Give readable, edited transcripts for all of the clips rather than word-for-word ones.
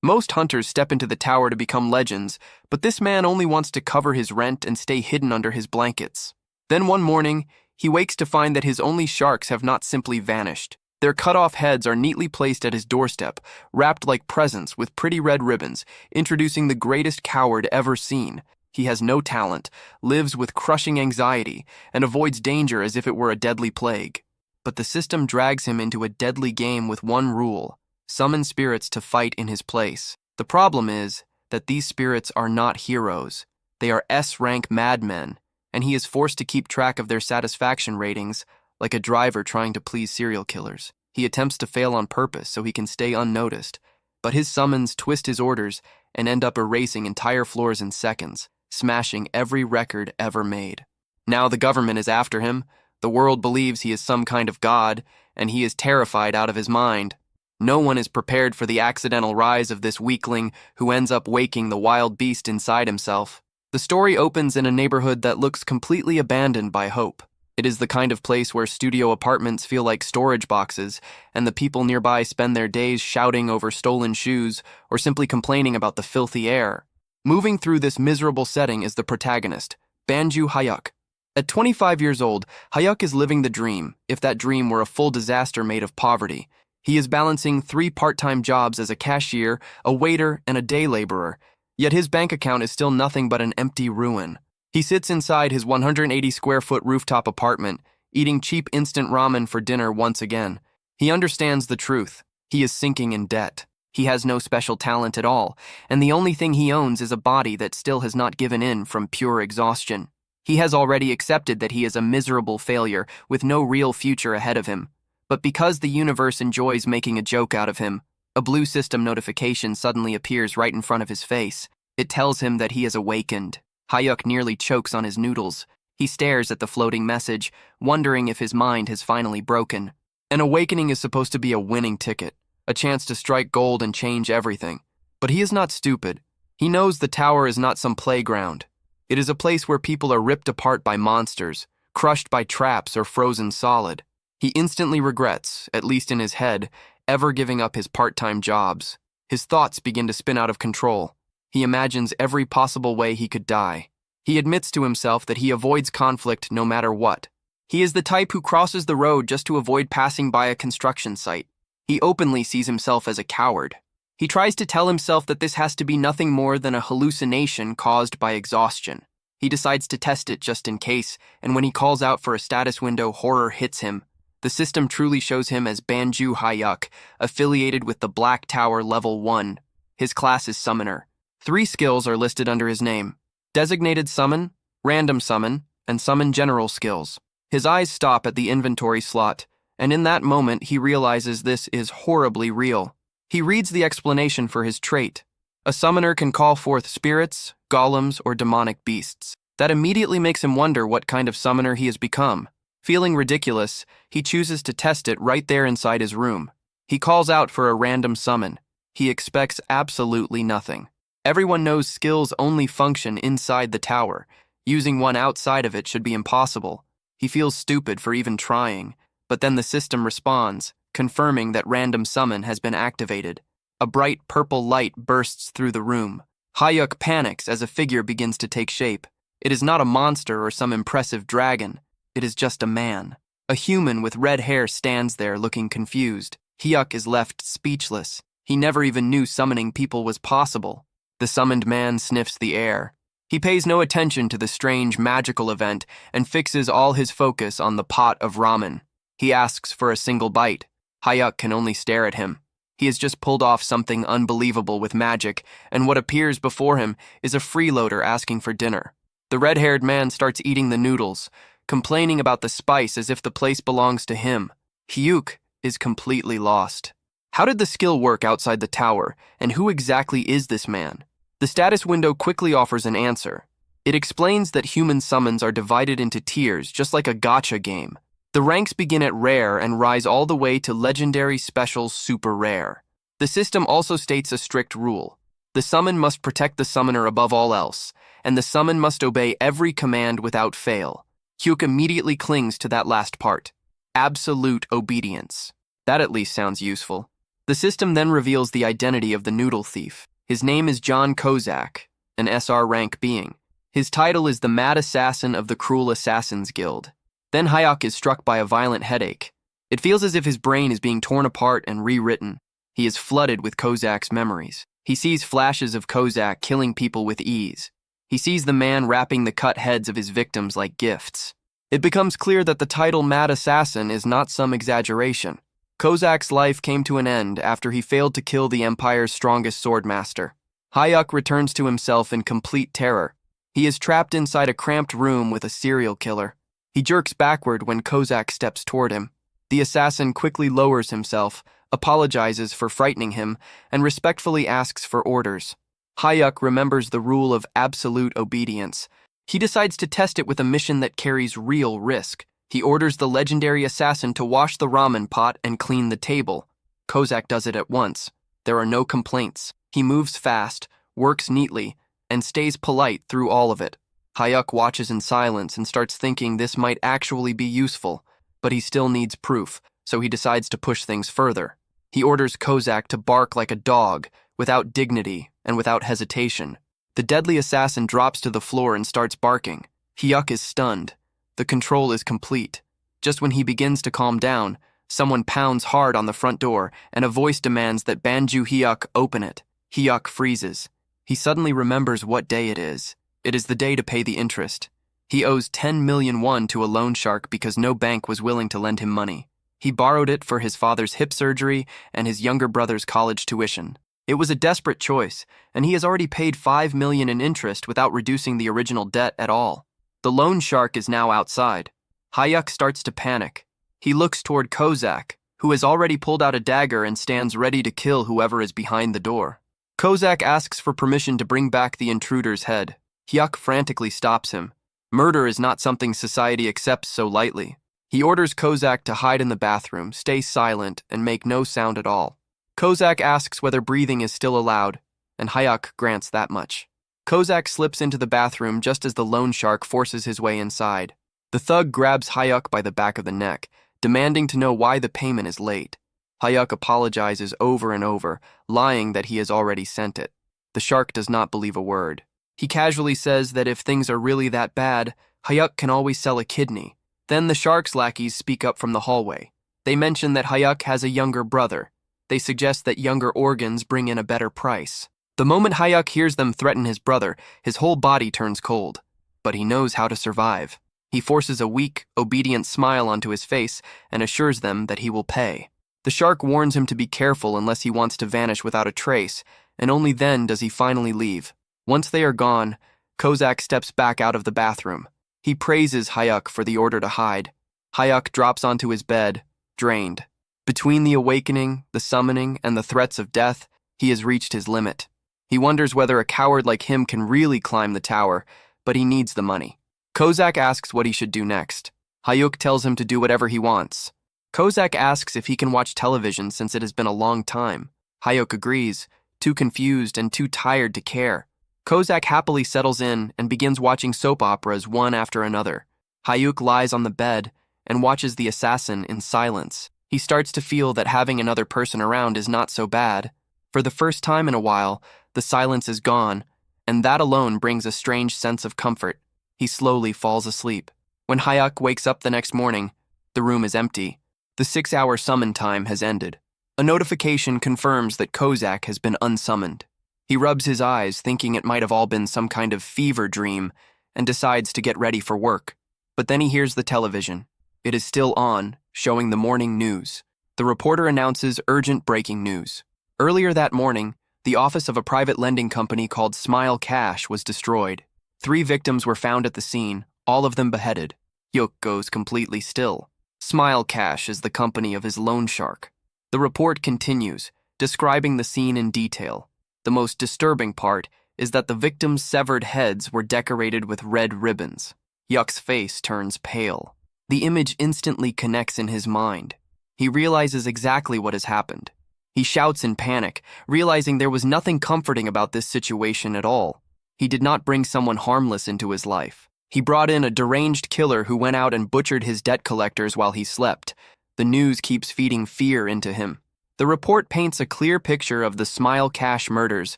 Most hunters step into the tower to become legends, but this man only wants to cover his rent and stay hidden under his blankets. Then one morning, he wakes to find that his only sharks have not simply vanished. Their cut-off heads are neatly placed at his doorstep, wrapped like presents with pretty red ribbons, introducing the greatest coward ever seen. He has no talent, lives with crushing anxiety, and avoids danger as if it were a deadly plague. But the system drags him into a deadly game with one rule: summon spirits to fight in his place. The problem is that these spirits are not heroes. They are S-rank madmen, and he is forced to keep track of their satisfaction ratings like a driver trying to please serial killers. He attempts to fail on purpose so he can stay unnoticed, but his summons twist his orders and end up erasing entire floors in seconds, smashing every record ever made. Now the government is after him, the world believes he is some kind of god, and he is terrified out of his mind. No one is prepared for the accidental rise of this weakling who ends up waking the wild beast inside himself. The story opens in a neighborhood that looks completely abandoned by hope. It is the kind of place where studio apartments feel like storage boxes, and the people nearby spend their days shouting over stolen shoes or simply complaining about the filthy air. Moving through this miserable setting is the protagonist, Banju Hyuk. At 25 years old, Hyuk is living the dream, if that dream were a full disaster made of poverty. He is balancing 3 part-time jobs as a cashier, a waiter, and a day laborer, yet his bank account is still nothing but an empty ruin. He sits inside his 180-square-foot rooftop apartment, eating cheap instant ramen for dinner once again. He understands the truth. He is sinking in debt. He has no special talent at all, and the only thing he owns is a body that still has not given in from pure exhaustion. He has already accepted that he is a miserable failure with no real future ahead of him. But because the universe enjoys making a joke out of him, a blue system notification suddenly appears right in front of his face. It tells him that he has awakened. Hyuk nearly chokes on his noodles. He stares at the floating message, wondering if his mind has finally broken. An awakening is supposed to be a winning ticket, a chance to strike gold and change everything. But he is not stupid. He knows the tower is not some playground. It is a place where people are ripped apart by monsters, crushed by traps or frozen solid. He instantly regrets, at least in his head, ever giving up his part-time jobs. His thoughts begin to spin out of control. He imagines every possible way he could die. He admits to himself that he avoids conflict no matter what. He is the type who crosses the road just to avoid passing by a construction site. He openly sees himself as a coward. He tries to tell himself that this has to be nothing more than a hallucination caused by exhaustion. He decides to test it just in case, and when he calls out for a status window, horror hits him. The system truly shows him as Banju Hyuk, affiliated with the Black Tower Level 1. His class is Summoner. 3 skills are listed under his name: Designated Summon, Random Summon, and Summon General skills. His eyes stop at the inventory slot, and in that moment he realizes this is horribly real. He reads the explanation for his trait. A summoner can call forth spirits, golems, or demonic beasts. That immediately makes him wonder what kind of summoner he has become. Feeling ridiculous, he chooses to test it right there inside his room. He calls out for a random summon. He expects absolutely nothing. Everyone knows skills only function inside the tower. Using one outside of it should be impossible. He feels stupid for even trying, but then the system responds, confirming that random summon has been activated. A bright purple light bursts through the room. Hyuk panics as a figure begins to take shape. It is not a monster or some impressive dragon. It is just a man. A human with red hair stands there looking confused. Hyuk is left speechless. He never even knew summoning people was possible. The summoned man sniffs the air. He pays no attention to the strange magical event and fixes all his focus on the pot of ramen. He asks for a single bite. Hyuk can only stare at him. He has just pulled off something unbelievable with magic, and what appears before him is a freeloader asking for dinner. The red-haired man starts eating the noodles, complaining about the spice as if the place belongs to him. Hyuk is completely lost. How did the skill work outside the tower, and who exactly is this man? The status window quickly offers an answer. It explains that human summons are divided into tiers, just like a gacha game. The ranks begin at rare and rise all the way to legendary, special, super rare. The system also states a strict rule. The summon must protect the summoner above all else, and the summon must obey every command without fail. Hyuk immediately clings to that last part. Absolute obedience. That at least sounds useful. The system then reveals the identity of the noodle thief. His name is John Kozak, an SR rank being. His title is the Mad Assassin of the Cruel Assassins Guild. Then Hayek is struck by a violent headache. It feels as if his brain is being torn apart and rewritten. He is flooded with Kozak's memories. He sees flashes of Kozak killing people with ease. He sees the man wrapping the cut heads of his victims like gifts. It becomes clear that the title Mad Assassin is not some exaggeration. Kozak's life came to an end after he failed to kill the Empire's strongest swordmaster. Hayek returns to himself in complete terror. He is trapped inside a cramped room with a serial killer. He jerks backward when Kozak steps toward him. The assassin quickly lowers himself, apologizes for frightening him, and respectfully asks for orders. Hayek remembers the rule of absolute obedience. He decides to test it with a mission that carries real risk. He orders the legendary assassin to wash the ramen pot and clean the table. Kozak does it at once. There are no complaints. He moves fast, works neatly, and stays polite through all of it. Hayek watches in silence and starts thinking this might actually be useful, but he still needs proof, so he decides to push things further. He orders Kozak to bark like a dog, without dignity and without hesitation. The deadly assassin drops to the floor and starts barking. Hyuk is stunned. The control is complete. Just when he begins to calm down, someone pounds hard on the front door, and a voice demands that Banju Hyuk open it. Hyuk freezes. He suddenly remembers what day it is. It is the day to pay the interest. He owes 10 million won to a loan shark because no bank was willing to lend him money. He borrowed it for his father's hip surgery and his younger brother's college tuition. It was a desperate choice, and he has already paid 5 million in interest without reducing the original debt at all. The loan shark is now outside. Hayek starts to panic. He looks toward Kozak, who has already pulled out a dagger and stands ready to kill whoever is behind the door. Kozak asks for permission to bring back the intruder's head. Hyuk frantically stops him. Murder is not something society accepts so lightly. He orders Kozak to hide in the bathroom, stay silent, and make no sound at all. Kozak asks whether breathing is still allowed, and Hayek grants that much. Kozak slips into the bathroom just as the loan shark forces his way inside. The thug grabs Hayek by the back of the neck, demanding to know why the payment is late. Hayek apologizes over and over, lying that he has already sent it. The shark does not believe a word. He casually says that if things are really that bad, Hayek can always sell a kidney. Then the shark's lackeys speak up from the hallway. They mention that Hayek has a younger brother. They suggest that younger organs bring in a better price. The moment Hayek hears them threaten his brother, his whole body turns cold. But he knows how to survive. He forces a weak, obedient smile onto his face and assures them that he will pay. The shark warns him to be careful unless he wants to vanish without a trace, and only then does he finally leave. Once they are gone, Kozak steps back out of the bathroom. He praises Hayek for the order to hide. Hayek drops onto his bed, drained. Between the awakening, the summoning, and the threats of death, he has reached his limit. He wonders whether a coward like him can really climb the tower, but he needs the money. Kozak asks what he should do next. Hayek tells him to do whatever he wants. Kozak asks if he can watch television since it has been a long time. Hayek agrees, too confused and too tired to care. Kozak happily settles in and begins watching soap operas one after another. Hayek lies on the bed and watches the assassin in silence. He starts to feel that having another person around is not so bad. For the first time in a while, the silence is gone, and that alone brings a strange sense of comfort. He slowly falls asleep. When Hayek wakes up the next morning, the room is empty. The 6-hour summon time has ended. A notification confirms that Kozak has been unsummoned. He rubs his eyes, thinking it might have all been some kind of fever dream, and decides to get ready for work. But then he hears the television. It is still on, showing the morning news. The reporter announces urgent breaking news. Earlier that morning, the office of a private lending company called Smile Cash was destroyed. 3 victims were found at the scene, all of them beheaded. Hyuk goes completely still. Smile Cash is the company of his loan shark. The report continues, describing the scene in detail. The most disturbing part is that the victims' severed heads were decorated with red ribbons. Hyuk's face turns pale. The image instantly connects in his mind. He realizes exactly what has happened. He shouts in panic, realizing there was nothing comforting about this situation at all. He did not bring someone harmless into his life. He brought in a deranged killer who went out and butchered his debt collectors while he slept. The news keeps feeding fear into him. The report paints a clear picture of the Smile Cash murders,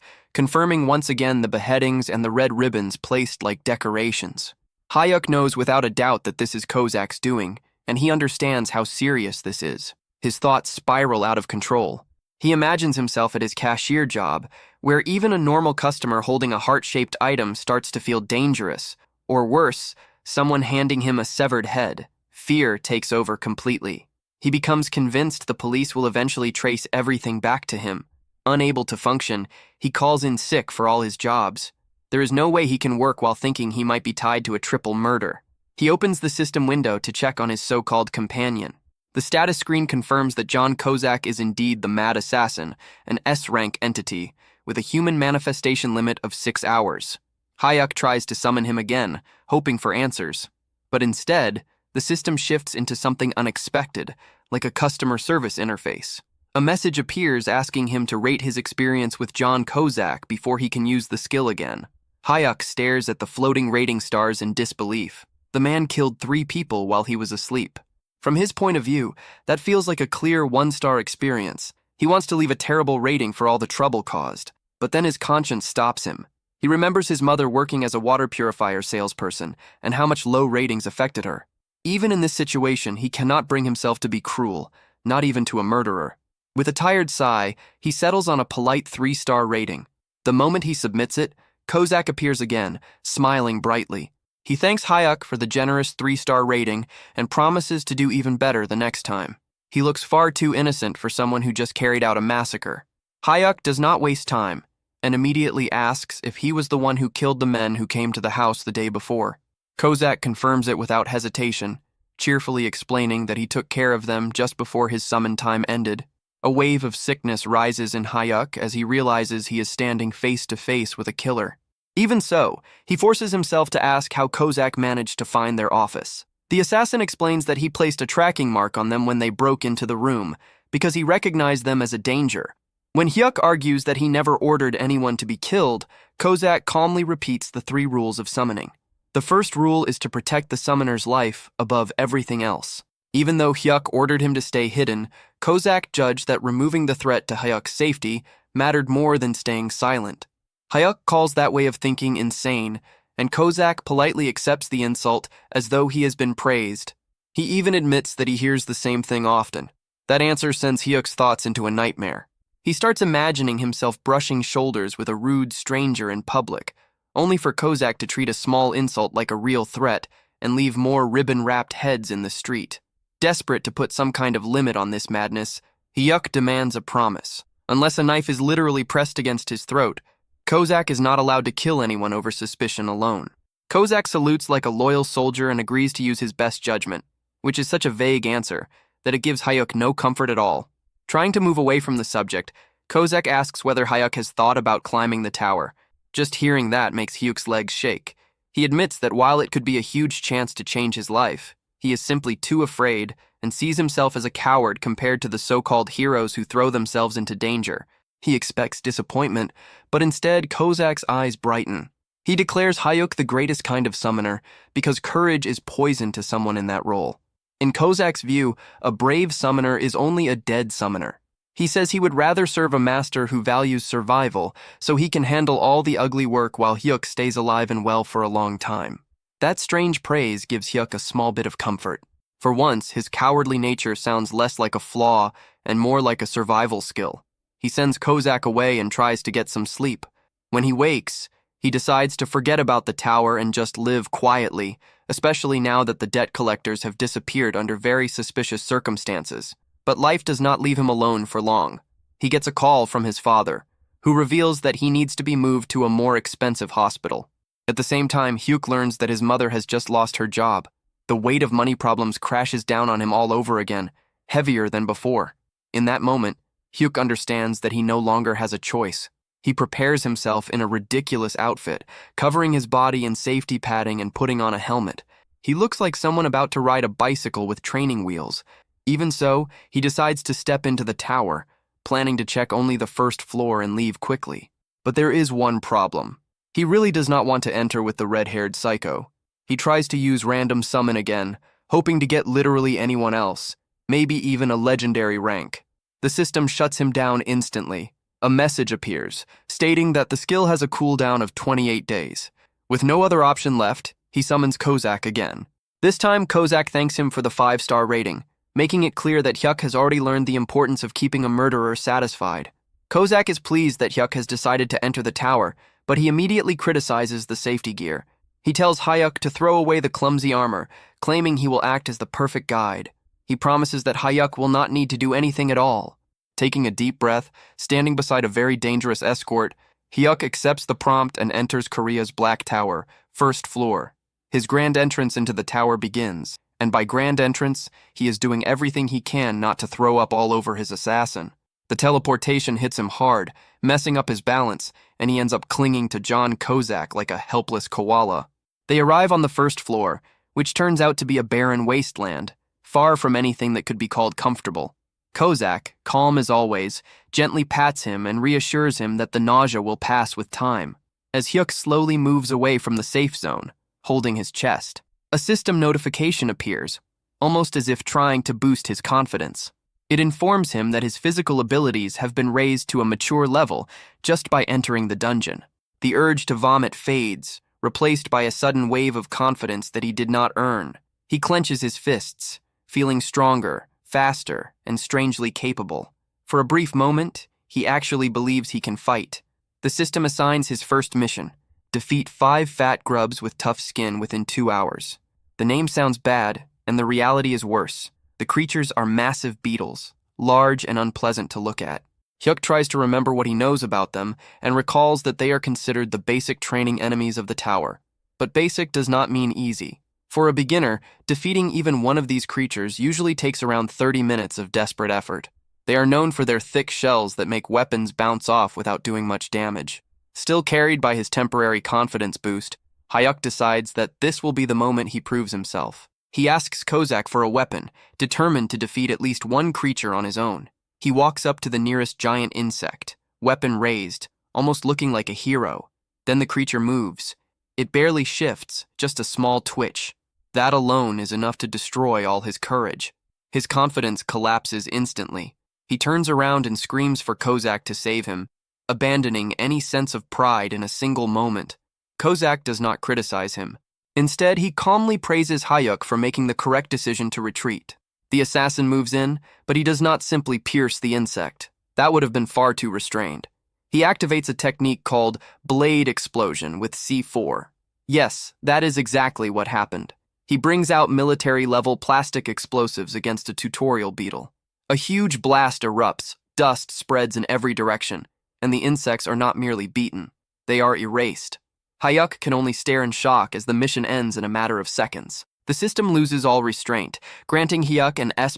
confirming once again the beheadings and the red ribbons placed like decorations. Hyuk knows without a doubt that this is Kozak's doing, and he understands how serious this is. His thoughts spiral out of control. He imagines himself at his cashier job, where even a normal customer holding a heart-shaped item starts to feel dangerous, or worse, someone handing him a severed head. Fear takes over completely. He becomes convinced the police will eventually trace everything back to him. Unable to function, he calls in sick for all his jobs. There is no way he can work while thinking he might be tied to a triple murder. He opens the system window to check on his so-called companion. The status screen confirms that John Kozak is indeed the Mad Assassin, an S-rank entity, with a human manifestation limit of 6 hours. Hyuk tries to summon him again, hoping for answers. But instead, the system shifts into something unexpected, like a customer service interface. A message appears asking him to rate his experience with John Kozak before he can use the skill again. Hyuk stares at the floating rating stars in disbelief. The man killed 3 people while he was asleep. From his point of view, that feels like a clear 1-star experience. He wants to leave a terrible rating for all the trouble caused, but then his conscience stops him. He remembers his mother working as a water purifier salesperson and how much low ratings affected her. Even in this situation, he cannot bring himself to be cruel, not even to a murderer. With a tired sigh, he settles on a polite 3-star rating. The moment he submits it, Kozak appears again, smiling brightly. He thanks Hyuk for the generous 3-star rating and promises to do even better the next time. He looks far too innocent for someone who just carried out a massacre. Hyuk does not waste time and immediately asks if he was the one who killed the men who came to the house the day before. Kozak confirms it without hesitation, cheerfully explaining that he took care of them just before his summon time ended. A wave of sickness rises in Hyuk as he realizes he is standing face to face with a killer. Even so, he forces himself to ask how Kozak managed to find their office. The assassin explains that he placed a tracking mark on them when they broke into the room, because he recognized them as a danger. When Hyuk argues that he never ordered anyone to be killed, Kozak calmly repeats the 3 rules of summoning. The first rule is to protect the summoner's life above everything else. Even though Hyuk ordered him to stay hidden, Kozak judged that removing the threat to Hyuk's safety mattered more than staying silent. Hyuk calls that way of thinking insane, and Kozak politely accepts the insult as though he has been praised. He even admits that he hears the same thing often. That answer sends Hyuk's thoughts into a nightmare. He starts imagining himself brushing shoulders with a rude stranger in public, only for Kozak to treat a small insult like a real threat and leave more ribbon-wrapped heads in the street. Desperate to put some kind of limit on this madness, Hyuk demands a promise. Unless a knife is literally pressed against his throat, Kozak is not allowed to kill anyone over suspicion alone. Kozak salutes like a loyal soldier and agrees to use his best judgment, which is such a vague answer that it gives Hyuk no comfort at all. Trying to move away from the subject, Kozak asks whether Hyuk has thought about climbing the tower. Just hearing that makes Hyuk's legs shake. He admits that while it could be a huge chance to change his life, he is simply too afraid and sees himself as a coward compared to the so-called heroes who throw themselves into danger. He expects disappointment, but instead Kozak's eyes brighten. He declares Hyuk the greatest kind of summoner because courage is poison to someone in that role. In Kozak's view, a brave summoner is only a dead summoner. He says he would rather serve a master who values survival so he can handle all the ugly work while Hyuk stays alive and well for a long time. That strange praise gives Hyuk a small bit of comfort. For once, his cowardly nature sounds less like a flaw and more like a survival skill. He sends Kozak away and tries to get some sleep. When he wakes, he decides to forget about the tower and just live quietly, especially now that the debt collectors have disappeared under very suspicious circumstances. But life does not leave him alone for long. He gets a call from his father, who reveals that he needs to be moved to a more expensive hospital. At the same time, Hyuk learns that his mother has just lost her job. The weight of money problems crashes down on him all over again, heavier than before. In that moment, Hyuk understands that he no longer has a choice. He prepares himself in a ridiculous outfit, covering his body in safety padding and putting on a helmet. He looks like someone about to ride a bicycle with training wheels. Even so, he decides to step into the tower, planning to check only the first floor and leave quickly. But there is one problem. He really does not want to enter with the red-haired psycho. He tries to use random summon again, hoping to get literally anyone else, maybe even a legendary rank. The system shuts him down instantly. A message appears, stating that the skill has a cooldown of 28 days. With no other option left, he summons Kozak again. This time, Kozak thanks him for the 5-star rating, making it clear that Hyuk has already learned the importance of keeping a murderer satisfied. Kozak is pleased that Hyuk has decided to enter the tower, but he immediately criticizes the safety gear. He tells Hyuk to throw away the clumsy armor, claiming he will act as the perfect guide. He promises that Hyuk will not need to do anything at all. Taking a deep breath, standing beside a very dangerous escort, Hyuk accepts the prompt and enters Korea's Black Tower, first floor. His grand entrance into the tower begins, and by grand entrance, he is doing everything he can not to throw up all over his assassin. The teleportation hits him hard, messing up his balance, and he ends up clinging to John Kozak like a helpless koala. They arrive on the first floor, which turns out to be a barren wasteland, far from anything that could be called comfortable. Kozak, calm as always, gently pats him and reassures him that the nausea will pass with time. As Hyuk slowly moves away from the safe zone, holding his chest, a system notification appears, almost as if trying to boost his confidence. It informs him that his physical abilities have been raised to a mature level just by entering the dungeon. The urge to vomit fades, replaced by a sudden wave of confidence that he did not earn. He clenches his fists, feeling stronger, faster, and strangely capable. For a brief moment, he actually believes he can fight. The system assigns his first mission: defeat 5 fat grubs with tough skin within 2 hours. The name sounds bad, and the reality is worse. The creatures are massive beetles, large and unpleasant to look at. Hyuk tries to remember what he knows about them and recalls that they are considered the basic training enemies of the tower. But basic does not mean easy. For a beginner, defeating even one of these creatures usually takes around 30 minutes of desperate effort. They are known for their thick shells that make weapons bounce off without doing much damage. Still carried by his temporary confidence boost, Hyuk decides that this will be the moment he proves himself. He asks Kozak for a weapon, determined to defeat at least one creature on his own. He walks up to the nearest giant insect, weapon raised, almost looking like a hero. Then the creature moves. It barely shifts, just a small twitch. That alone is enough to destroy all his courage. His confidence collapses instantly. He turns around and screams for Kozak to save him, abandoning any sense of pride in a single moment. Kozak does not criticize him. Instead, he calmly praises Hyuk for making the correct decision to retreat. The assassin moves in, but he does not simply pierce the insect. That would have been far too restrained. He activates a technique called Blade Explosion with C4. Yes, that is exactly what happened. He brings out military-level plastic explosives against a tutorial beetle. A huge blast erupts, dust spreads in every direction, and the insects are not merely beaten. They are erased. Hyuk can only stare in shock as the mission ends in a matter of seconds. The system loses all restraint, granting Hyuk an S++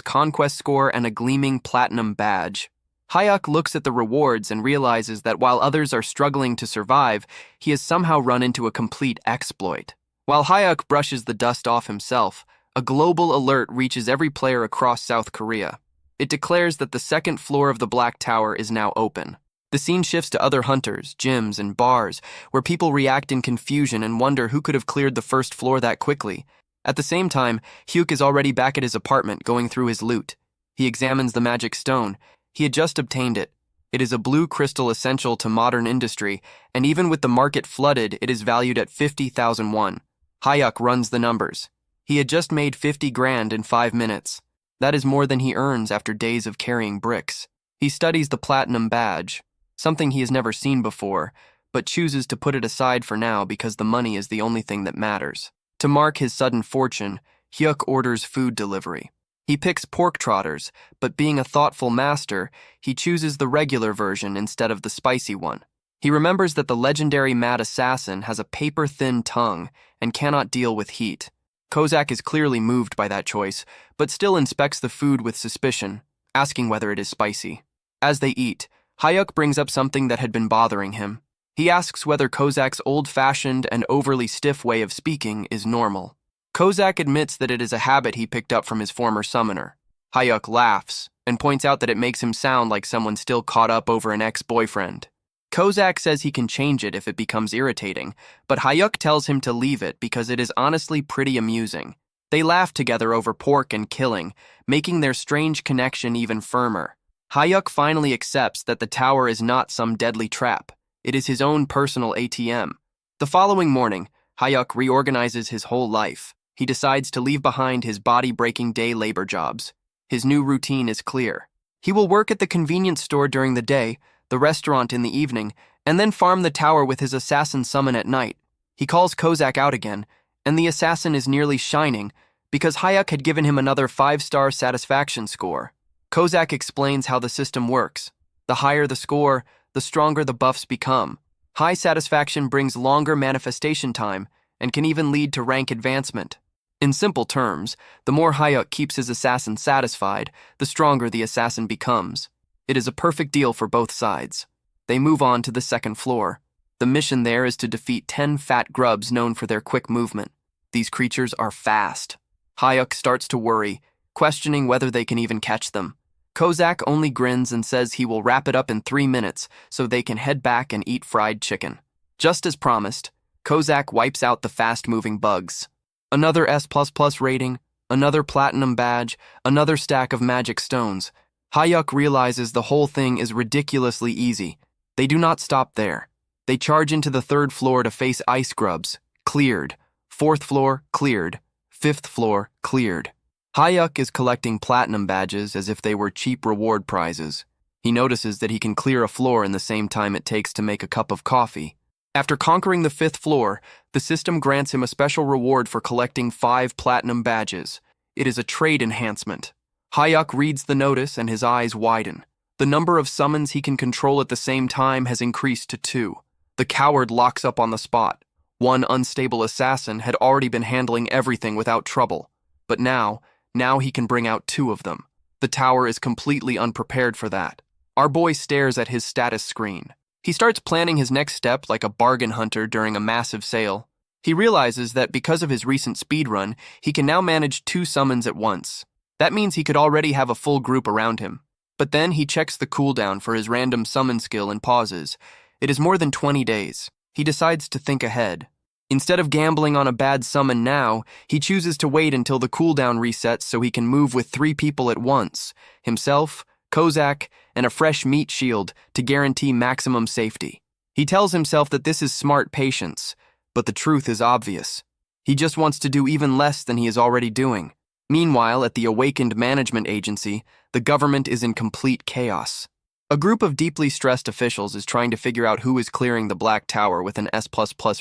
conquest score and a gleaming platinum badge. Hyuk looks at the rewards and realizes that while others are struggling to survive, he has somehow run into a complete exploit. While Hyuk brushes the dust off himself, a global alert reaches every player across South Korea. It declares that the second floor of the Black Tower is now open. The scene shifts to other hunters, gyms, and bars, where people react in confusion and wonder who could have cleared the first floor that quickly. At the same time, Hyuk is already back at his apartment going through his loot. He examines the magic stone. He had just obtained it. It is a blue crystal essential to modern industry, and even with the market flooded, it is valued at 50,000 won. Hyuk runs the numbers. He had just made 50 grand in 5 minutes. That is more than he earns after days of carrying bricks. He studies the platinum badge, something he has never seen before, but chooses to put it aside for now because the money is the only thing that matters. To mark his sudden fortune, Hyuk orders food delivery. He picks pork trotters, but being a thoughtful master, he chooses the regular version instead of the spicy one. He remembers that the legendary mad assassin has a paper-thin tongue and cannot deal with heat. Kozak is clearly moved by that choice, but still inspects the food with suspicion, asking whether it is spicy. As they eat, Hyuk brings up something that had been bothering him. He asks whether Kozak's old-fashioned and overly stiff way of speaking is normal. Kozak admits that it is a habit he picked up from his former summoner. Hyuk laughs and points out that it makes him sound like someone still caught up over an ex-boyfriend. Kozak says he can change it if it becomes irritating, but Hyuk tells him to leave it because it is honestly pretty amusing. They laugh together over pork and killing, making their strange connection even firmer. Hayuk finally accepts that the tower is not some deadly trap. It is his own personal ATM. The following morning, Hayuk reorganizes his whole life. He decides to leave behind his body-breaking day labor jobs. His new routine is clear. He will work at the convenience store during the day, the restaurant in the evening, and then farm the tower with his assassin summon at night. He calls Kozak out again, and the assassin is nearly shining because Hayuk had given him another 5-star satisfaction score. Kozak explains how the system works. The higher the score, the stronger the buffs become. High satisfaction brings longer manifestation time and can even lead to rank advancement. In simple terms, the more Hayuk keeps his assassin satisfied, the stronger the assassin becomes. It is a perfect deal for both sides. They move on to the second floor. The mission there is to defeat 10 fat grubs known for their quick movement. These creatures are fast. Hayuk starts to worry, questioning whether they can even catch them. Kozak only grins and says he will wrap it up in 3 minutes so they can head back and eat fried chicken. Just as promised, Kozak wipes out the fast-moving bugs. Another S++ rating, another platinum badge, another stack of magic stones. Hayuk realizes the whole thing is ridiculously easy. They do not stop there. They charge into the 3rd floor to face ice grubs. Cleared. 4th floor, cleared. 5th floor, cleared. Hayuk is collecting platinum badges as if they were cheap reward prizes. He notices that he can clear a floor in the same time it takes to make a cup of coffee. After conquering the 5th floor, the system grants him a special reward for collecting 5 platinum badges. It is a trade enhancement. Hayuk reads the notice and his eyes widen. The number of summons he can control at the same time has increased to 2. The coward locks up on the spot. One unstable assassin had already been handling everything without trouble. But now he can bring out 2 of them. The tower is completely unprepared for that. Our boy stares at his status screen. He starts planning his next step like a bargain hunter during a massive sale. He realizes that because of his recent speedrun, he can now manage 2 summons at once. That means he could already have a full group around him. But then he checks the cooldown for his random summon skill and pauses. It is more than 20 days. He decides to think ahead. Instead of gambling on a bad summon now, he chooses to wait until the cooldown resets so he can move with 3 people at once, himself, Kozak, and a fresh meat shield to guarantee maximum safety. He tells himself that this is smart patience, but the truth is obvious. He just wants to do even less than he is already doing. Meanwhile, at the Awakened Management Agency, the government is in complete chaos. A group of deeply stressed officials is trying to figure out who is clearing the Black Tower with an S++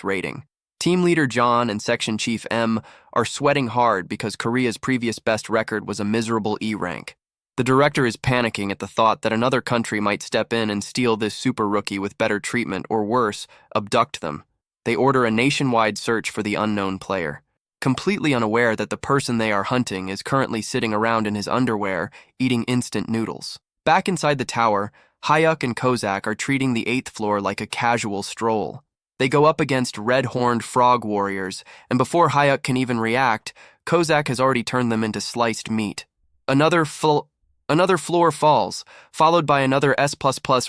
rating. Team Leader John and Section Chief M are sweating hard because Korea's previous best record was a miserable E rank. The director is panicking at the thought that another country might step in and steal this super rookie with better treatment or worse, abduct them. They order a nationwide search for the unknown player, completely unaware that the person they are hunting is currently sitting around in his underwear, eating instant noodles. Back inside the tower, Hayuk and Kozak are treating the 8th floor like a casual stroll. They go up against red-horned frog warriors, and before Hayuk can even react, Kozak has already turned them into sliced meat. Another floor falls, followed by another S++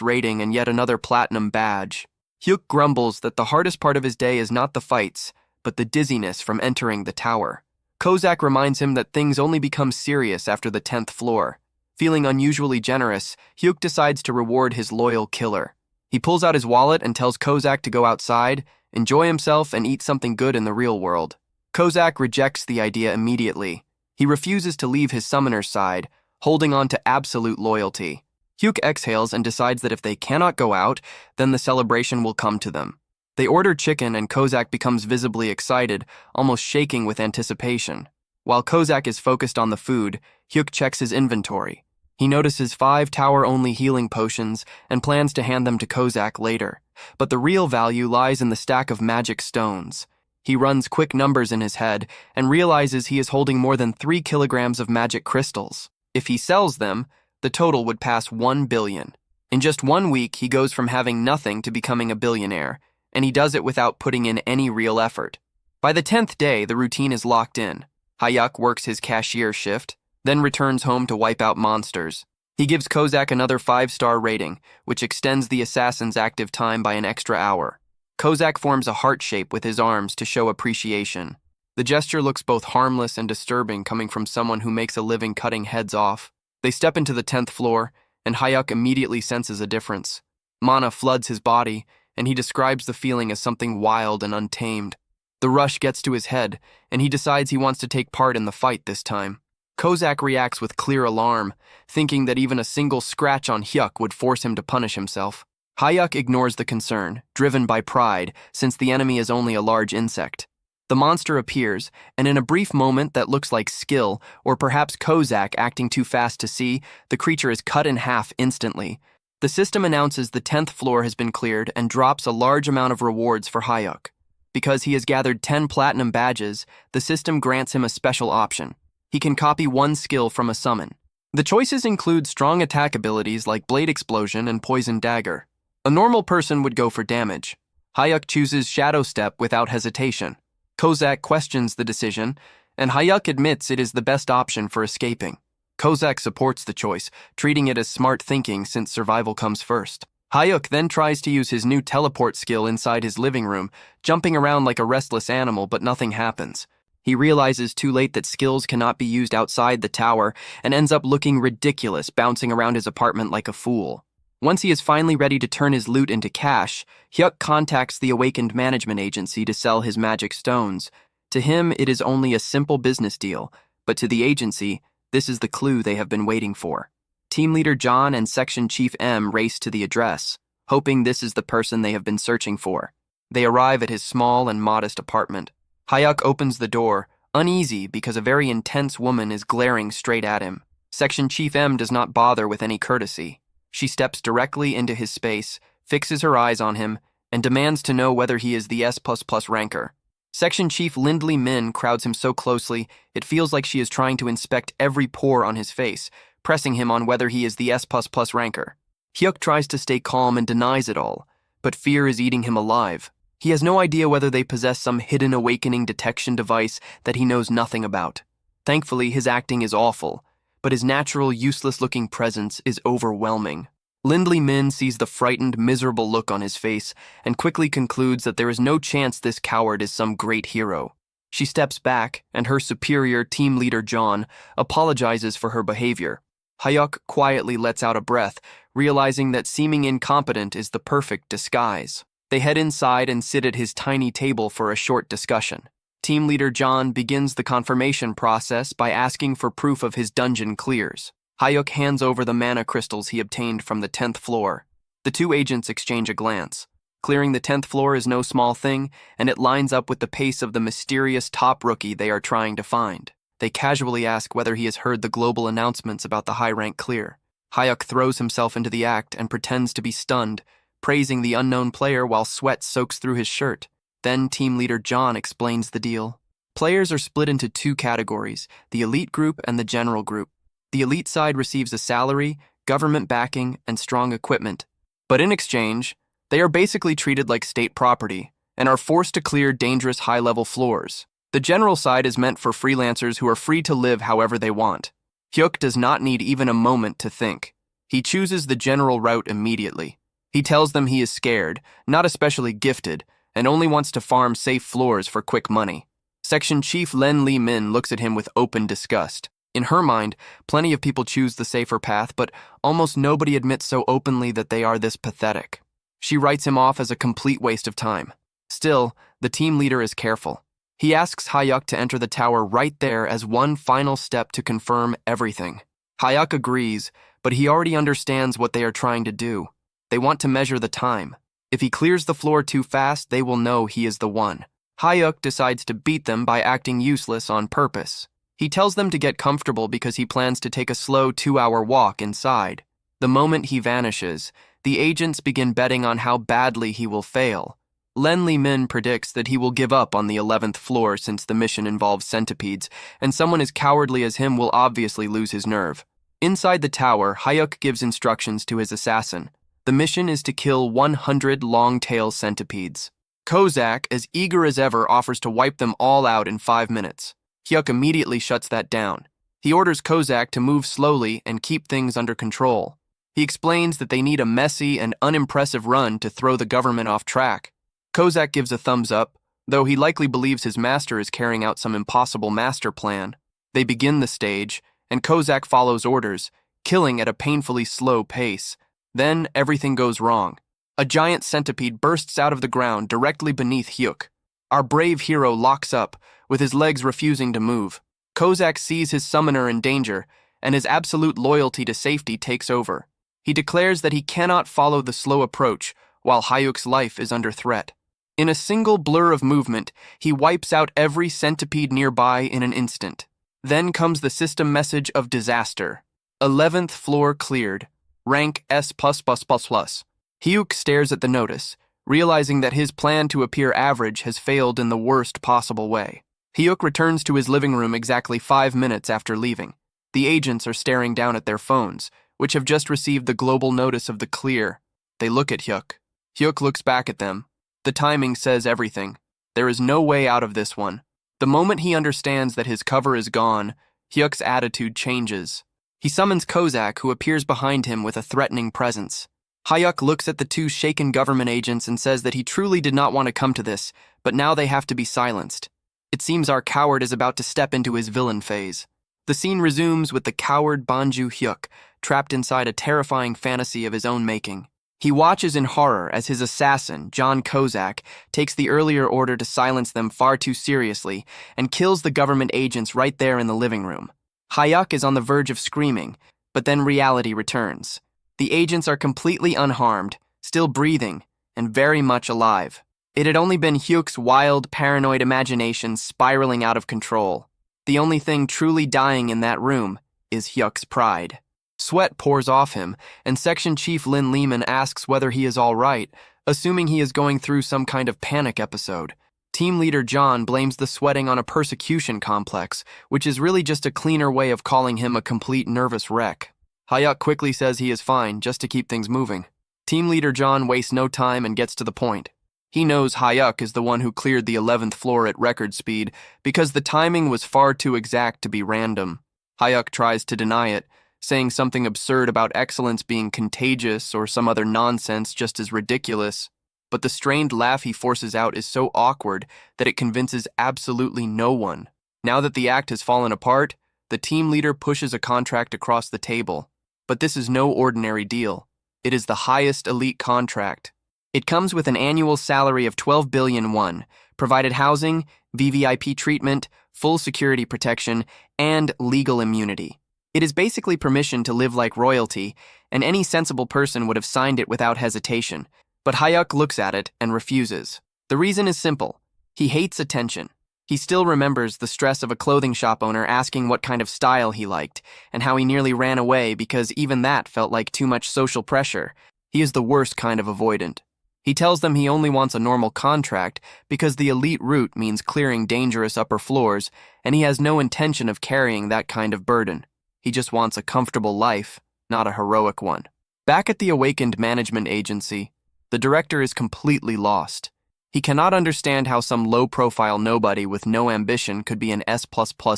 rating and yet another platinum badge. Hyuk grumbles that the hardest part of his day is not the fights, but the dizziness from entering the tower. Kozak reminds him that things only become serious after the 10th floor. Feeling unusually generous, Hyuk decides to reward his loyal killer. He pulls out his wallet and tells Kozak to go outside, enjoy himself, and eat something good in the real world. Kozak rejects the idea immediately. He refuses to leave his summoner's side, holding on to absolute loyalty. Hyuk exhales and decides that if they cannot go out, then the celebration will come to them. They order chicken and Kozak becomes visibly excited, almost shaking with anticipation. While Kozak is focused on the food, Hyuk checks his inventory. He notices 5 tower-only healing potions and plans to hand them to Kozak later. But the real value lies in the stack of magic stones. He runs quick numbers in his head and realizes he is holding more than 3 kilograms of magic crystals. If he sells them, the total would pass 1 billion. In just 1 week, he goes from having nothing to becoming a billionaire, and he does it without putting in any real effort. By the 10th day, the routine is locked in. Hayuk works his cashier shift, then returns home to wipe out monsters. He gives Kozak another 5-star rating, which extends the assassin's active time by an extra hour. Kozak forms a heart shape with his arms to show appreciation. The gesture looks both harmless and disturbing coming from someone who makes a living cutting heads off. They step into the 10th floor, and Hayuk immediately senses a difference. Mana floods his body, and he describes the feeling as something wild and untamed. The rush gets to his head, and he decides he wants to take part in the fight this time. Kozak reacts with clear alarm, thinking that even a single scratch on Hyuk would force him to punish himself. Hayuk ignores the concern, driven by pride, since the enemy is only a large insect. The monster appears, and in a brief moment that looks like skill, or perhaps Kozak acting too fast to see, the creature is cut in half instantly. The system announces the 10th floor has been cleared and drops a large amount of rewards for Hayuk. Because he has gathered 10 platinum badges, the system grants him a special option. He can copy one skill from a summon. The choices include strong attack abilities like Blade Explosion and Poison Dagger. A normal person would go for damage. Hayuk chooses Shadow Step without hesitation. Kozak questions the decision, and Hayuk admits it is the best option for escaping. Kozak supports the choice, treating it as smart thinking since survival comes first. Hayuk then tries to use his new teleport skill inside his living room, jumping around like a restless animal, but nothing happens. He realizes too late that skills cannot be used outside the tower and ends up looking ridiculous, bouncing around his apartment like a fool. Once he is finally ready to turn his loot into cash, Hyuk contacts the Awakened Management Agency to sell his magic stones. To him, it is only a simple business deal, but to the agency, this is the clue they have been waiting for. Team Leader John and Section Chief M race to the address, hoping this is the person they have been searching for. They arrive at his small and modest apartment. Hayuk opens the door, uneasy because a very intense woman is glaring straight at him. Section Chief M does not bother with any courtesy. She steps directly into his space, fixes her eyes on him, and demands to know whether he is the S++ ranker. Section Chief Lindley Min crowds him so closely, it feels like she is trying to inspect every pore on his face, pressing him on whether he is the S++ ranker. Hyuk tries to stay calm and denies it all, but fear is eating him alive. He has no idea whether they possess some hidden awakening detection device that he knows nothing about. Thankfully, his acting is awful, but his natural, useless-looking presence is overwhelming. Lindley Min sees the frightened, miserable look on his face and quickly concludes that there is no chance this coward is some great hero. She steps back, and her superior, Team Leader John, apologizes for her behavior. Hayuk quietly lets out a breath, realizing that seeming incompetent is the perfect disguise. They head inside and sit at his tiny table for a short discussion. Team Leader John begins the confirmation process by asking for proof of his dungeon clears. Hayuk hands over the mana crystals he obtained from the 10th floor. The two agents exchange a glance. Clearing the 10th floor is no small thing, and it lines up with the pace of the mysterious top rookie they are trying to find. They casually ask whether he has heard the global announcements about the high-rank clear. Hayuk throws himself into the act and pretends to be stunned, praising the unknown player while sweat soaks through his shirt. Then Team Leader John explains the deal. Players are split into two categories, the elite group and the general group. The elite side receives a salary, government backing, and strong equipment. But in exchange, they are basically treated like state property and are forced to clear dangerous high-level floors. The general side is meant for freelancers who are free to live however they want. Hyuk does not need even a moment to think. He chooses the general route immediately. He tells them he is scared, not especially gifted, and only wants to farm safe floors for quick money. Section Chief Len Lee Min looks at him with open disgust. In her mind, plenty of people choose the safer path, but almost nobody admits so openly that they are this pathetic. She writes him off as a complete waste of time. Still, the team leader is careful. He asks Hayuk to enter the tower right there as one final step to confirm everything. Hayuk agrees, but he already understands what they are trying to do. They want to measure the time. If he clears the floor too fast, they will know he is the one. Hayuk decides to beat them by acting useless on purpose. He tells them to get comfortable because he plans to take a slow 2-hour walk inside. The moment he vanishes, the agents begin betting on how badly he will fail. Len Lee Min predicts that he will give up on the 11th floor since the mission involves centipedes, and someone as cowardly as him will obviously lose his nerve. Inside the tower, Hayuk gives instructions to his assassin. The mission is to kill 100 long-tail centipedes. Kozak, as eager as ever, offers to wipe them all out in 5 minutes. Hyuk immediately shuts that down. He orders Kozak to move slowly and keep things under control. He explains that they need a messy and unimpressive run to throw the government off track. Kozak gives a thumbs up, though he likely believes his master is carrying out some impossible master plan. They begin the stage, and Kozak follows orders, killing at a painfully slow pace. Then everything goes wrong. A giant centipede bursts out of the ground directly beneath Hyuk. Our brave hero locks up, with his legs refusing to move. Kozak sees his summoner in danger, and his absolute loyalty to safety takes over. He declares that he cannot follow the slow approach while Hyuk's life is under threat. In a single blur of movement, he wipes out every centipede nearby in an instant. Then comes the system message of disaster. 11th floor cleared. Rank S++++. Hyuk stares at the notice, realizing that his plan to appear average has failed in the worst possible way. Hyuk returns to his living room exactly 5 minutes after leaving. The agents are staring down at their phones, which have just received the global notice of the clear. They look at Hyuk. Hyuk looks back at them. The timing says everything. There is no way out of this one. The moment he understands that his cover is gone, Hyuk's attitude changes. He summons Kozak, who appears behind him with a threatening presence. Hyuk looks at the two shaken government agents and says that he truly did not want to come to this, but now they have to be silenced. It seems our coward is about to step into his villain phase. The scene resumes with the coward Banju Hyuk, trapped inside a terrifying fantasy of his own making. He watches in horror as his assassin, John Kozak, takes the earlier order to silence them far too seriously and kills the government agents right there in the living room. Hyuk is on the verge of screaming, but then reality returns. The agents are completely unharmed, still breathing, and very much alive. It had only been Hyuk's wild, paranoid imagination spiraling out of control. The only thing truly dying in that room is Hyuk's pride. Sweat pours off him, and Section Chief Lin Lehman asks whether he is all right, assuming he is going through some kind of panic episode. Team Leader John blames the sweating on a persecution complex, which is really just a cleaner way of calling him a complete nervous wreck. Hyuk quickly says he is fine, just to keep things moving. Team Leader John wastes no time and gets to the point. He knows Hyuk is the one who cleared the 11th floor at record speed because the timing was far too exact to be random. Hyuk tries to deny it, saying something absurd about excellence being contagious or some other nonsense just as ridiculous. But the strained laugh he forces out is so awkward that it convinces absolutely no one. Now that the act has fallen apart, the team leader pushes a contract across the table. But this is no ordinary deal. It is the highest elite contract. It comes with an annual salary of 12 billion won, provided housing, VVIP treatment, full security protection, and legal immunity. It is basically permission to live like royalty, and any sensible person would have signed it without hesitation. But Hyuk looks at it and refuses. The reason is simple. He hates attention. He still remembers the stress of a clothing shop owner asking what kind of style he liked, and how he nearly ran away because even that felt like too much social pressure. He is the worst kind of avoidant. He tells them he only wants a normal contract because the elite route means clearing dangerous upper floors, and he has no intention of carrying that kind of burden. He just wants a comfortable life, not a heroic one. Back at the Awakened Management Agency, the director is completely lost. He cannot understand how some low-profile nobody with no ambition could be an S++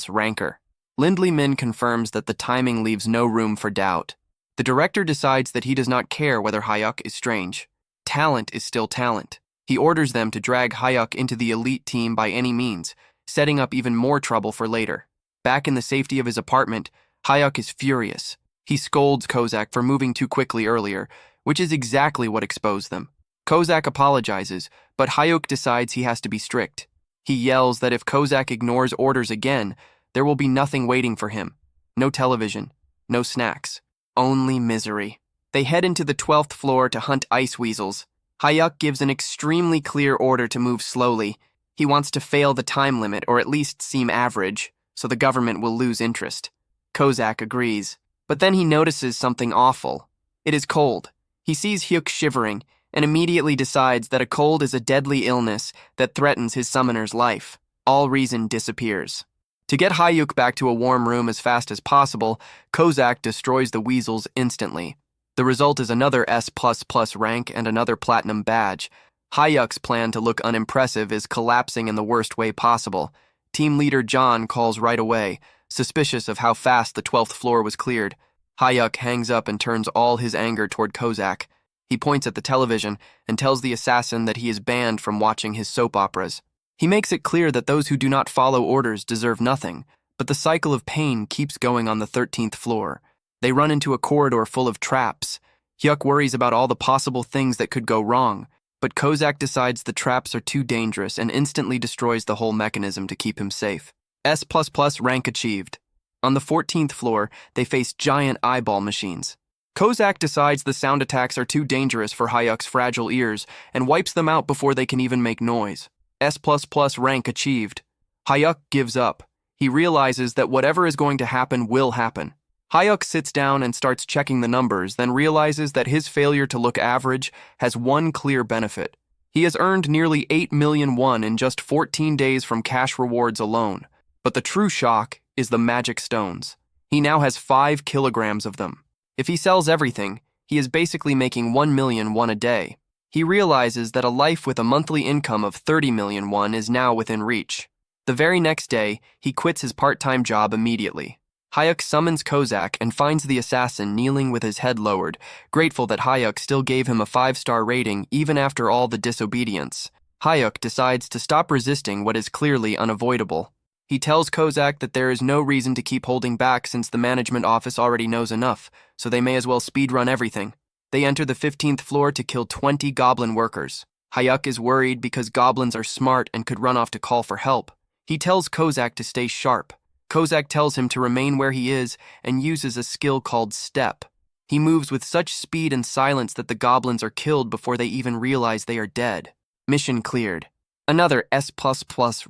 ranker. Lindley Min confirms that the timing leaves no room for doubt. The director decides that he does not care whether Hyuk is strange. Talent is still talent. He orders them to drag Hyuk into the elite team by any means, setting up even more trouble for later. Back in the safety of his apartment, Hyuk is furious. He scolds Kozak for moving too quickly earlier, which is exactly what exposed them. Kozak apologizes, but Hyuk decides he has to be strict. He yells that if Kozak ignores orders again, there will be nothing waiting for him. No television, no snacks, only misery. They head into the 12th floor to hunt ice weasels. Hyuk gives an extremely clear order to move slowly. He wants to fail the time limit or at least seem average, so the government will lose interest. Kozak agrees, but then he notices something awful. It is cold. He sees Hyuk shivering and immediately decides that a cold is a deadly illness that threatens his summoner's life. All reason disappears. To get Hyuk back to a warm room as fast as possible, Kozak destroys the weasels instantly. The result is another S++ rank and another platinum badge. Hyuk's plan to look unimpressive is collapsing in the worst way possible. Team leader John calls right away, suspicious of how fast the 12th floor was cleared. Hyuk hangs up and turns all his anger toward Kozak. He points at the television and tells the assassin that he is banned from watching his soap operas. He makes it clear that those who do not follow orders deserve nothing, but the cycle of pain keeps going on the 13th floor. They run into a corridor full of traps. Hyuk worries about all the possible things that could go wrong, but Kozak decides the traps are too dangerous and instantly destroys the whole mechanism to keep him safe. S++ rank achieved. On the 14th floor, they face giant eyeball machines. Kozak decides the sound attacks are too dangerous for Hyuk's fragile ears and wipes them out before they can even make noise. S++ rank achieved. Hyuk gives up. He realizes that whatever is going to happen will happen. Hyuk sits down and starts checking the numbers, then realizes that his failure to look average has one clear benefit. He has earned nearly 8 million won in just 14 days from cash rewards alone. But the true shock is the magic stones. He now has 5 kilograms of them. If he sells everything, he is basically making 1 million won a day. He realizes that a life with a monthly income of 30 million won is now within reach. The very next day, he quits his part-time job immediately. Hyuk summons Kozak and finds the assassin kneeling with his head lowered, grateful that Hyuk still gave him a 5-star rating even after all the disobedience. Hyuk decides to stop resisting what is clearly unavoidable. He tells Kozak that there is no reason to keep holding back since the management office already knows enough, so they may as well speedrun everything. They enter the 15th floor to kill 20 goblin workers. Hyuk is worried because goblins are smart and could run off to call for help. He tells Kozak to stay sharp. Kozak tells him to remain where he is and uses a skill called Step. He moves with such speed and silence that the goblins are killed before they even realize they are dead. Mission cleared. Another S++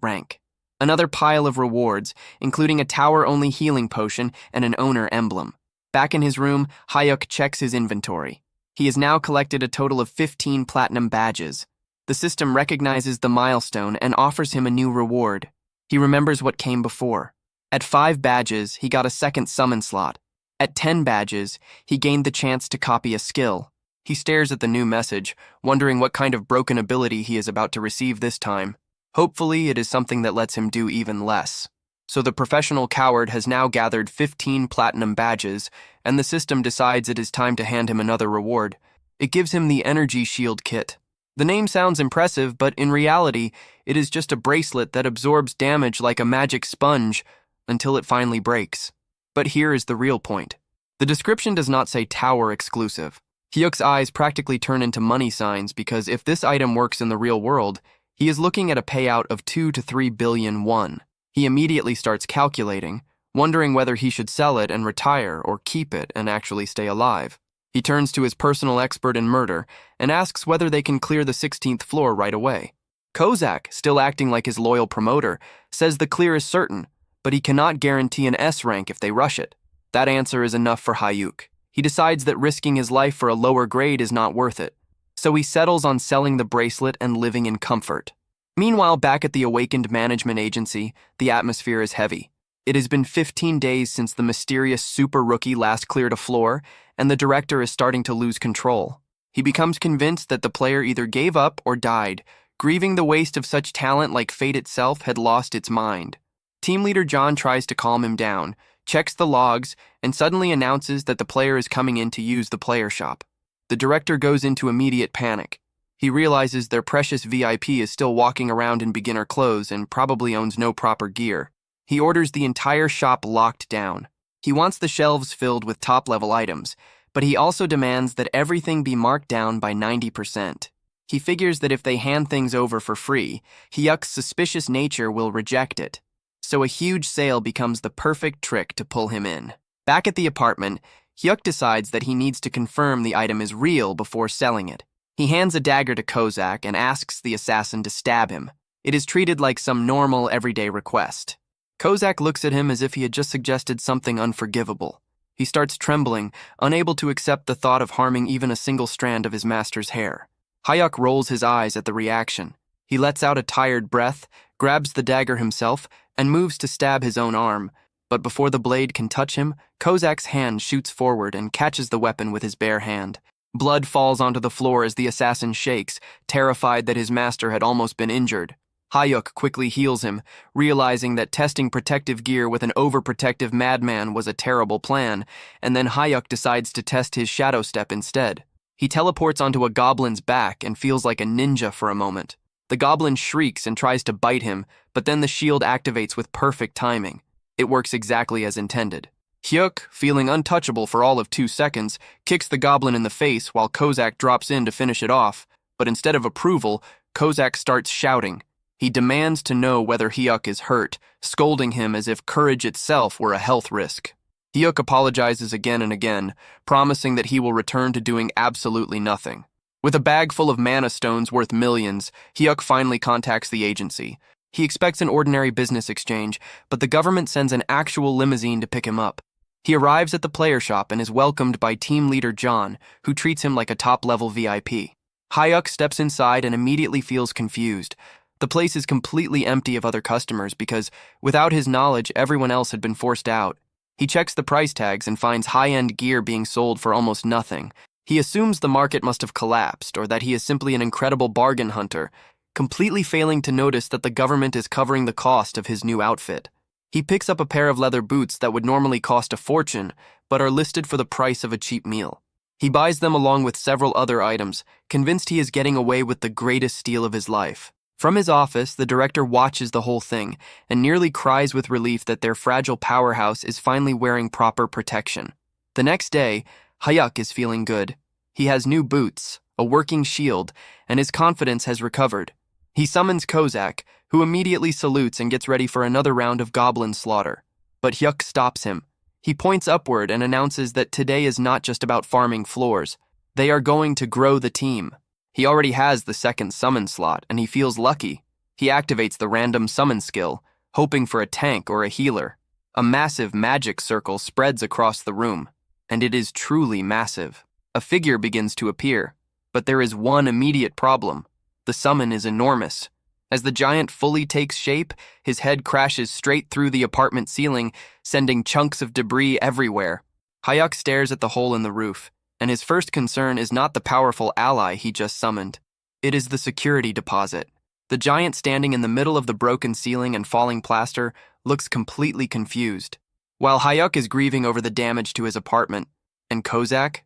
rank. Another pile of rewards, including a tower-only healing potion and an owner emblem. Back in his room, Hyuk checks his inventory. He has now collected a total of 15 platinum badges. The system recognizes the milestone and offers him a new reward. He remembers what came before. At 5 badges, he got a second summon slot. At 10 badges, he gained the chance to copy a skill. He stares at the new message, wondering what kind of broken ability he is about to receive this time. Hopefully, it is something that lets him do even less. So the professional coward has now gathered 15 platinum badges, and the system decides it is time to hand him another reward. It gives him the energy shield kit. The name sounds impressive, but in reality, it is just a bracelet that absorbs damage like a magic sponge until it finally breaks. But here is the real point. The description does not say tower exclusive. Hyuk's eyes practically turn into money signs because if this item works in the real world, he is looking at a payout of 2 to 3 billion won. He immediately starts calculating, wondering whether he should sell it and retire or keep it and actually stay alive. He turns to his personal expert in murder and asks whether they can clear the 16th floor right away. Kozak, still acting like his loyal promoter, says the clear is certain, but he cannot guarantee an S rank if they rush it. That answer is enough for Hyuk. He decides that risking his life for a lower grade is not worth it, so he settles on selling the bracelet and living in comfort. Meanwhile, back at the Awakened Management Agency, the atmosphere is heavy. It has been 15 days since the mysterious super rookie last cleared a floor, and the director is starting to lose control. He becomes convinced that the player either gave up or died, grieving the waste of such talent like fate itself had lost its mind. Team leader John tries to calm him down, checks the logs, and suddenly announces that the player is coming in to use the player shop. The director goes into immediate panic. He realizes their precious VIP is still walking around in beginner clothes and probably owns no proper gear. He orders the entire shop locked down. He wants the shelves filled with top-level items, but he also demands that everything be marked down by 90%. He figures that if they hand things over for free, Hyuk's suspicious nature will reject it. So a huge sale becomes the perfect trick to pull him in. Back at the apartment, Hyuk decides that he needs to confirm the item is real before selling it. He hands a dagger to Kozak and asks the assassin to stab him. It is treated like some normal, everyday request. Kozak looks at him as if he had just suggested something unforgivable. He starts trembling, unable to accept the thought of harming even a single strand of his master's hair. Hyuk rolls his eyes at the reaction. He lets out a tired breath, grabs the dagger himself, and moves to stab his own arm. But before the blade can touch him, Kozak's hand shoots forward and catches the weapon with his bare hand. Blood falls onto the floor as the assassin shakes, terrified that his master had almost been injured. Hyuk quickly heals him, realizing that testing protective gear with an overprotective madman was a terrible plan, and then Hyuk decides to test his shadow step instead. He teleports onto a goblin's back and feels like a ninja for a moment. The goblin shrieks and tries to bite him, but then the shield activates with perfect timing. It works exactly as intended. Hyuk, feeling untouchable for all of 2 seconds, kicks the goblin in the face while Kozak drops in to finish it off, but instead of approval, Kozak starts shouting. He demands to know whether Hyuk is hurt, scolding him as if courage itself were a health risk. Hyuk apologizes again and again, promising that he will return to doing absolutely nothing. With a bag full of mana stones worth millions, Hyuk finally contacts the agency. He expects an ordinary business exchange, but the government sends an actual limousine to pick him up. He arrives at the player shop and is welcomed by team leader John, who treats him like a top-level VIP. Hyuk steps inside and immediately feels confused. The place is completely empty of other customers because, without his knowledge, everyone else had been forced out. He checks the price tags and finds high-end gear being sold for almost nothing. He assumes the market must have collapsed or that he is simply an incredible bargain hunter, completely failing to notice that the government is covering the cost of his new outfit. He picks up a pair of leather boots that would normally cost a fortune, but are listed for the price of a cheap meal. He buys them along with several other items, convinced he is getting away with the greatest steal of his life. From his office, the director watches the whole thing and nearly cries with relief that their fragile powerhouse is finally wearing proper protection. The next day, Hyuk is feeling good. He has new boots, a working shield, and his confidence has recovered. He summons Kozak, who immediately salutes and gets ready for another round of goblin slaughter. But Hyuk stops him. He points upward and announces that today is not just about farming floors. They are going to grow the team. He already has the second summon slot, and he feels lucky. He activates the random summon skill, hoping for a tank or a healer. A massive magic circle spreads across the room, and it is truly massive. A figure begins to appear, but there is one immediate problem. The summon is enormous. As the giant fully takes shape, his head crashes straight through the apartment ceiling, sending chunks of debris everywhere. Hyuk stares at the hole in the roof, and his first concern is not the powerful ally he just summoned. It is the security deposit. The giant standing in the middle of the broken ceiling and falling plaster looks completely confused. While Hyuk is grieving over the damage to his apartment, and Kozak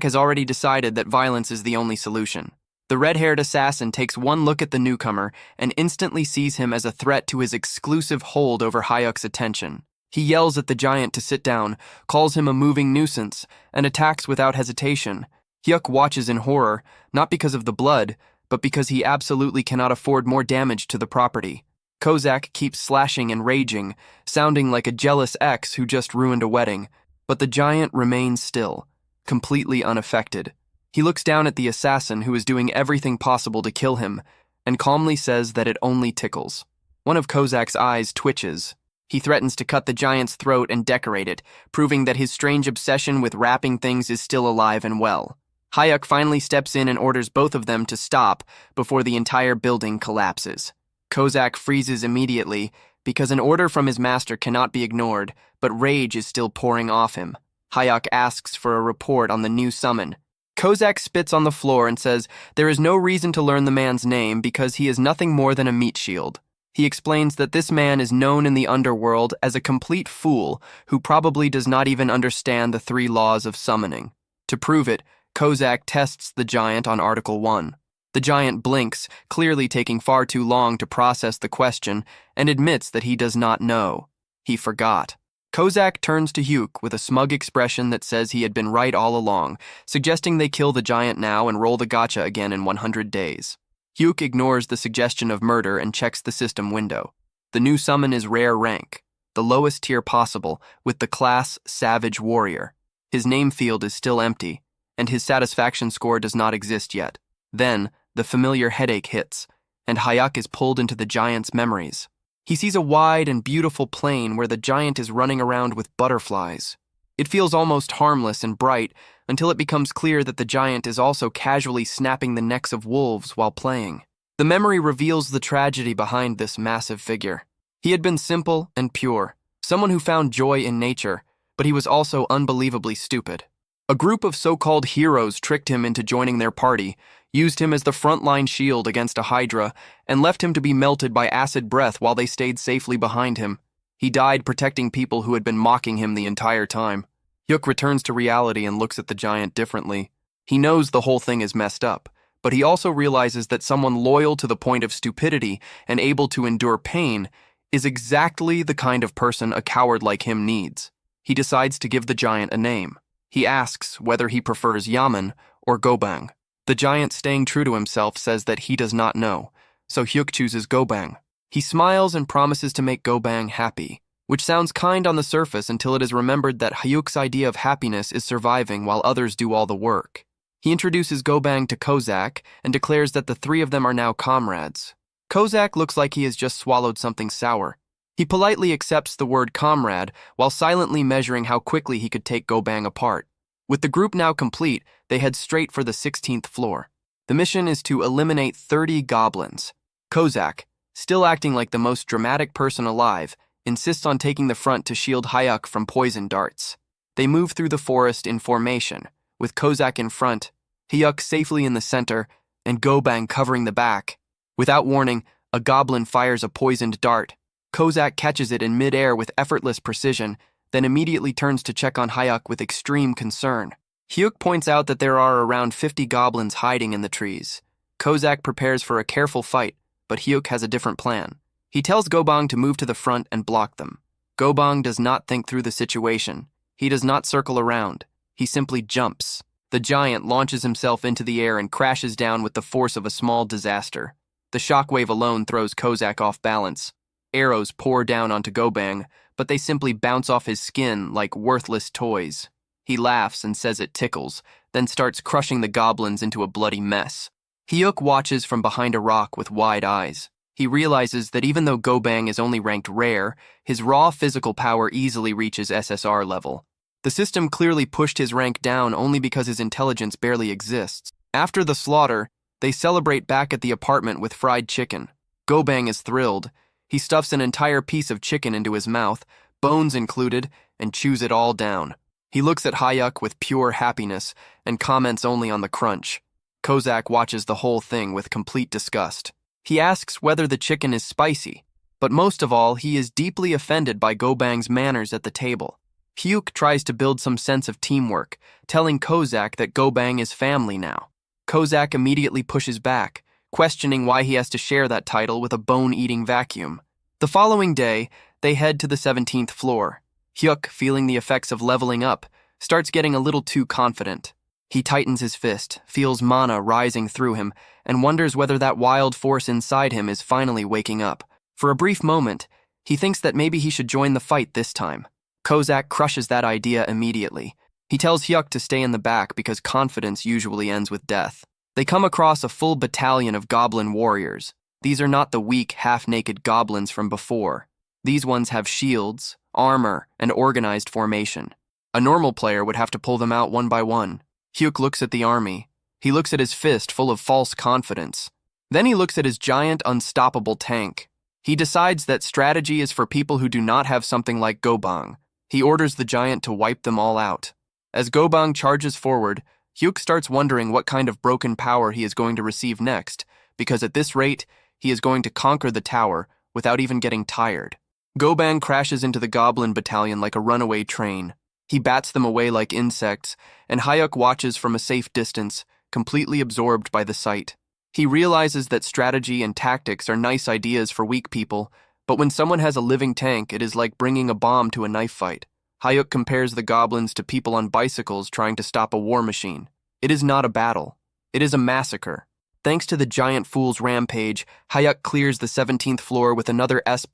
has already decided that violence is the only solution. The red-haired assassin takes one look at the newcomer and instantly sees him as a threat to his exclusive hold over Hyuk's attention. He yells at the giant to sit down, calls him a moving nuisance, and attacks without hesitation. Hyuk watches in horror, not because of the blood, but because he absolutely cannot afford more damage to the property. Kozak keeps slashing and raging, sounding like a jealous ex who just ruined a wedding, but the giant remains still, completely unaffected. He looks down at the assassin who is doing everything possible to kill him, and calmly says that it only tickles. One of Kozak's eyes twitches. He threatens to cut the giant's throat and decorate it, proving that his strange obsession with wrapping things is still alive and well. Hyuk finally steps in and orders both of them to stop before the entire building collapses. Kozak freezes immediately because an order from his master cannot be ignored, but rage is still pouring off him. Hyuk asks for a report on the new summon. Kozak spits on the floor and says there is no reason to learn the man's name because he is nothing more than a meat shield. He explains that this man is known in the underworld as a complete fool who probably does not even understand the 3 laws of summoning. To prove it, Kozak tests the giant on Article 1. The giant blinks, clearly taking far too long to process the question, and admits that he does not know. He forgot. Kozak turns to Hyuk with a smug expression that says he had been right all along, suggesting they kill the giant now and roll the gacha again in 100 days. Hyuk ignores the suggestion of murder and checks the system window. The new summon is rare rank, the lowest tier possible, with the class Savage Warrior. His name field is still empty, and his satisfaction score does not exist yet. Then, the familiar headache hits, and Hyuk is pulled into the giant's memories. He sees a wide and beautiful plain where the giant is running around with butterflies. It feels almost harmless and bright until it becomes clear that the giant is also casually snapping the necks of wolves while playing. The memory reveals the tragedy behind this massive figure. He had been simple and pure, someone who found joy in nature, but he was also unbelievably stupid. A group of so-called heroes tricked him into joining their party, used him as the frontline shield against a hydra, and left him to be melted by acid breath while they stayed safely behind him. He died protecting people who had been mocking him the entire time. Hyuk returns to reality and looks at the giant differently. He knows the whole thing is messed up, but he also realizes that someone loyal to the point of stupidity and able to endure pain is exactly the kind of person a coward like him needs. He decides to give the giant a name. He asks whether he prefers Yaman or Gobang. The giant, staying true to himself, says that he does not know, so Hyuk chooses Gobang. He smiles and promises to make Gobang happy, which sounds kind on the surface until it is remembered that Hyuk's idea of happiness is surviving while others do all the work. He introduces Gobang to Kozak and declares that the three of them are now comrades. Kozak looks like he has just swallowed something sour. He politely accepts the word comrade while silently measuring how quickly he could take Gobang apart. With the group now complete, they head straight for the 16th floor. The mission is to eliminate 30 goblins. Kozak, still acting like the most dramatic person alive, insists on taking the front to shield Hyuk from poison darts. They move through the forest in formation, with Kozak in front, Hyuk safely in the center, and Gobang covering the back. Without warning, a goblin fires a poisoned dart. Kozak catches it in mid-air with effortless precision, then immediately turns to check on Hyuk with extreme concern. Hyuk points out that there are around 50 goblins hiding in the trees. Kozak prepares for a careful fight, but Hyuk has a different plan. He tells Gobang to move to the front and block them. Gobang does not think through the situation. He does not circle around. He simply jumps. The giant launches himself into the air and crashes down with the force of a small disaster. The shockwave alone throws Kozak off balance. Arrows pour down onto Gobang, but they simply bounce off his skin like worthless toys. He laughs and says it tickles, then starts crushing the goblins into a bloody mess. Hyuk watches from behind a rock with wide eyes. He realizes that even though Gobang is only ranked rare, his raw physical power easily reaches SSR level. The system clearly pushed his rank down only because his intelligence barely exists. After the slaughter, they celebrate back at the apartment with fried chicken. Gobang is thrilled. He stuffs an entire piece of chicken into his mouth, bones included, and chews it all down. He looks at Hyuk with pure happiness and comments only on the crunch. Kozak watches the whole thing with complete disgust. He asks whether the chicken is spicy, but most of all, he is deeply offended by Gobang's manners at the table. Hyuk tries to build some sense of teamwork, telling Kozak that Gobang is family now. Kozak immediately pushes back, questioning why he has to share that title with a bone-eating vacuum. The following day, they head to the 17th floor. Hyuk, feeling the effects of leveling up, starts getting a little too confident. He tightens his fist, feels mana rising through him, and wonders whether that wild force inside him is finally waking up. For a brief moment, he thinks that maybe he should join the fight this time. Kozak crushes that idea immediately. He tells Hyuk to stay in the back because confidence usually ends with death. They come across a full battalion of goblin warriors. These are not the weak, half-naked goblins from before. These ones have shields, armor, and organized formation. A normal player would have to pull them out one by one. Hyuk looks at the army. He looks at his fist full of false confidence. Then he looks at his giant, unstoppable tank. He decides that strategy is for people who do not have something like Gobang. He orders the giant to wipe them all out. As Gobang charges forward, Hyuk starts wondering what kind of broken power he is going to receive next, because at this rate, he is going to conquer the tower without even getting tired. Gobang crashes into the goblin battalion like a runaway train. He bats them away like insects, and Hyuk watches from a safe distance, completely absorbed by the sight. He realizes that strategy and tactics are nice ideas for weak people, but when someone has a living tank, it is like bringing a bomb to a knife fight. Hyuk compares the goblins to people on bicycles trying to stop a war machine. It is not a battle. It is a massacre. Thanks to the giant fool's rampage, Hyuk clears the 17th floor with another S++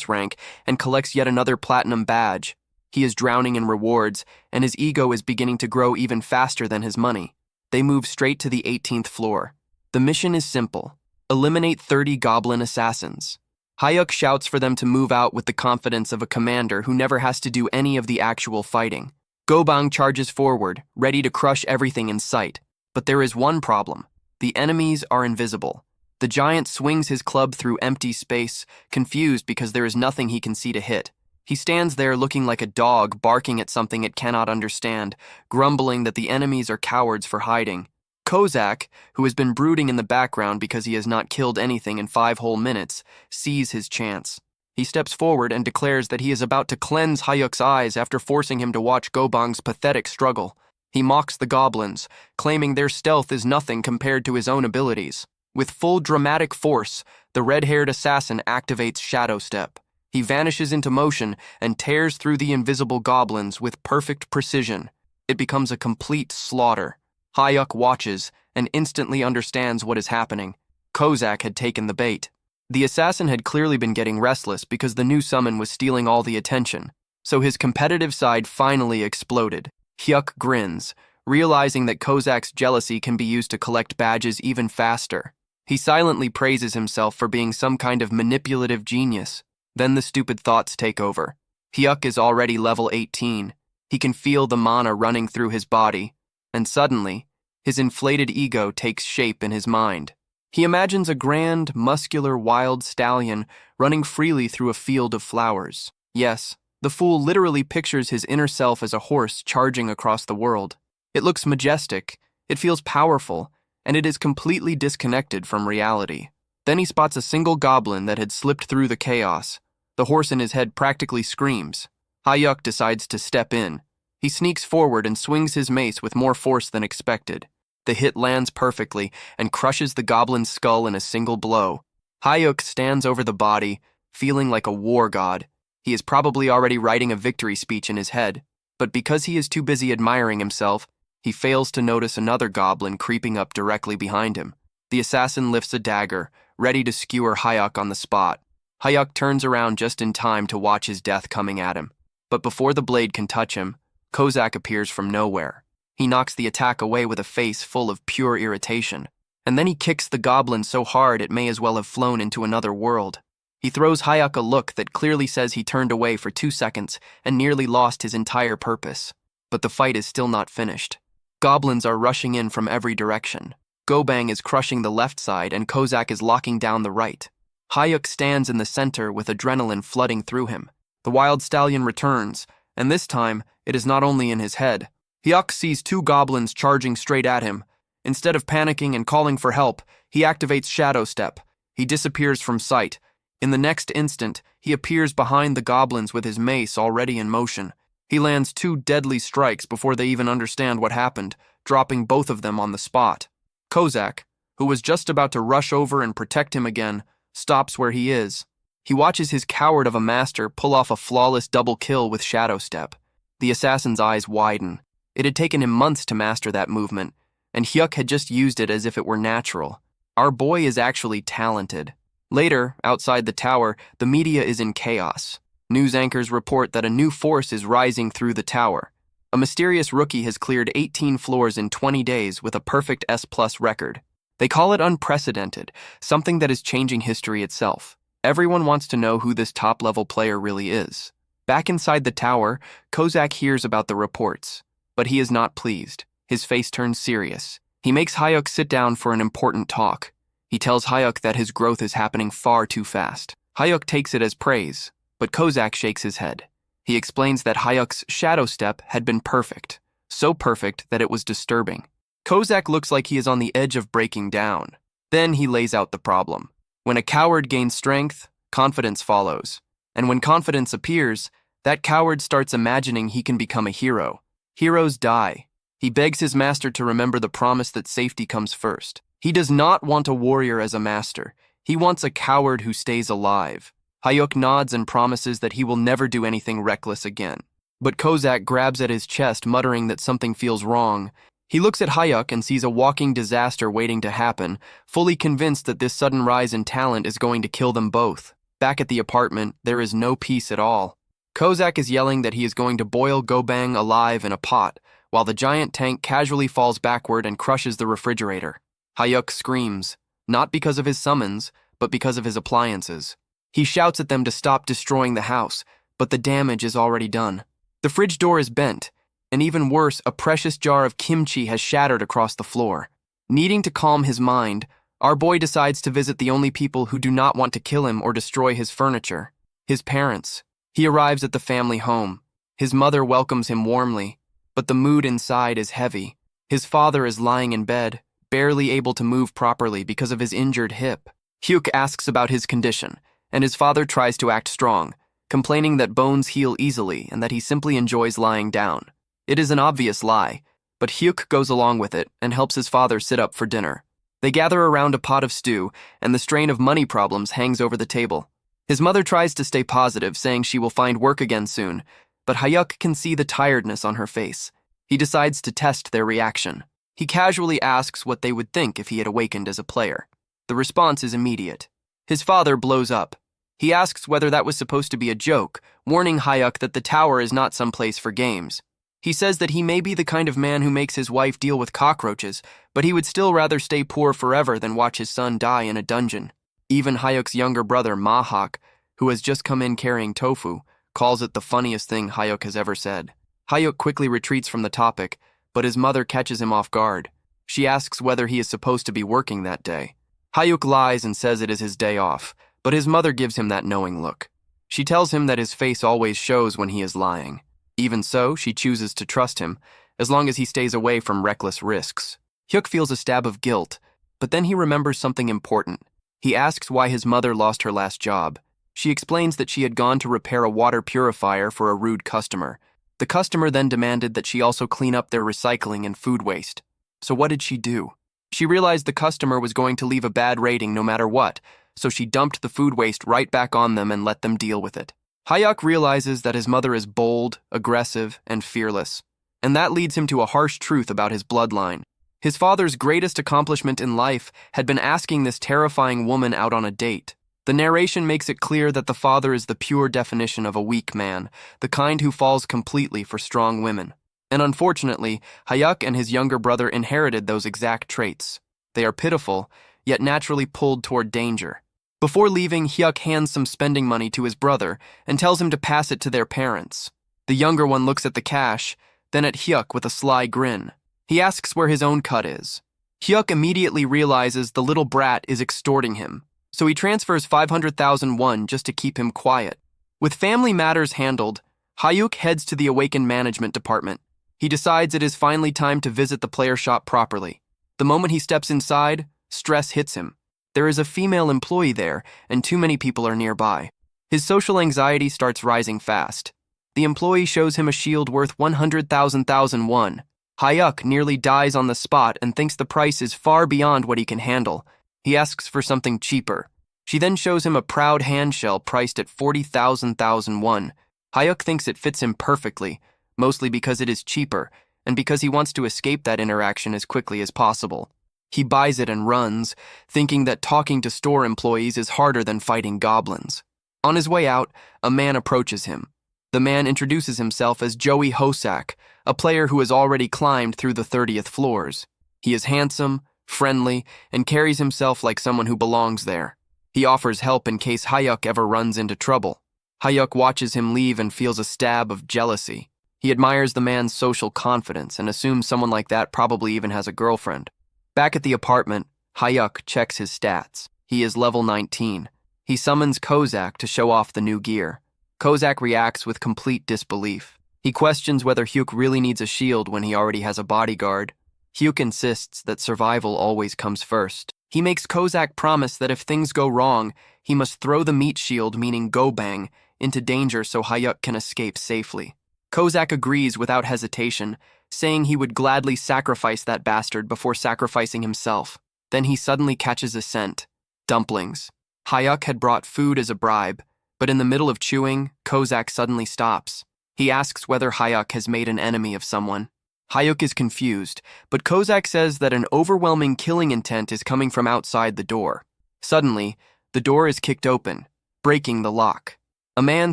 rank and collects yet another platinum badge. He is drowning in rewards, and his ego is beginning to grow even faster than his money. They move straight to the 18th floor. The mission is simple. Eliminate 30 goblin assassins. Hyuk shouts for them to move out with the confidence of a commander who never has to do any of the actual fighting. Gobang charges forward, ready to crush everything in sight. But there is one problem. The enemies are invisible. The giant swings his club through empty space, confused because there is nothing he can see to hit. He stands there looking like a dog barking at something it cannot understand, grumbling that the enemies are cowards for hiding. Kozak, who has been brooding in the background because he has not killed anything in 5 whole minutes, sees his chance. He steps forward and declares that he is about to cleanse Hyuk's eyes after forcing him to watch Gobang's pathetic struggle. He mocks the goblins, claiming their stealth is nothing compared to his own abilities. With full dramatic force, the red-haired assassin activates Shadow Step. He vanishes into motion and tears through the invisible goblins with perfect precision. It becomes a complete slaughter. Hyuk watches and instantly understands what is happening. Kozak had taken the bait. The assassin had clearly been getting restless because the new summon was stealing all the attention, so his competitive side finally exploded. Hyuk grins, realizing that Kozak's jealousy can be used to collect badges even faster. He silently praises himself for being some kind of manipulative genius. Then the stupid thoughts take over. Hyuk is already level 18. He can feel the mana running through his body, and suddenly, his inflated ego takes shape in his mind. He imagines a grand, muscular, wild stallion running freely through a field of flowers. Yes, the fool literally pictures his inner self as a horse charging across the world. It looks majestic, it feels powerful, and it is completely disconnected from reality. Then he spots a single goblin that had slipped through the chaos. The horse in his head practically screams. Hyuk decides to step in. He sneaks forward and swings his mace with more force than expected. The hit lands perfectly and crushes the goblin's skull in a single blow. Hyuk stands over the body, feeling like a war god. He is probably already writing a victory speech in his head, but because he is too busy admiring himself, he fails to notice another goblin creeping up directly behind him. The assassin lifts a dagger, ready to skewer Hyuk on the spot. Hyuk turns around just in time to watch his death coming at him. But before the blade can touch him, Kozak appears from nowhere. He knocks the attack away with a face full of pure irritation, and then he kicks the goblin so hard it may as well have flown into another world. He throws Hyuk a look that clearly says he turned away for 2 seconds and nearly lost his entire purpose. But the fight is still not finished. Goblins are rushing in from every direction. Gobang is crushing the left side and Kozak is locking down the right. Hyuk stands in the center with adrenaline flooding through him. The wild stallion returns, and this time it is not only in his head. Hyuk sees 2 goblins charging straight at him. Instead of panicking and calling for help, he activates Shadow Step. He disappears from sight. In the next instant, he appears behind the goblins with his mace already in motion. He lands 2 deadly strikes before they even understand what happened, dropping both of them on the spot. Kozak, who was just about to rush over and protect him again, stops where he is. He watches his coward of a master pull off a flawless double kill with Shadow Step. The assassin's eyes widen. It had taken him months to master that movement, and Hyuk had just used it as if it were natural. Our boy is actually talented. Later, outside the tower, the media is in chaos. News anchors report that a new force is rising through the tower. A mysterious rookie has cleared 18 floors in 20 days with a perfect S+ record. They call it unprecedented, something that is changing history itself. Everyone wants to know who this top-level player really is. Back inside the tower, Kozak hears about the reports. But he is not pleased. His face turns serious. He makes Hyuk sit down for an important talk. He tells Hyuk that his growth is happening far too fast. Hyuk takes it as praise, but Kozak shakes his head. He explains that Hyuk's Shadow Step had been perfect, so perfect that it was disturbing. Kozak looks like he is on the edge of breaking down. Then he lays out the problem. When a coward gains strength, confidence follows. And when confidence appears, that coward starts imagining he can become a hero. Heroes die. He begs his master to remember the promise that safety comes first. He does not want a warrior as a master. He wants a coward who stays alive. Hyuk nods and promises that he will never do anything reckless again. But Kozak grabs at his chest, muttering that something feels wrong. He looks at Hyuk and sees a walking disaster waiting to happen, fully convinced that this sudden rise in talent is going to kill them both. Back at the apartment, there is no peace at all. Kozak is yelling that he is going to boil Gobang alive in a pot, while the giant tank casually falls backward and crushes the refrigerator. Hyuk screams, not because of his summons, but because of his appliances. He shouts at them to stop destroying the house, but the damage is already done. The fridge door is bent, and even worse, a precious jar of kimchi has shattered across the floor. Needing to calm his mind, our boy decides to visit the only people who do not want to kill him or destroy his furniture: his parents. He arrives at the family home. His mother welcomes him warmly, but the mood inside is heavy. His father is lying in bed, barely able to move properly because of his injured hip. Hyuk asks about his condition, and his father tries to act strong, complaining that bones heal easily and that he simply enjoys lying down. It is an obvious lie, but Hyuk goes along with it and helps his father sit up for dinner. They gather around a pot of stew, and the strain of money problems hangs over the table. His mother tries to stay positive, saying she will find work again soon, but Hyuk can see the tiredness on her face. He decides to test their reaction. He casually asks what they would think if he had awakened as a player. The response is immediate. His father blows up. He asks whether that was supposed to be a joke, warning Hyuk that the tower is not some place for games. He says that he may be the kind of man who makes his wife deal with cockroaches, but he would still rather stay poor forever than watch his son die in a dungeon. Even Hyuk's younger brother, Mahak, who has just come in carrying tofu, calls it the funniest thing Hyuk has ever said. Hyuk quickly retreats from the topic, but his mother catches him off guard. She asks whether he is supposed to be working that day. Hyuk lies and says it is his day off, but his mother gives him that knowing look. She tells him that his face always shows when he is lying. Even so, she chooses to trust him, as long as he stays away from reckless risks. Hyuk feels a stab of guilt, but then he remembers something important. He asks why his mother lost her last job. She explains that she had gone to repair a water purifier for a rude customer. The customer then demanded that she also clean up their recycling and food waste. So what did she do? She realized the customer was going to leave a bad rating no matter what, so she dumped the food waste right back on them and let them deal with it. Hyuk realizes that his mother is bold, aggressive, and fearless, and that leads him to a harsh truth about his bloodline. His father's greatest accomplishment in life had been asking this terrifying woman out on a date. The narration makes it clear that the father is the pure definition of a weak man, the kind who falls completely for strong women. And unfortunately, Hyuk and his younger brother inherited those exact traits. They are pitiful, yet naturally pulled toward danger. Before leaving, Hyuk hands some spending money to his brother and tells him to pass it to their parents. The younger one looks at the cash, then at Hyuk with a sly grin. He asks where his own cut is. Hyuk immediately realizes the little brat is extorting him, so he transfers 500,000 won just to keep him quiet. With family matters handled, Hyuk heads to the Awakened Management Department. He decides it is finally time to visit the player shop properly. The moment he steps inside, stress hits him. There is a female employee there, and too many people are nearby. His social anxiety starts rising fast. The employee shows him a shield worth 100,000 won. Hyuk nearly dies on the spot and thinks the price is far beyond what he can handle. He asks for something cheaper. She then shows him a proud handshell priced at 40,000 won. Hyuk thinks it fits him perfectly, mostly because it is cheaper, and because he wants to escape that interaction as quickly as possible. He buys it and runs, thinking that talking to store employees is harder than fighting goblins. On his way out, a man approaches him. The man introduces himself as Joey Hosak, a player who has already climbed through the 30th floors. He is handsome, friendly, and carries himself like someone who belongs there. He offers help in case Hyuk ever runs into trouble. Hyuk watches him leave and feels a stab of jealousy. He admires the man's social confidence and assumes someone like that probably even has a girlfriend. Back at the apartment, Hyuk checks his stats. He is level 19. He summons Kozak to show off the new gear. Kozak reacts with complete disbelief. He questions whether Hyuk really needs a shield when he already has a bodyguard. Hyuk insists that survival always comes first. He makes Kozak promise that if things go wrong, he must throw the meat shield, meaning go bang, into danger so Hyuk can escape safely. Kozak agrees without hesitation, saying he would gladly sacrifice that bastard before sacrificing himself. Then he suddenly catches a scent. Dumplings. Hyuk had brought food as a bribe, but in the middle of chewing, Kozak suddenly stops. He asks whether Hyuk has made an enemy of someone. Hyuk is confused, but Kozak says that an overwhelming killing intent is coming from outside the door. Suddenly, the door is kicked open, breaking the lock. A man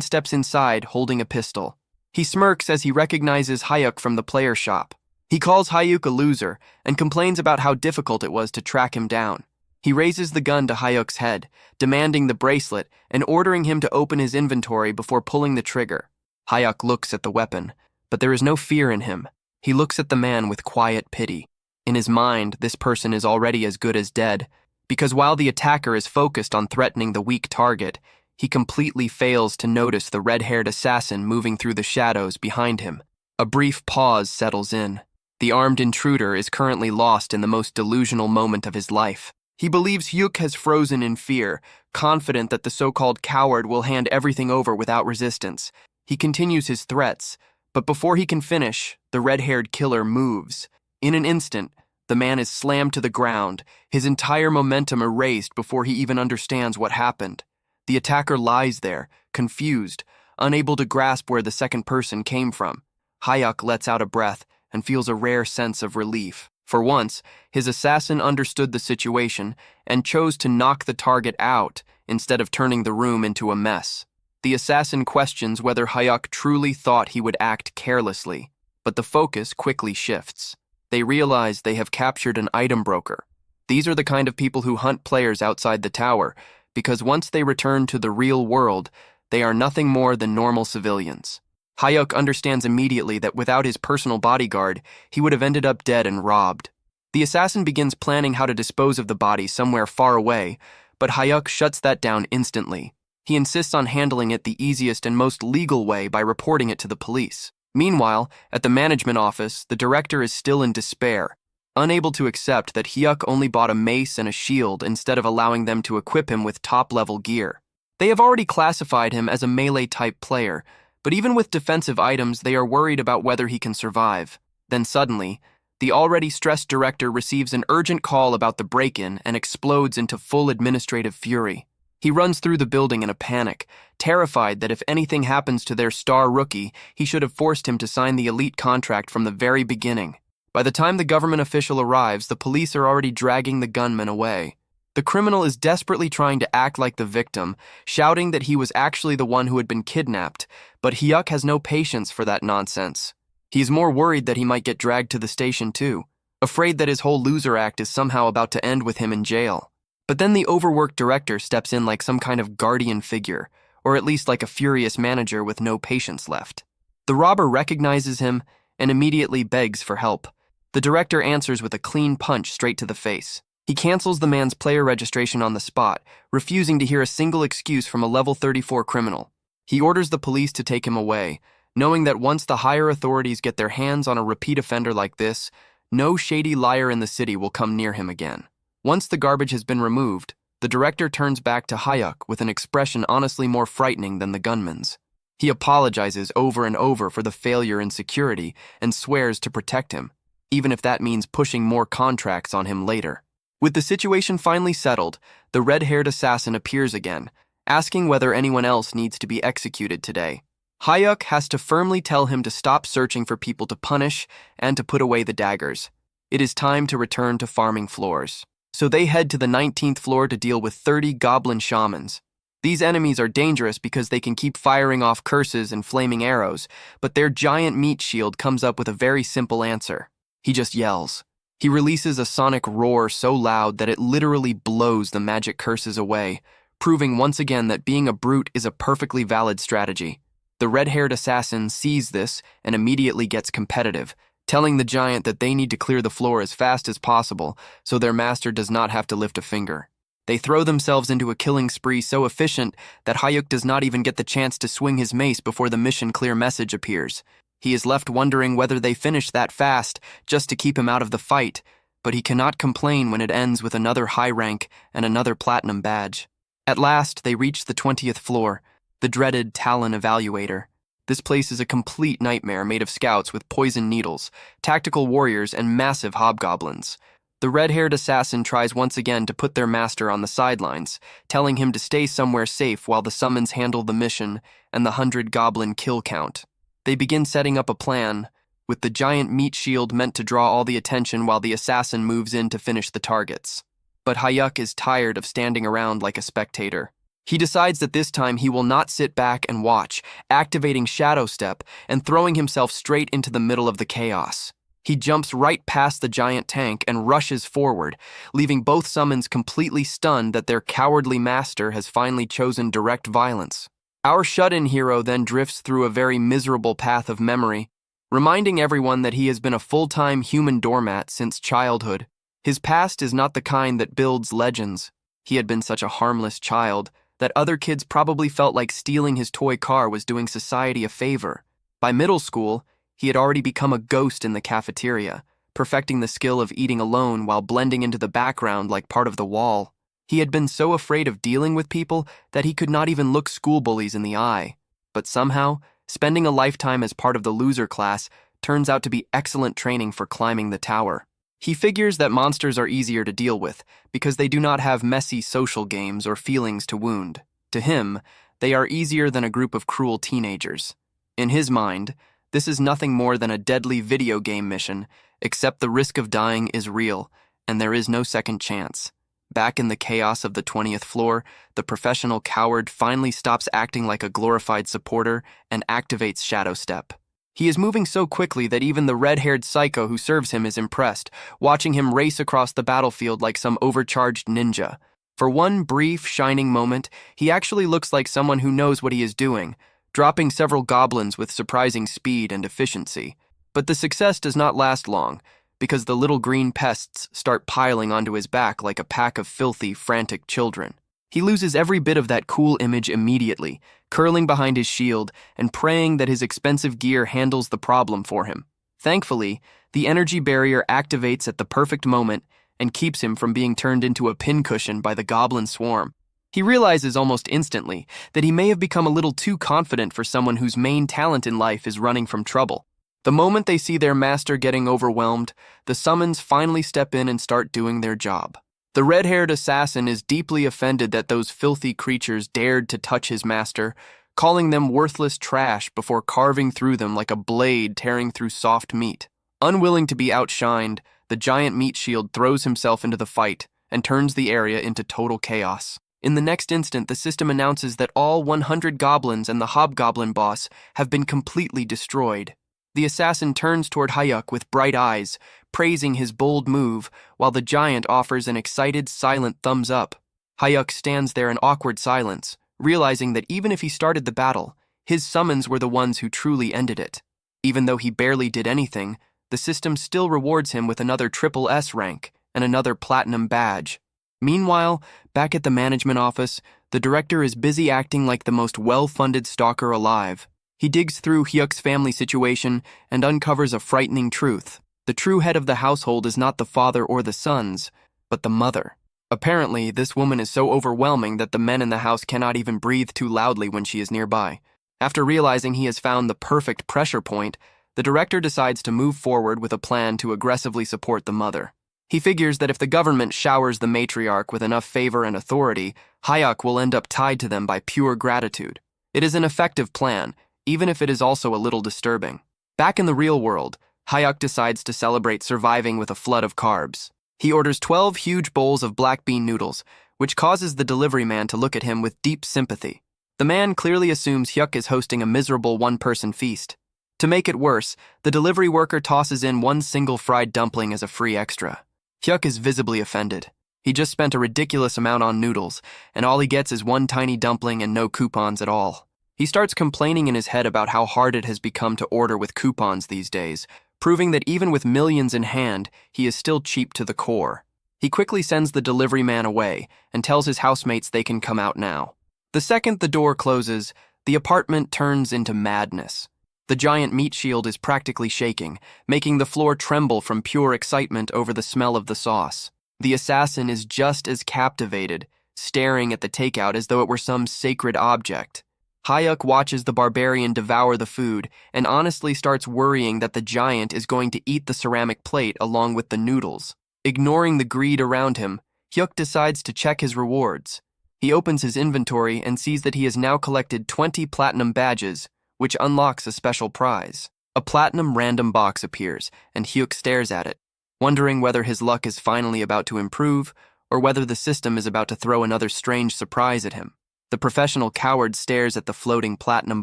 steps inside holding a pistol. He smirks as he recognizes Hyuk from the player shop. He calls Hyuk a loser and complains about how difficult it was to track him down. He raises the gun to Hyuk's head, demanding the bracelet and ordering him to open his inventory before pulling the trigger. Hyuk looks at the weapon, but there is no fear in him. He looks at the man with quiet pity. In his mind, this person is already as good as dead, because while the attacker is focused on threatening the weak target, he completely fails to notice the red-haired assassin moving through the shadows behind him. A brief pause settles in. The armed intruder is currently lost in the most delusional moment of his life. He believes Hyuk has frozen in fear, confident that the so-called coward will hand everything over without resistance. He continues his threats, but before he can finish, the red-haired killer moves. In an instant, the man is slammed to the ground, his entire momentum erased before he even understands what happened. The attacker lies there, confused, unable to grasp where the second person came from. Hyuk lets out a breath and feels a rare sense of relief. For once, his assassin understood the situation and chose to knock the target out instead of turning the room into a mess. The assassin questions whether Hyuk truly thought he would act carelessly, but the focus quickly shifts. They realize they have captured an item broker. These are the kind of people who hunt players outside the tower, because once they return to the real world, they are nothing more than normal civilians. Hyuk understands immediately that without his personal bodyguard, he would have ended up dead and robbed. The assassin begins planning how to dispose of the body somewhere far away, but Hyuk shuts that down instantly. He insists on handling it the easiest and most legal way by reporting it to the police. Meanwhile, at the management office, the director is still in despair, unable to accept that Hyuk only bought a mace and a shield instead of allowing them to equip him with top-level gear. They have already classified him as a melee-type player, but even with defensive items, they are worried about whether he can survive. Then suddenly, the already stressed director receives an urgent call about the break-in and explodes into full administrative fury. He runs through the building in a panic, terrified that if anything happens to their star rookie, he should have forced him to sign the elite contract from the very beginning. By the time the government official arrives, the police are already dragging the gunman away. The criminal is desperately trying to act like the victim, shouting that he was actually the one who had been kidnapped, but Hyuk has no patience for that nonsense. He's more worried that he might get dragged to the station too, afraid that his whole loser act is somehow about to end with him in jail. But then the overworked director steps in like some kind of guardian figure, or at least like a furious manager with no patience left. The robber recognizes him and immediately begs for help. The director answers with a clean punch straight to the face. He cancels the man's player registration on the spot, refusing to hear a single excuse from a level 34 criminal. He orders the police to take him away, knowing that once the higher authorities get their hands on a repeat offender like this, no shady liar in the city will come near him again. Once the garbage has been removed, the director turns back to Hyuk with an expression honestly more frightening than the gunman's. He apologizes over and over for the failure in security and swears to protect him, even if that means pushing more contracts on him later. With the situation finally settled, the red-haired assassin appears again, asking whether anyone else needs to be executed today. Hyuk has to firmly tell him to stop searching for people to punish and to put away the daggers. It is time to return to farming floors. So they head to the 19th floor to deal with 30 goblin shamans. These enemies are dangerous because they can keep firing off curses and flaming arrows, but their giant meat shield comes up with a very simple answer. He just yells. He releases a sonic roar so loud that it literally blows the magic curses away, proving once again that being a brute is a perfectly valid strategy. The red-haired assassin sees this and immediately gets competitive, telling the giant that they need to clear the floor as fast as possible so their master does not have to lift a finger. They throw themselves into a killing spree so efficient that Hyuk does not even get the chance to swing his mace before the mission clear message appears. He is left wondering whether they finished that fast just to keep him out of the fight, but he cannot complain when it ends with another high rank and another platinum badge. At last, they reach the 20th floor, the dreaded Talon Evaluator. This place is a complete nightmare made of scouts with poison needles, tactical warriors, and massive hobgoblins. The red-haired assassin tries once again to put their master on the sidelines, telling him to stay somewhere safe while the summons handle the mission and the 100 goblin kill count. They begin setting up a plan, with the giant meat shield meant to draw all the attention while the assassin moves in to finish the targets. But Hyuk is tired of standing around like a spectator. He decides that this time he will not sit back and watch, activating Shadow Step and throwing himself straight into the middle of the chaos. He jumps right past the giant tank and rushes forward, leaving both summons completely stunned that their cowardly master has finally chosen direct violence. Our shut-in hero then drifts through a very miserable path of memory, reminding everyone that he has been a full-time human doormat since childhood. His past is not the kind that builds legends. He had been such a harmless child that other kids probably felt like stealing his toy car was doing society a favor. By middle school, he had already become a ghost in the cafeteria, perfecting the skill of eating alone while blending into the background like part of the wall. He had been so afraid of dealing with people that he could not even look school bullies in the eye. But somehow, spending a lifetime as part of the loser class turns out to be excellent training for climbing the tower. He figures that monsters are easier to deal with because they do not have messy social games or feelings to wound. To him, they are easier than a group of cruel teenagers. In his mind, this is nothing more than a deadly video game mission, except the risk of dying is real, and there is no second chance. Back in the chaos of the 20th floor, the professional coward finally stops acting like a glorified supporter and activates Shadow Step. He is moving so quickly that even the red-haired psycho who serves him is impressed, watching him race across the battlefield like some overcharged ninja. For one brief, shining moment, he actually looks like someone who knows what he is doing, dropping several goblins with surprising speed and efficiency. But the success does not last long, because the little green pests start piling onto his back like a pack of filthy, frantic children. He loses every bit of that cool image immediately, curling behind his shield and praying that his expensive gear handles the problem for him. Thankfully, the energy barrier activates at the perfect moment and keeps him from being turned into a pincushion by the goblin swarm. He realizes almost instantly that he may have become a little too confident for someone whose main talent in life is running from trouble. The moment they see their master getting overwhelmed, the summons finally step in and start doing their job. The red-haired assassin is deeply offended that those filthy creatures dared to touch his master, calling them worthless trash before carving through them like a blade tearing through soft meat. Unwilling to be outshined, the giant meat shield throws himself into the fight and turns the area into total chaos. In the next instant, the system announces that all 100 goblins and the hobgoblin boss have been completely destroyed. The assassin turns toward Hayuk with bright eyes, praising his bold move, while the giant offers an excited, silent thumbs up. Hayuk stands there in awkward silence, realizing that even if he started the battle, his summons were the ones who truly ended it. Even though he barely did anything, the system still rewards him with another triple S rank and another platinum badge. Meanwhile, back at the management office, the director is busy acting like the most well-funded stalker alive. He digs through Hyuk's family situation and uncovers a frightening truth. The true head of the household is not the father or the sons, but the mother. Apparently, this woman is so overwhelming that the men in the house cannot even breathe too loudly when she is nearby. After realizing he has found the perfect pressure point, the director decides to move forward with a plan to aggressively support the mother. He figures that if the government showers the matriarch with enough favor and authority, Hayuk will end up tied to them by pure gratitude. It is an effective plan, even if it is also a little disturbing. Back in the real world, Hayuk decides to celebrate surviving with a flood of carbs. He orders 12 huge bowls of black bean noodles, which causes the delivery man to look at him with deep sympathy. The man clearly assumes Hyuk is hosting a miserable one-person feast. To make it worse, the delivery worker tosses in one single fried dumpling as a free extra. Hyuk is visibly offended. He just spent a ridiculous amount on noodles, and all he gets is one tiny dumpling and no coupons at all. He starts complaining in his head about how hard it has become to order with coupons these days, proving that even with millions in hand, he is still cheap to the core. He quickly sends the delivery man away and tells his housemates they can come out now. The second the door closes, the apartment turns into madness. The giant meat shield is practically shaking, making the floor tremble from pure excitement over the smell of the sauce. The assassin is just as captivated, staring at the takeout as though it were some sacred object. Hayuk watches the barbarian devour the food and honestly starts worrying that the giant is going to eat the ceramic plate along with the noodles. Ignoring the greed around him, Hyuk decides to check his rewards. He opens his inventory and sees that he has now collected 20 platinum badges, which unlocks a special prize. A platinum random box appears, and Hyuk stares at it, wondering whether his luck is finally about to improve or whether the system is about to throw another strange surprise at him. The professional coward stares at the floating platinum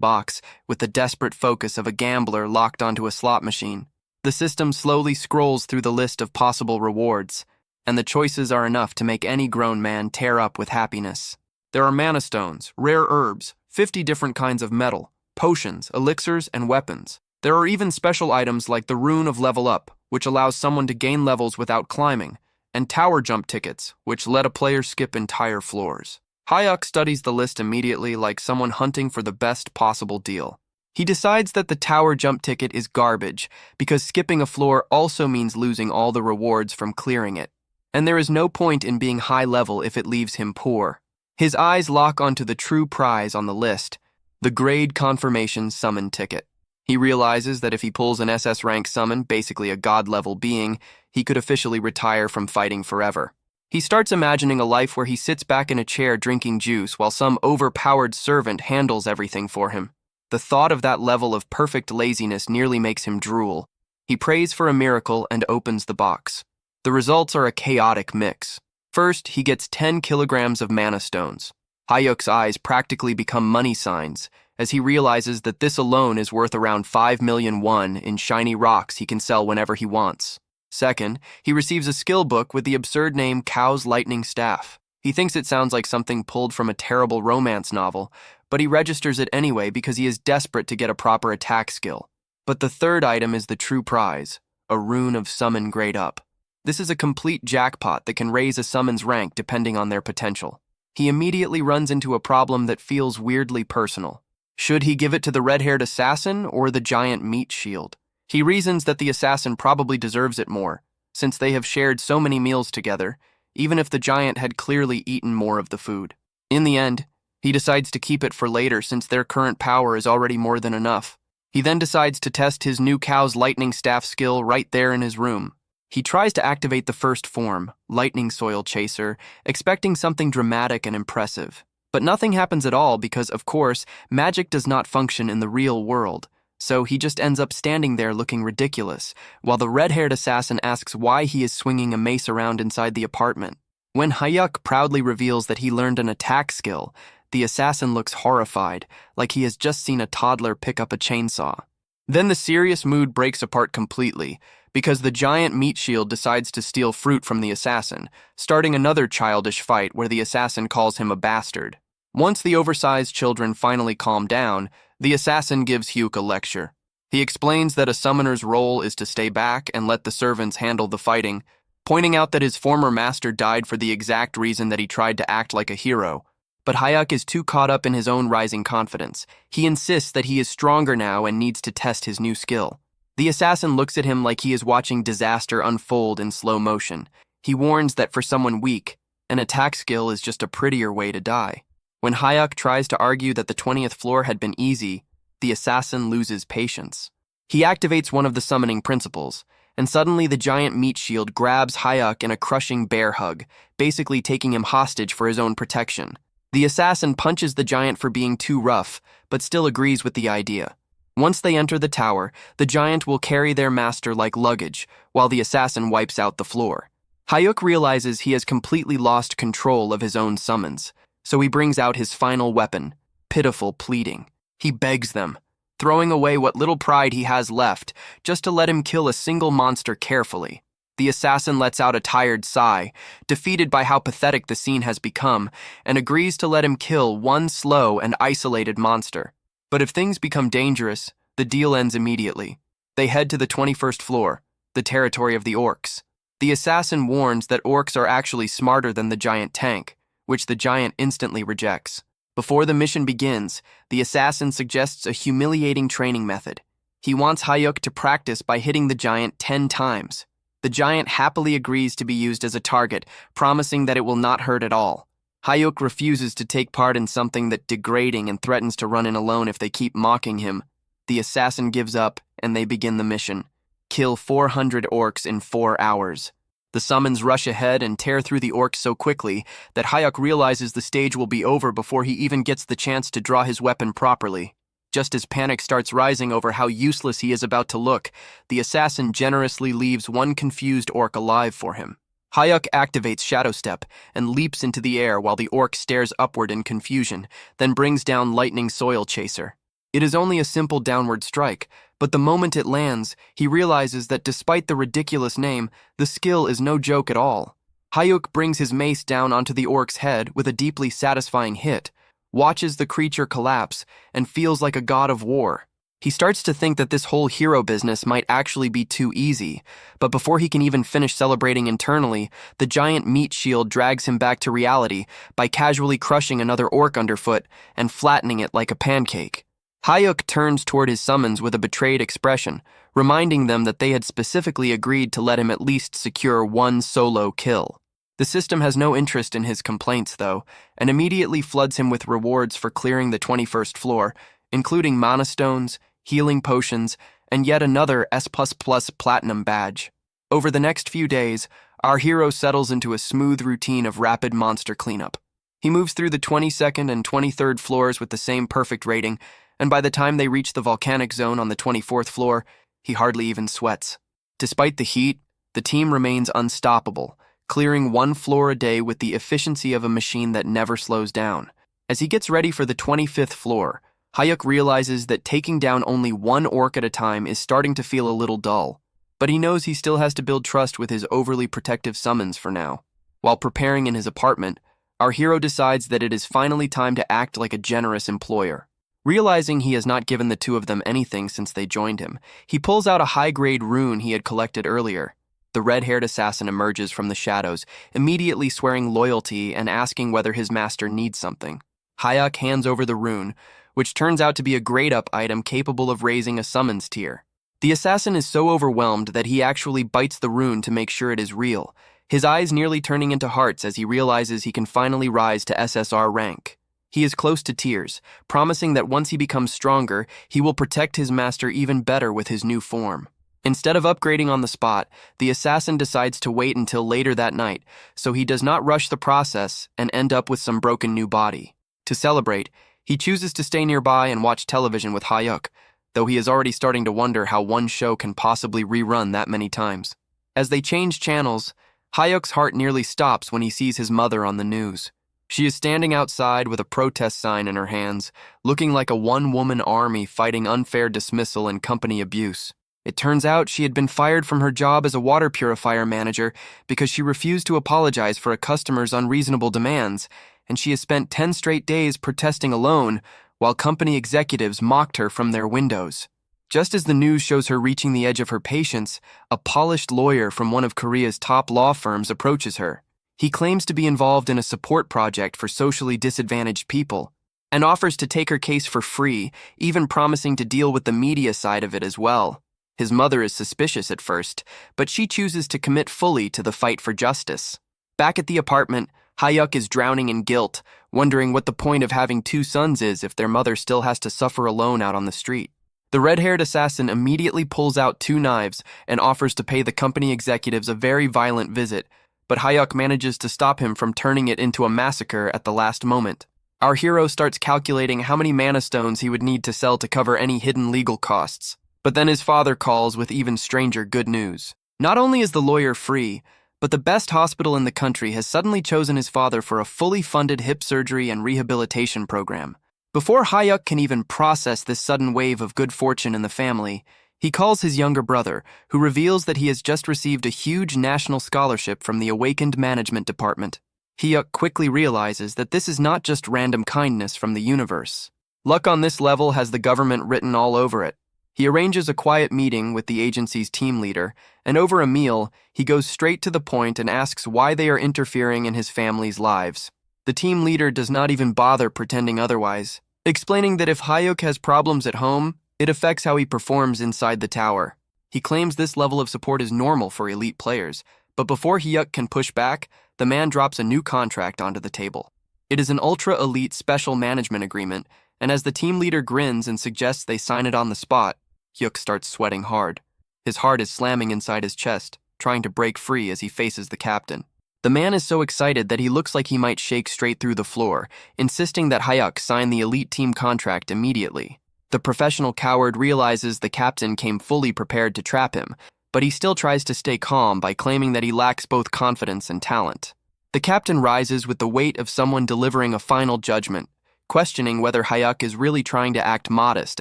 box with the desperate focus of a gambler locked onto a slot machine. The system slowly scrolls through the list of possible rewards, and the choices are enough to make any grown man tear up with happiness. There are mana stones, rare herbs, 50 different kinds of metal, potions, elixirs, and weapons. There are even special items like the Rune of Level Up, which allows someone to gain levels without climbing, and tower jump tickets, which let a player skip entire floors. Hayuk studies the list immediately like someone hunting for the best possible deal. He decides that the tower jump ticket is garbage because skipping a floor also means losing all the rewards from clearing it. And there is no point in being high level if it leaves him poor. His eyes lock onto the true prize on the list, the grade confirmation summon ticket. He realizes that if he pulls an SS rank summon, basically a god-level being, he could officially retire from fighting forever. He starts imagining a life where he sits back in a chair drinking juice while some overpowered servant handles everything for him. The thought of that level of perfect laziness nearly makes him drool. He prays for a miracle and opens the box. The results are a chaotic mix. First, he gets 10 kilograms of mana stones. Hyuk's eyes practically become money signs as he realizes that this alone is worth around 5 million won in shiny rocks he can sell whenever he wants. Second, he receives a skill book with the absurd name Cow's Lightning Staff. He thinks it sounds like something pulled from a terrible romance novel, but he registers it anyway because he is desperate to get a proper attack skill. But the third item is the true prize, a rune of summon grade up. This is a complete jackpot that can raise a summon's rank depending on their potential. He immediately runs into a problem that feels weirdly personal. Should he give it to the red-haired assassin or the giant meat shield? He reasons that the assassin probably deserves it more, since they have shared so many meals together, even if the giant had clearly eaten more of the food. In the end, he decides to keep it for later since their current power is already more than enough. He then decides to test his new Cow's Lightning Staff skill right there in his room. He tries to activate the first form, Lightning Soil Chaser, expecting something dramatic and impressive. But nothing happens at all because, of course, magic does not function in the real world. So he just ends up standing there looking ridiculous, while the red-haired assassin asks why he is swinging a mace around inside the apartment. When Hyuk proudly reveals that he learned an attack skill, the assassin looks horrified, like he has just seen a toddler pick up a chainsaw. Then the serious mood breaks apart completely, because the giant meat shield decides to steal fruit from the assassin, starting another childish fight where the assassin calls him a bastard. Once the oversized children finally calm down, the assassin gives Hyuk a lecture. He explains that a summoner's role is to stay back and let the servants handle the fighting, pointing out that his former master died for the exact reason that he tried to act like a hero. But Hyuk is too caught up in his own rising confidence. He insists that he is stronger now and needs to test his new skill. The assassin looks at him like he is watching disaster unfold in slow motion. He warns that for someone weak, an attack skill is just a prettier way to die. When Hyuk tries to argue that the 20th floor had been easy, the assassin loses patience. He activates one of the summoning principles, and suddenly the giant meat shield grabs Hyuk in a crushing bear hug, basically taking him hostage for his own protection. The assassin punches the giant for being too rough, but still agrees with the idea. Once they enter the tower, the giant will carry their master like luggage, while the assassin wipes out the floor. Hyuk realizes he has completely lost control of his own summons, so he brings out his final weapon, pitiful pleading. He begs them, throwing away what little pride he has left, just to let him kill a single monster carefully. The assassin lets out a tired sigh, defeated by how pathetic the scene has become, and agrees to let him kill one slow and isolated monster. But if things become dangerous, the deal ends immediately. They head to the 21st floor, the territory of the orcs. The assassin warns that orcs are actually smarter than the giant tank, which the giant instantly rejects. Before the mission begins, the assassin suggests a humiliating training method. He wants Hyuk to practice by hitting the giant 10 times. The giant happily agrees to be used as a target, promising that it will not hurt at all. Hyuk refuses to take part in something that degrading and threatens to run in alone if they keep mocking him. The assassin gives up, and they begin the mission. Kill 400 orcs in 4 hours. The summons rush ahead and tear through the orcs so quickly that Hyuk realizes the stage will be over before he even gets the chance to draw his weapon properly. Just as panic starts rising over how useless he is about to look, the assassin generously leaves one confused orc alive for him. Hyuk activates Shadow Step and leaps into the air while the orc stares upward in confusion, then brings down Lightning Soil Chaser. It is only a simple downward strike, but the moment it lands, he realizes that despite the ridiculous name, the skill is no joke at all. Hyuk brings his mace down onto the orc's head with a deeply satisfying hit, watches the creature collapse, and feels like a god of war. He starts to think that this whole hero business might actually be too easy, but before he can even finish celebrating internally, the giant meat shield drags him back to reality by casually crushing another orc underfoot and flattening it like a pancake. Hyuk turns toward his summons with a betrayed expression, reminding them that they had specifically agreed to let him at least secure one solo kill. The system has no interest in his complaints, though, and immediately floods him with rewards for clearing the 21st floor, including mana stones, healing potions, and yet another S++ platinum badge. Over the next few days, our hero settles into a smooth routine of rapid monster cleanup. He moves through the 22nd and 23rd floors with the same perfect rating, and by the time they reach the volcanic zone on the 24th floor, he hardly even sweats. Despite the heat, the team remains unstoppable, clearing one floor a day with the efficiency of a machine that never slows down. As he gets ready for the 25th floor, Hyuk realizes that taking down only one orc at a time is starting to feel a little dull, but he knows he still has to build trust with his overly protective summons for now. While preparing in his apartment, our hero decides that it is finally time to act like a generous employer. Realizing he has not given the two of them anything since they joined him, he pulls out a high-grade rune he had collected earlier. The red-haired assassin emerges from the shadows, immediately swearing loyalty and asking whether his master needs something. Hyuk hands over the rune, which turns out to be a grade-up item capable of raising a summons tier. The assassin is so overwhelmed that he actually bites the rune to make sure it is real, his eyes nearly turning into hearts as he realizes he can finally rise to SSR rank. He is close to tears, promising that once he becomes stronger, he will protect his master even better with his new form. Instead of upgrading on the spot, the assassin decides to wait until later that night, so he does not rush the process and end up with some broken new body. To celebrate, he chooses to stay nearby and watch television with Hyuk, though he is already starting to wonder how one show can possibly rerun that many times. As they change channels, Hyuk's heart nearly stops when he sees his mother on the news. She is standing outside with a protest sign in her hands, looking like a one-woman army fighting unfair dismissal and company abuse. It turns out she had been fired from her job as a water purifier manager because she refused to apologize for a customer's unreasonable demands, and she has spent 10 straight days protesting alone while company executives mocked her from their windows. Just as the news shows her reaching the edge of her patience, a polished lawyer from one of Korea's top law firms approaches her. He claims to be involved in a support project for socially disadvantaged people and offers to take her case for free, even promising to deal with the media side of it as well. His mother is suspicious at first, but she chooses to commit fully to the fight for justice. Back at the apartment, Hyuk is drowning in guilt, wondering what the point of having two sons is if their mother still has to suffer alone out on the street. The red-haired assassin immediately pulls out 2 knives and offers to pay the company executives a very violent visit, but Hyuk manages to stop him from turning it into a massacre at the last moment. Our hero starts calculating how many mana stones he would need to sell to cover any hidden legal costs. But then his father calls with even stranger good news. Not only is the lawyer free, but the best hospital in the country has suddenly chosen his father for a fully funded hip surgery and rehabilitation program. Before Hyuk can even process this sudden wave of good fortune in the family, he calls his younger brother, who reveals that he has just received a huge national scholarship from the Awakened Management Department. Hyuk quickly realizes that this is not just random kindness from the universe. Luck on this level has the government written all over it. He arranges a quiet meeting with the agency's team leader, and over a meal, he goes straight to the point and asks why they are interfering in his family's lives. The team leader does not even bother pretending otherwise, explaining that if Hyuk has problems at home, it affects how he performs inside the tower. He claims this level of support is normal for elite players, but before Hyuk can push back, the man drops a new contract onto the table. It is an ultra-elite special management agreement, and as the team leader grins and suggests they sign it on the spot, Hyuk starts sweating hard. His heart is slamming inside his chest, trying to break free as he faces the captain. The man is so excited that he looks like he might shake straight through the floor, insisting that Hyuk sign the elite team contract immediately. The professional coward realizes the captain came fully prepared to trap him, but he still tries to stay calm by claiming that he lacks both confidence and talent. The captain rises with the weight of someone delivering a final judgment, questioning whether Hyuk is really trying to act modest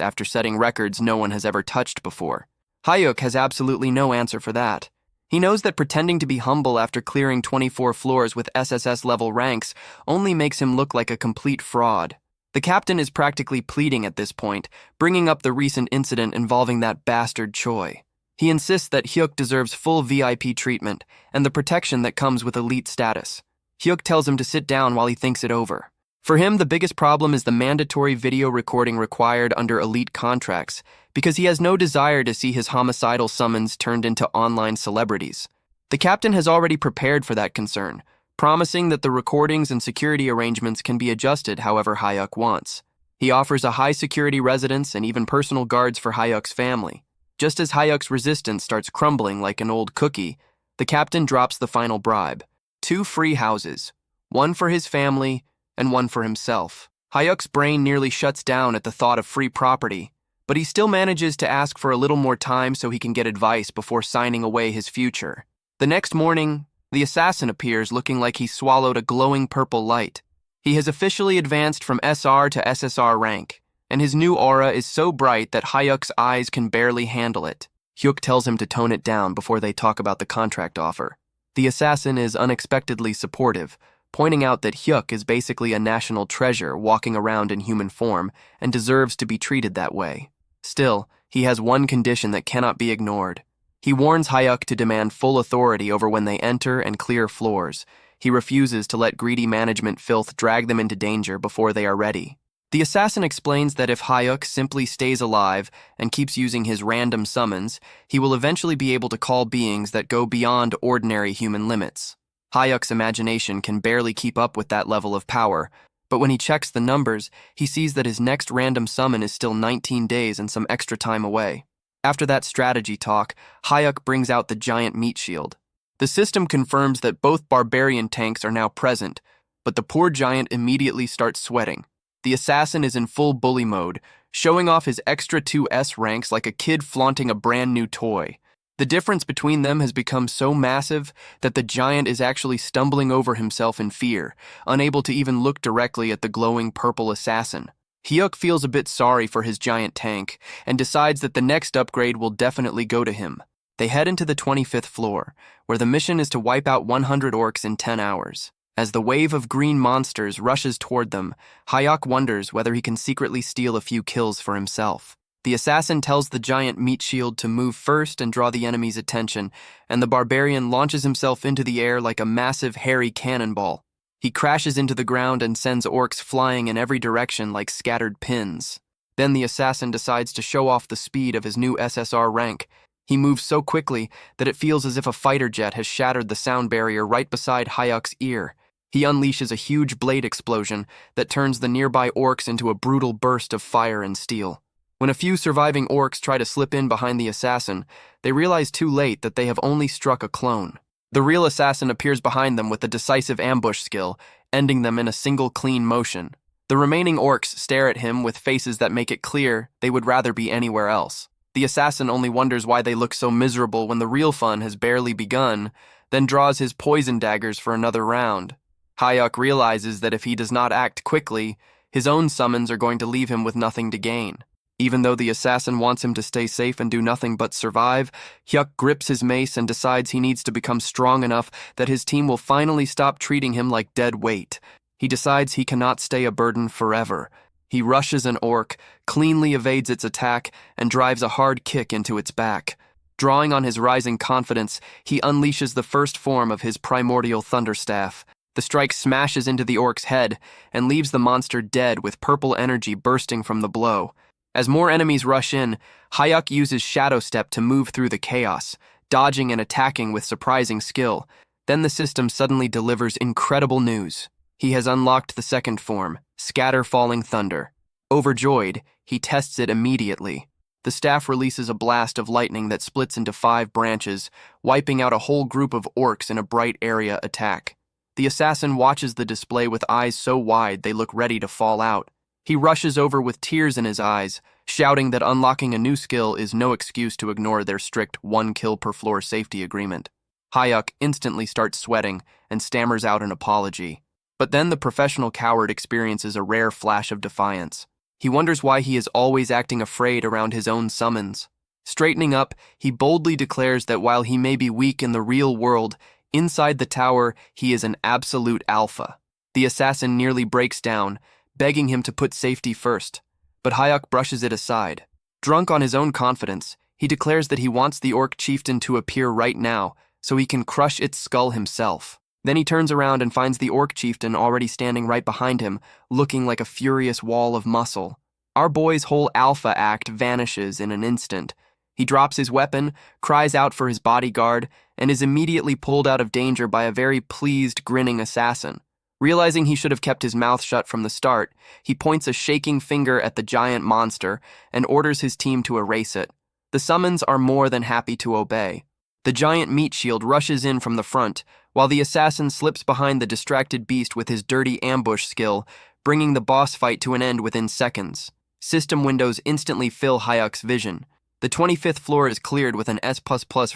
after setting records no one has ever touched before. Hyuk has absolutely no answer for that. He knows that pretending to be humble after clearing 24 floors with SSS-level ranks only makes him look like a complete fraud. The captain is practically pleading at this point, bringing up the recent incident involving that bastard Choi. He insists that Hyuk deserves full VIP treatment and the protection that comes with elite status. Hyuk tells him to sit down while he thinks it over. For him, the biggest problem is the mandatory video recording required under elite contracts, because he has no desire to see his homicidal summons turned into online celebrities. The captain has already prepared for that concern, promising that the recordings and security arrangements can be adjusted however Hyuk wants. He offers a high-security residence and even personal guards for Hyuk's family. Just as Hyuk's resistance starts crumbling like an old cookie, The captain drops the final bribe. 2 free houses, one for his family and one for himself. Hyuk's brain nearly shuts down at the thought of free property, but he still manages to ask for a little more time so he can get advice before signing away his future. The next morning, the assassin appears looking like he swallowed a glowing purple light. He has officially advanced from SR to SSR rank, and his new aura is so bright that Hyuk's eyes can barely handle it. Hyuk tells him to tone it down before they talk about the contract offer. The assassin is unexpectedly supportive, pointing out that Hyuk is basically a national treasure walking around in human form and deserves to be treated that way. Still, he has one condition that cannot be ignored. He warns Hyuk to demand full authority over when they enter and clear floors. He refuses to let greedy management filth drag them into danger before they are ready. The assassin explains that if Hyuk simply stays alive and keeps using his random summons, he will eventually be able to call beings that go beyond ordinary human limits. Hyuk's imagination can barely keep up with that level of power, but when he checks the numbers, he sees that his next random summon is still 19 days and some extra time away. After that strategy talk, Hyuk brings out the giant meat shield. The system confirms that both barbarian tanks are now present, but the poor giant immediately starts sweating. The assassin is in full bully mode, showing off his extra 2S ranks like a kid flaunting a brand new toy. The difference between them has become so massive that the giant is actually stumbling over himself in fear, unable to even look directly at the glowing purple assassin. Hyuk feels a bit sorry for his giant tank and decides that the next upgrade will definitely go to him. They head into the 25th floor, where the mission is to wipe out 100 orcs in 10 hours. As the wave of green monsters rushes toward them, Hyuk wonders whether he can secretly steal a few kills for himself. The assassin tells the giant meat shield to move first and draw the enemy's attention, and the barbarian launches himself into the air like a massive hairy cannonball. He crashes into the ground and sends orcs flying in every direction like scattered pins. Then the assassin decides to show off the speed of his new SSR rank. He moves so quickly that it feels as if a fighter jet has shattered the sound barrier right beside Hyuk's ear. He unleashes a huge blade explosion that turns the nearby orcs into a brutal burst of fire and steel. When a few surviving orcs try to slip in behind the assassin, they realize too late that they have only struck a clone. The real assassin appears behind them with a decisive ambush skill, ending them in a single clean motion. The remaining orcs stare at him with faces that make it clear they would rather be anywhere else. The assassin only wonders why they look so miserable when the real fun has barely begun, then draws his poison daggers for another round. Hyuk realizes that if he does not act quickly, his own summons are going to leave him with nothing to gain. Even though the assassin wants him to stay safe and do nothing but survive, Hyuk grips his mace and decides he needs to become strong enough that his team will finally stop treating him like dead weight. He decides he cannot stay a burden forever. He rushes an orc, cleanly evades its attack, and drives a hard kick into its back. Drawing on his rising confidence, he unleashes the first form of his primordial thunderstaff. The strike smashes into the orc's head and leaves the monster dead with purple energy bursting from the blow. As more enemies rush in, Hyuk uses Shadow Step to move through the chaos, dodging and attacking with surprising skill. Then the system suddenly delivers incredible news. He has unlocked the second form, Scatter Falling Thunder. Overjoyed, he tests it immediately. The staff releases a blast of lightning that splits into 5 branches, wiping out a whole group of orcs in a bright area attack. The assassin watches the display with eyes so wide they look ready to fall out. He rushes over with tears in his eyes, shouting that unlocking a new skill is no excuse to ignore their strict 1 kill per floor safety agreement. Hyuk instantly starts sweating and stammers out an apology. But then the professional coward experiences a rare flash of defiance. He wonders why he is always acting afraid around his own summons. Straightening up, he boldly declares that while he may be weak in the real world, inside the tower he is an absolute alpha. The assassin nearly breaks down, begging him to put safety first, but Hyuk brushes it aside. Drunk on his own confidence, he declares that he wants the orc chieftain to appear right now so he can crush its skull himself. Then he turns around and finds the orc chieftain already standing right behind him, looking like a furious wall of muscle. Our boy's whole alpha act vanishes in an instant. He drops his weapon, cries out for his bodyguard, and is immediately pulled out of danger by a very pleased, grinning assassin. Realizing he should have kept his mouth shut from the start, he points a shaking finger at the giant monster and orders his team to erase it. The summons are more than happy to obey. The giant meat shield rushes in from the front, while the assassin slips behind the distracted beast with his dirty ambush skill, bringing the boss fight to an end within seconds. System windows instantly fill Hyuk's vision. The 25th floor is cleared with an S++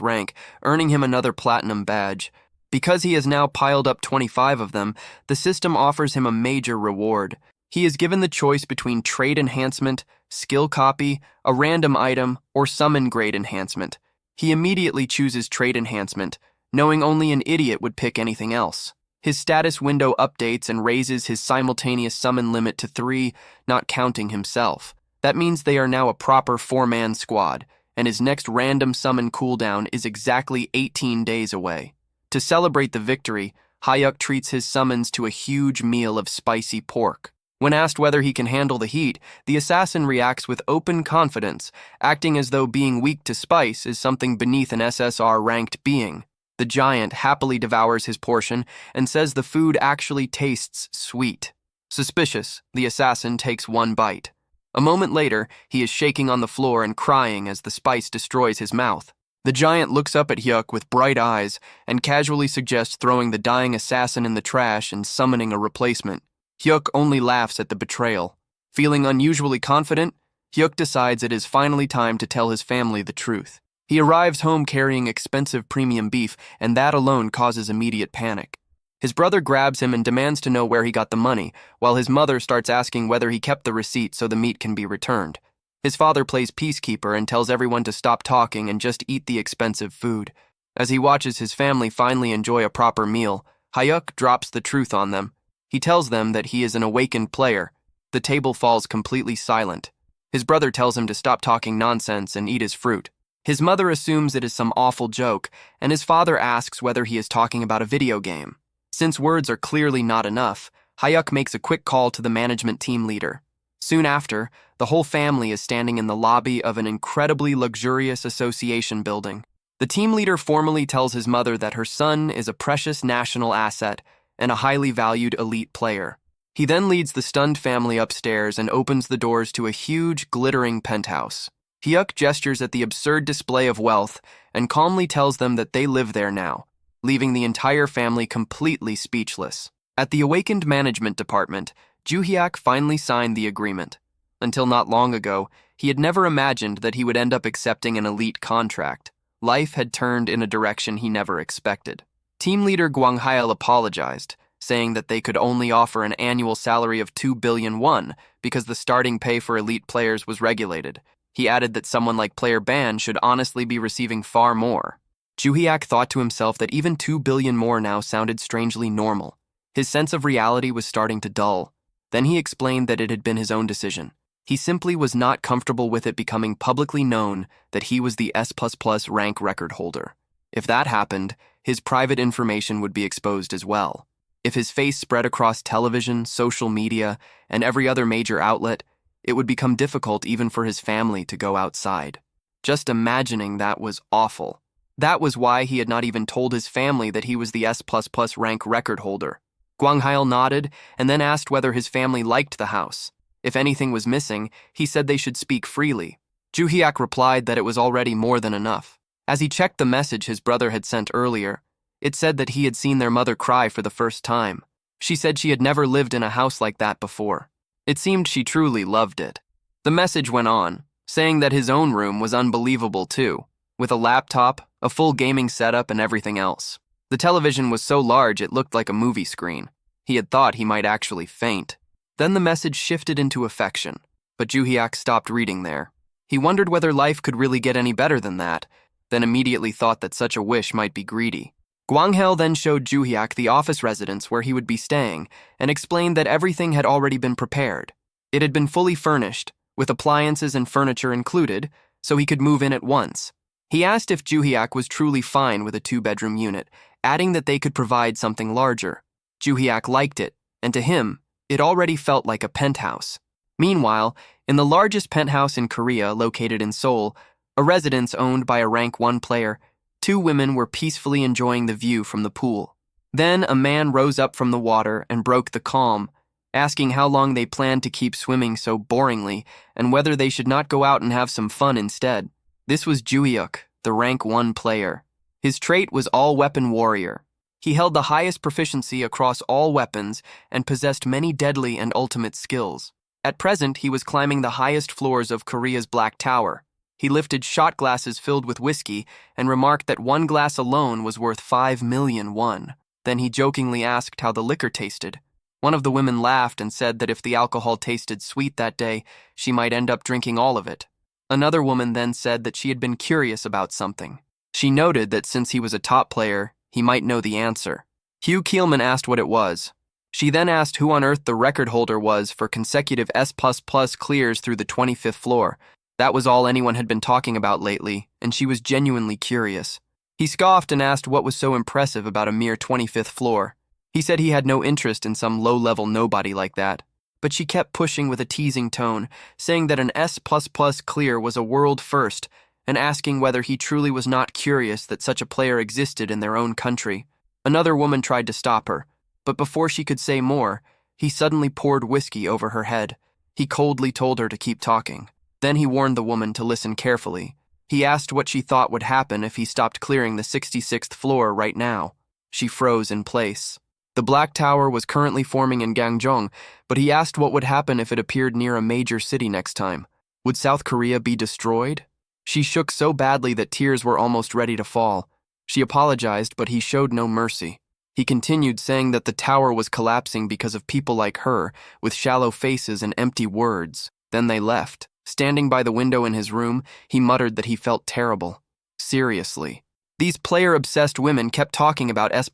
rank, earning him another platinum badge. Because he has now piled up 25 of them, the system offers him a major reward. He is given the choice between trait enhancement, skill copy, a random item, or summon grade enhancement. He immediately chooses trait enhancement, knowing only an idiot would pick anything else. His status window updates and raises his simultaneous summon limit to 3, not counting himself. That means they are now a proper 4-man squad, and his next random summon cooldown is exactly 18 days away. To celebrate the victory, Hyuk treats his summons to a huge meal of spicy pork. When asked whether he can handle the heat, the assassin reacts with open confidence, acting as though being weak to spice is something beneath an SSR-ranked being. The giant happily devours his portion and says the food actually tastes sweet. Suspicious, the assassin takes one bite. A moment later, he is shaking on the floor and crying as the spice destroys his mouth. The giant looks up at Hyuk with bright eyes and casually suggests throwing the dying assassin in the trash and summoning a replacement. Hyuk only laughs at the betrayal. Feeling unusually confident, Hyuk decides it is finally time to tell his family the truth. He arrives home carrying expensive premium beef, and that alone causes immediate panic. His brother grabs him and demands to know where he got the money, while his mother starts asking whether he kept the receipt so the meat can be returned. His father plays peacekeeper and tells everyone to stop talking and just eat the expensive food. As he watches his family finally enjoy a proper meal, Hyuk drops the truth on them. He tells them that he is an awakened player. The table falls completely silent. His brother tells him to stop talking nonsense and eat his fruit. His mother assumes it is some awful joke, and his father asks whether he is talking about a video game. Since words are clearly not enough, Hyuk makes a quick call to the management team leader. Soon after, the whole family is standing in the lobby of an incredibly luxurious association building. The team leader formally tells his mother that her son is a precious national asset and a highly valued elite player. He then leads the stunned family upstairs and opens the doors to a huge, glittering penthouse. Hyuk gestures at the absurd display of wealth and calmly tells them that they live there now, leaving the entire family completely speechless. At the awakened management department, Joo-hyuk finally signed the agreement. Until not long ago, he had never imagined that he would end up accepting an elite contract. Life had turned in a direction he never expected. Team leader Gwang-hail apologized, saying that they could only offer an annual salary of 2 billion won because the starting pay for elite players was regulated. He added that someone like Player Ban should honestly be receiving far more. Joo-hyuk thought to himself that even 2 billion more now sounded strangely normal. His sense of reality was starting to dull. Then he explained that it had been his own decision. He simply was not comfortable with it becoming publicly known that he was the S++ rank record holder. If that happened, his private information would be exposed as well. If his face spread across television, social media, and every other major outlet, it would become difficult even for his family to go outside. Just imagining that was awful. That was why he had not even told his family that he was the S++ rank record holder. Gwang-hail nodded and then asked whether his family liked the house. If anything was missing, he said they should speak freely. Joo-hyuk replied that it was already more than enough. As he checked the message his brother had sent earlier, it said that he had seen their mother cry for the first time. She said she had never lived in a house like that before. It seemed she truly loved it. The message went on, saying that his own room was unbelievable too, with a laptop, a full gaming setup, and everything else. The television was so large it looked like a movie screen. He had thought he might actually faint. Then the message shifted into affection, but Joo-hyuk stopped reading there. He wondered whether life could really get any better than that, then immediately thought that such a wish might be greedy. Gwang-hail then showed Joo-hyuk the office residence where he would be staying and explained that everything had already been prepared. It had been fully furnished, with appliances and furniture included, so he could move in at once. He asked if Joo-hyuk was truly fine with a 2-bedroom unit, adding that they could provide something larger. Joo-hyuk liked it, and to him, it already felt like a penthouse. Meanwhile, in the largest penthouse in Korea located in Seoul, a residence owned by a rank 1 player, 2 women were peacefully enjoying the view from the pool. Then a man rose up from the water and broke the calm, asking how long they planned to keep swimming so boringly and whether they should not go out and have some fun instead. This was Joo-hyuk, the rank 1 player. His trait was all-weapon warrior. He held the highest proficiency across all weapons and possessed many deadly and ultimate skills. At present, he was climbing the highest floors of Korea's Black Tower. He lifted shot glasses filled with whiskey and remarked that one glass alone was worth 5 million won. Then he jokingly asked how the liquor tasted. One of the women laughed and said that if the alcohol tasted sweet that day, she might end up drinking all of it. Another woman then said that she had been curious about something. She noted that since he was a top player, he might know the answer. Hugh Keelman asked what it was. She then asked who on earth the record holder was for consecutive S++ clears through the 25th floor. That was all anyone had been talking about lately, and she was genuinely curious. He scoffed and asked what was so impressive about a mere 25th floor. He said he had no interest in some low-level nobody like that. But she kept pushing with a teasing tone, saying that an S++ clear was a world first, and asking whether he truly was not curious that such a player existed in their own country. Another woman tried to stop her, but before she could say more, he suddenly poured whiskey over her head. He coldly told her to keep talking. Then he warned the woman to listen carefully. He asked what she thought would happen if he stopped clearing the 66th floor right now. She froze in place. The Black Tower was currently forming in Gangjeong, but he asked what would happen if it appeared near a major city next time. Would South Korea be destroyed? She shook so badly that tears were almost ready to fall. She apologized, but he showed no mercy. He continued saying that the tower was collapsing because of people like her, with shallow faces and empty words. Then they left. Standing by the window in his room, he muttered that he felt terrible. Seriously. These player-obsessed women kept talking about S++,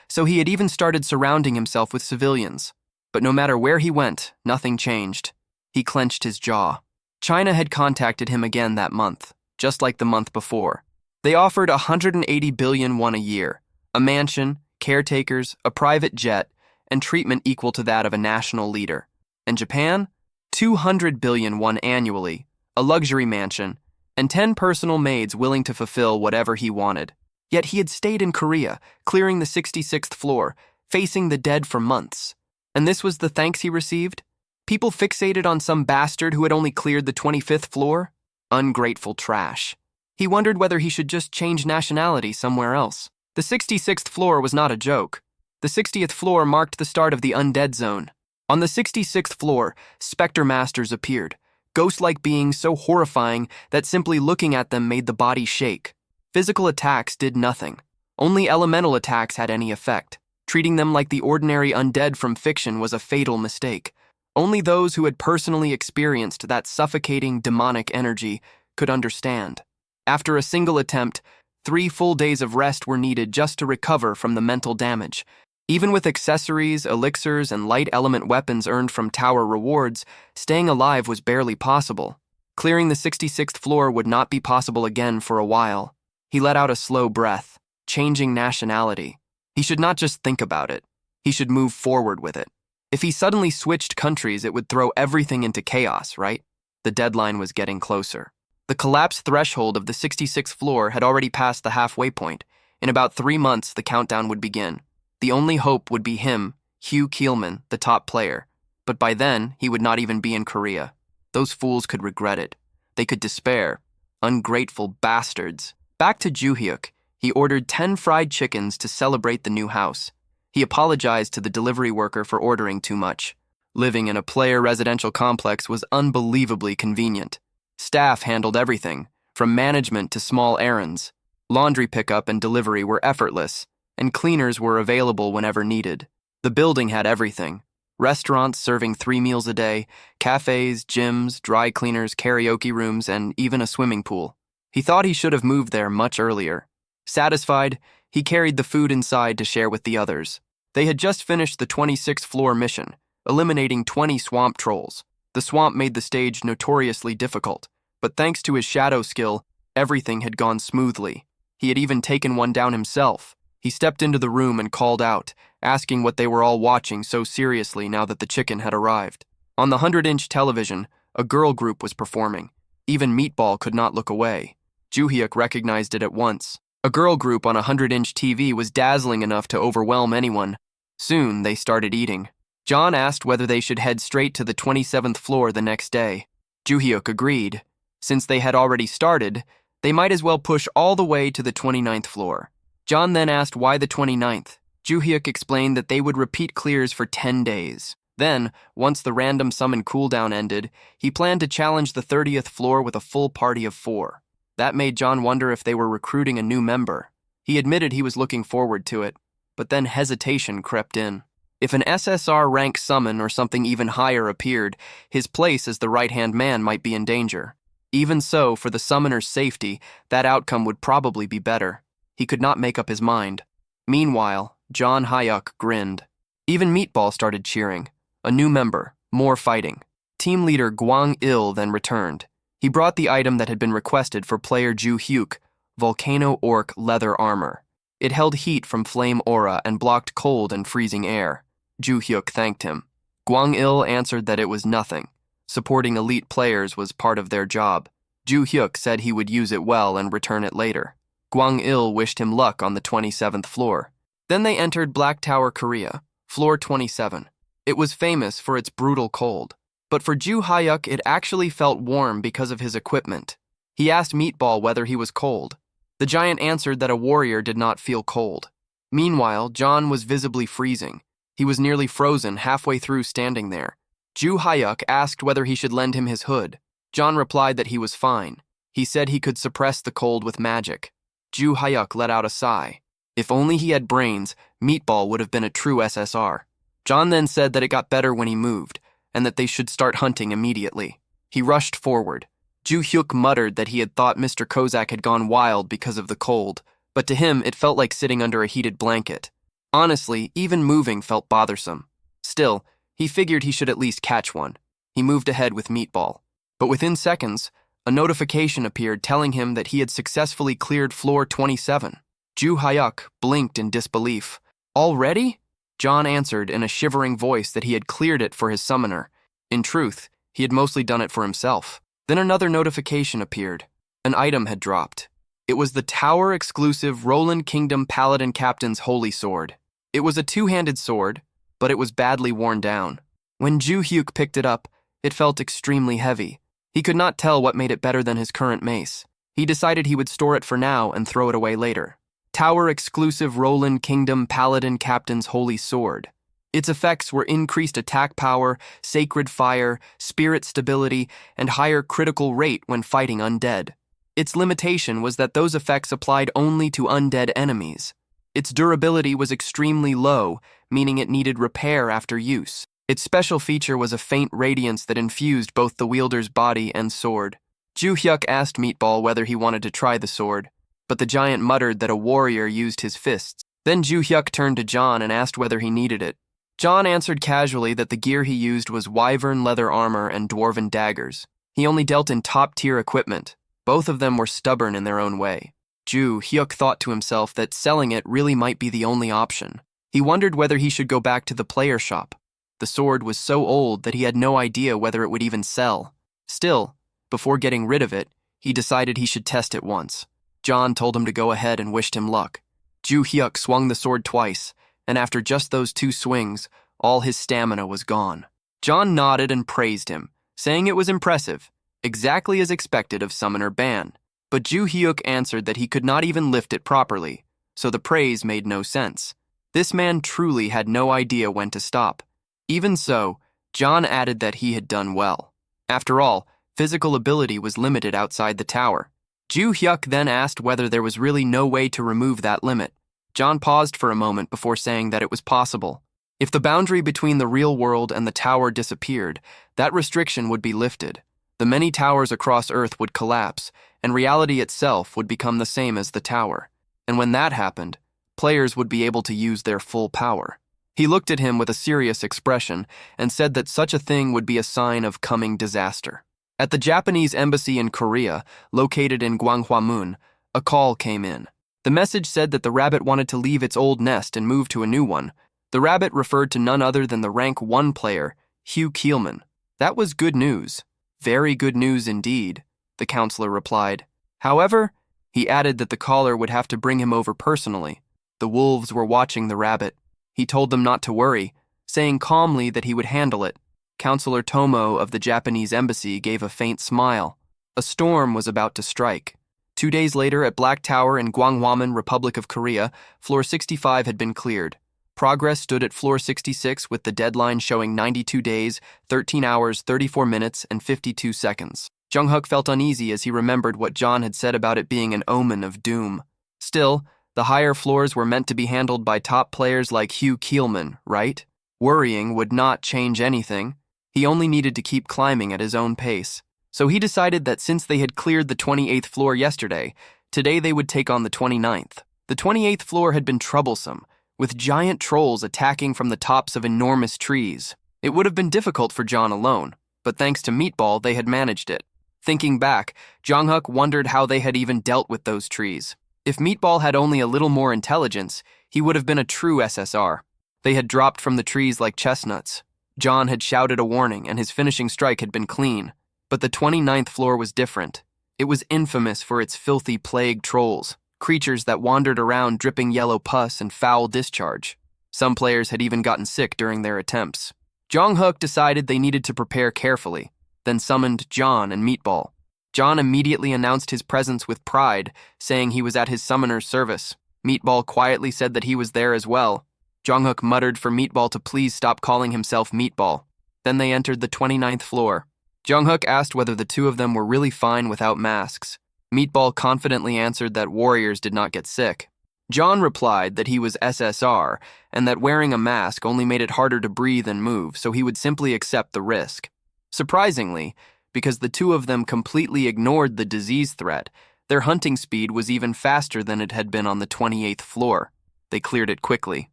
so he had even started surrounding himself with civilians. But no matter where he went, nothing changed. He clenched his jaw. China had contacted him again that month, just like the month before. They offered 180 billion won a year, a mansion, caretakers, a private jet, and treatment equal to that of a national leader. And Japan? 200 billion won annually, a luxury mansion, and 10 personal maids willing to fulfill whatever he wanted. Yet he had stayed in Korea, clearing the 66th floor, facing the dead for months. And this was the thanks he received? People fixated on some bastard who had only cleared the 25th floor? Ungrateful trash. He wondered whether he should just change nationality somewhere else. The 66th floor was not a joke. The 60th floor marked the start of the undead zone. On the 66th floor, specter masters appeared, ghost-like beings so horrifying that simply looking at them made the body shake. Physical attacks did nothing. Only elemental attacks had any effect. Treating them like the ordinary undead from fiction was a fatal mistake. Only those who had personally experienced that suffocating demonic energy could understand. After a single attempt, 3 full days of rest were needed just to recover from the mental damage. Even with accessories, elixirs, and light element weapons earned from tower rewards, staying alive was barely possible. Clearing the 66th floor would not be possible again for a while. He let out a slow breath, changing nationality. He should not just think about it. He should move forward with it. If he suddenly switched countries, it would throw everything into chaos, right? The deadline was getting closer. The collapse threshold of the 66th floor had already passed the halfway point. In about 3 months, the countdown would begin. The only hope would be him, Hugh Keelman, the top player. But by then, he would not even be in Korea. Those fools could regret it. They could despair. Ungrateful bastards. Back to Juhyuk, he ordered 10 fried chickens to celebrate the new house. He apologized to the delivery worker for ordering too much. Living in a player residential complex was unbelievably convenient. Staff handled everything, from management to small errands. Laundry pickup and delivery were effortless, and cleaners were available whenever needed. The building had everything. Restaurants serving 3 meals a day, cafes, gyms, dry cleaners, karaoke rooms, and even a swimming pool. He thought he should have moved there much earlier. Satisfied, he carried the food inside to share with the others. They had just finished the 26th floor mission, eliminating 20 swamp trolls. The swamp made the stage notoriously difficult, but thanks to his shadow skill, everything had gone smoothly. He had even taken one down himself. He stepped into the room and called out, asking what they were all watching so seriously now that the chicken had arrived. On the 100-inch television, a girl group was performing. Even Meatball could not look away. Juhyuk recognized it at once. A girl group on a 100-inch TV was dazzling enough to overwhelm anyone. Soon, they started eating. John asked whether they should head straight to the 27th floor the next day. Juhyuk agreed. Since they had already started, They might as well push all the way to the 29th floor. John then asked why the 29th. Joo-hyuk explained that they would repeat clears for 10 days. Then, once the random summon cooldown ended, he planned to challenge the 30th floor with a full party of 4. That made John wonder if they were recruiting a new member. He admitted he was looking forward to it, but then hesitation crept in. If an SSR rank summon or something even higher appeared, his place as the right-hand man might be in danger. Even so, for the summoner's safety, that outcome would probably be better. He could not make up his mind. Meanwhile, John Hyuk grinned. Even Meatball started cheering. A new member, more fighting. Team leader Gwang-il then returned. He brought the item that had been requested for player Joo-hyuk, Volcano Orc leather armor. It held heat from flame aura and blocked cold and freezing air. Joo-hyuk thanked him. Gwang-il answered that it was nothing. Supporting elite players was part of their job. Joo-hyuk said he would use it well and return it later. Gwang-il wished him luck on the 27th floor. Then they entered Black Tower, Korea, floor 27. It was famous for its brutal cold. But for Joo-hyuk, it actually felt warm because of his equipment. He asked Meatball whether he was cold. The giant answered that a warrior did not feel cold. Meanwhile, John was visibly freezing. He was nearly frozen halfway through standing there. Joo-hyuk asked whether he should lend him his hood. John replied that he was fine. He said he could suppress the cold with magic. Joo-hyuk let out a sigh. If only he had brains, Meatball would have been a true SSR. John then said that it got better when he moved, and that they should start hunting immediately. He rushed forward. Joo-hyuk muttered that he had thought Mr. Kozak had gone wild because of the cold, but to him it felt like sitting under a heated blanket. Honestly, even moving felt bothersome. Still, he figured he should at least catch one. He moved ahead with Meatball. But within seconds, a notification appeared telling him that he had successfully cleared floor 27. Joo-hyuk blinked in disbelief. Already? John answered in a shivering voice that he had cleared it for his summoner. In truth, he had mostly done it for himself. Then another notification appeared. An item had dropped. It was the tower-exclusive Roland Kingdom Paladin Captain's Holy Sword. It was a two-handed sword, but it was badly worn down. When Joo-hyuk picked it up, it felt extremely heavy. He could not tell what made it better than his current mace. He decided he would store it for now and throw it away later. Tower-exclusive Roland Kingdom Paladin Captain's Holy Sword. Its effects were increased attack power, sacred fire, spirit stability, and higher critical rate when fighting undead. Its limitation was that those effects applied only to undead enemies. Its durability was extremely low, meaning it needed repair after use. Its special feature was a faint radiance that infused both the wielder's body and sword. Joo-hyuk asked Meatball whether he wanted to try the sword, but the giant muttered that a warrior used his fists. Then Joo-hyuk turned to John and asked whether he needed it. John answered casually that the gear he used was wyvern leather armor and dwarven daggers. He only dealt in top-tier equipment. Both of them were stubborn in their own way. Joo-hyuk thought to himself that selling it really might be the only option. He wondered whether he should go back to the player shop. The sword was so old that he had no idea whether it would even sell. Still, before getting rid of it, he decided he should test it once. John told him to go ahead and wished him luck. Joo-hyuk swung the sword twice, and after just those 2 swings, all his stamina was gone. John nodded and praised him, saying it was impressive, exactly as expected of Summoner Ban. But Joo-hyuk answered that he could not even lift it properly, so the praise made no sense. This man truly had no idea when to stop. Even so, John added that he had done well. After all, physical ability was limited outside the tower. Joo-hyuk then asked whether there was really no way to remove that limit. John paused for a moment before saying that it was possible. If the boundary between the real world and the tower disappeared, that restriction would be lifted. The many towers across Earth would collapse, and reality itself would become the same as the tower. And when that happened, players would be able to use their full power. He looked at him with a serious expression and said that such a thing would be a sign of coming disaster. At the Japanese embassy in Korea, located in Gwanghwamun, a call came in. The message said that the rabbit wanted to leave its old nest and move to a new one. The rabbit referred to none other than the rank 1 player, Hugh Keelman. That was good news. Very good news indeed, the counselor replied. However, he added that the caller would have to bring him over personally. The wolves were watching the rabbit. He told them not to worry, saying calmly that he would handle it. Counselor Tomo of the Japanese embassy gave a faint smile. A storm was about to strike. 2 days later, at Black Tower in Gwanghwamun, Republic of Korea, floor 65 had been cleared. Progress stood at floor 66 with the deadline showing 92 days, 13 hours, 34 minutes, and 52 seconds. Jung-hook felt uneasy as he remembered what John had said about it being an omen of doom. Still, the higher floors were meant to be handled by top players like Hugh Keelman, right? Worrying would not change anything. He only needed to keep climbing at his own pace. So he decided that since they had cleared the 28th floor yesterday, today they would take on the 29th. The 28th floor had been troublesome, with giant trolls attacking from the tops of enormous trees. It would have been difficult for John alone, but thanks to Meatball, they had managed it. Thinking back, Jung-hook wondered how they had even dealt with those trees. If Meatball had only a little more intelligence, he would have been a true SSR. They had dropped from the trees like chestnuts. John had shouted a warning, and his finishing strike had been clean. But the 29th floor was different. It was infamous for its filthy plague trolls, creatures that wandered around dripping yellow pus and foul discharge. Some players had even gotten sick during their attempts. Jung-hook decided they needed to prepare carefully, then summoned John and Meatball. John immediately announced his presence with pride, saying he was at his summoner's service. Meatball quietly said that he was there as well. Jung-hook muttered for Meatball to please stop calling himself Meatball. Then they entered the 29th floor. Jung-hook asked whether the two of them were really fine without masks. Meatball confidently answered that warriors did not get sick. John replied that he was SSR and that wearing a mask only made it harder to breathe and move, so he would simply accept the risk. Surprisingly, because the two of them completely ignored the disease threat, their hunting speed was even faster than it had been on the 28th floor. They cleared it quickly.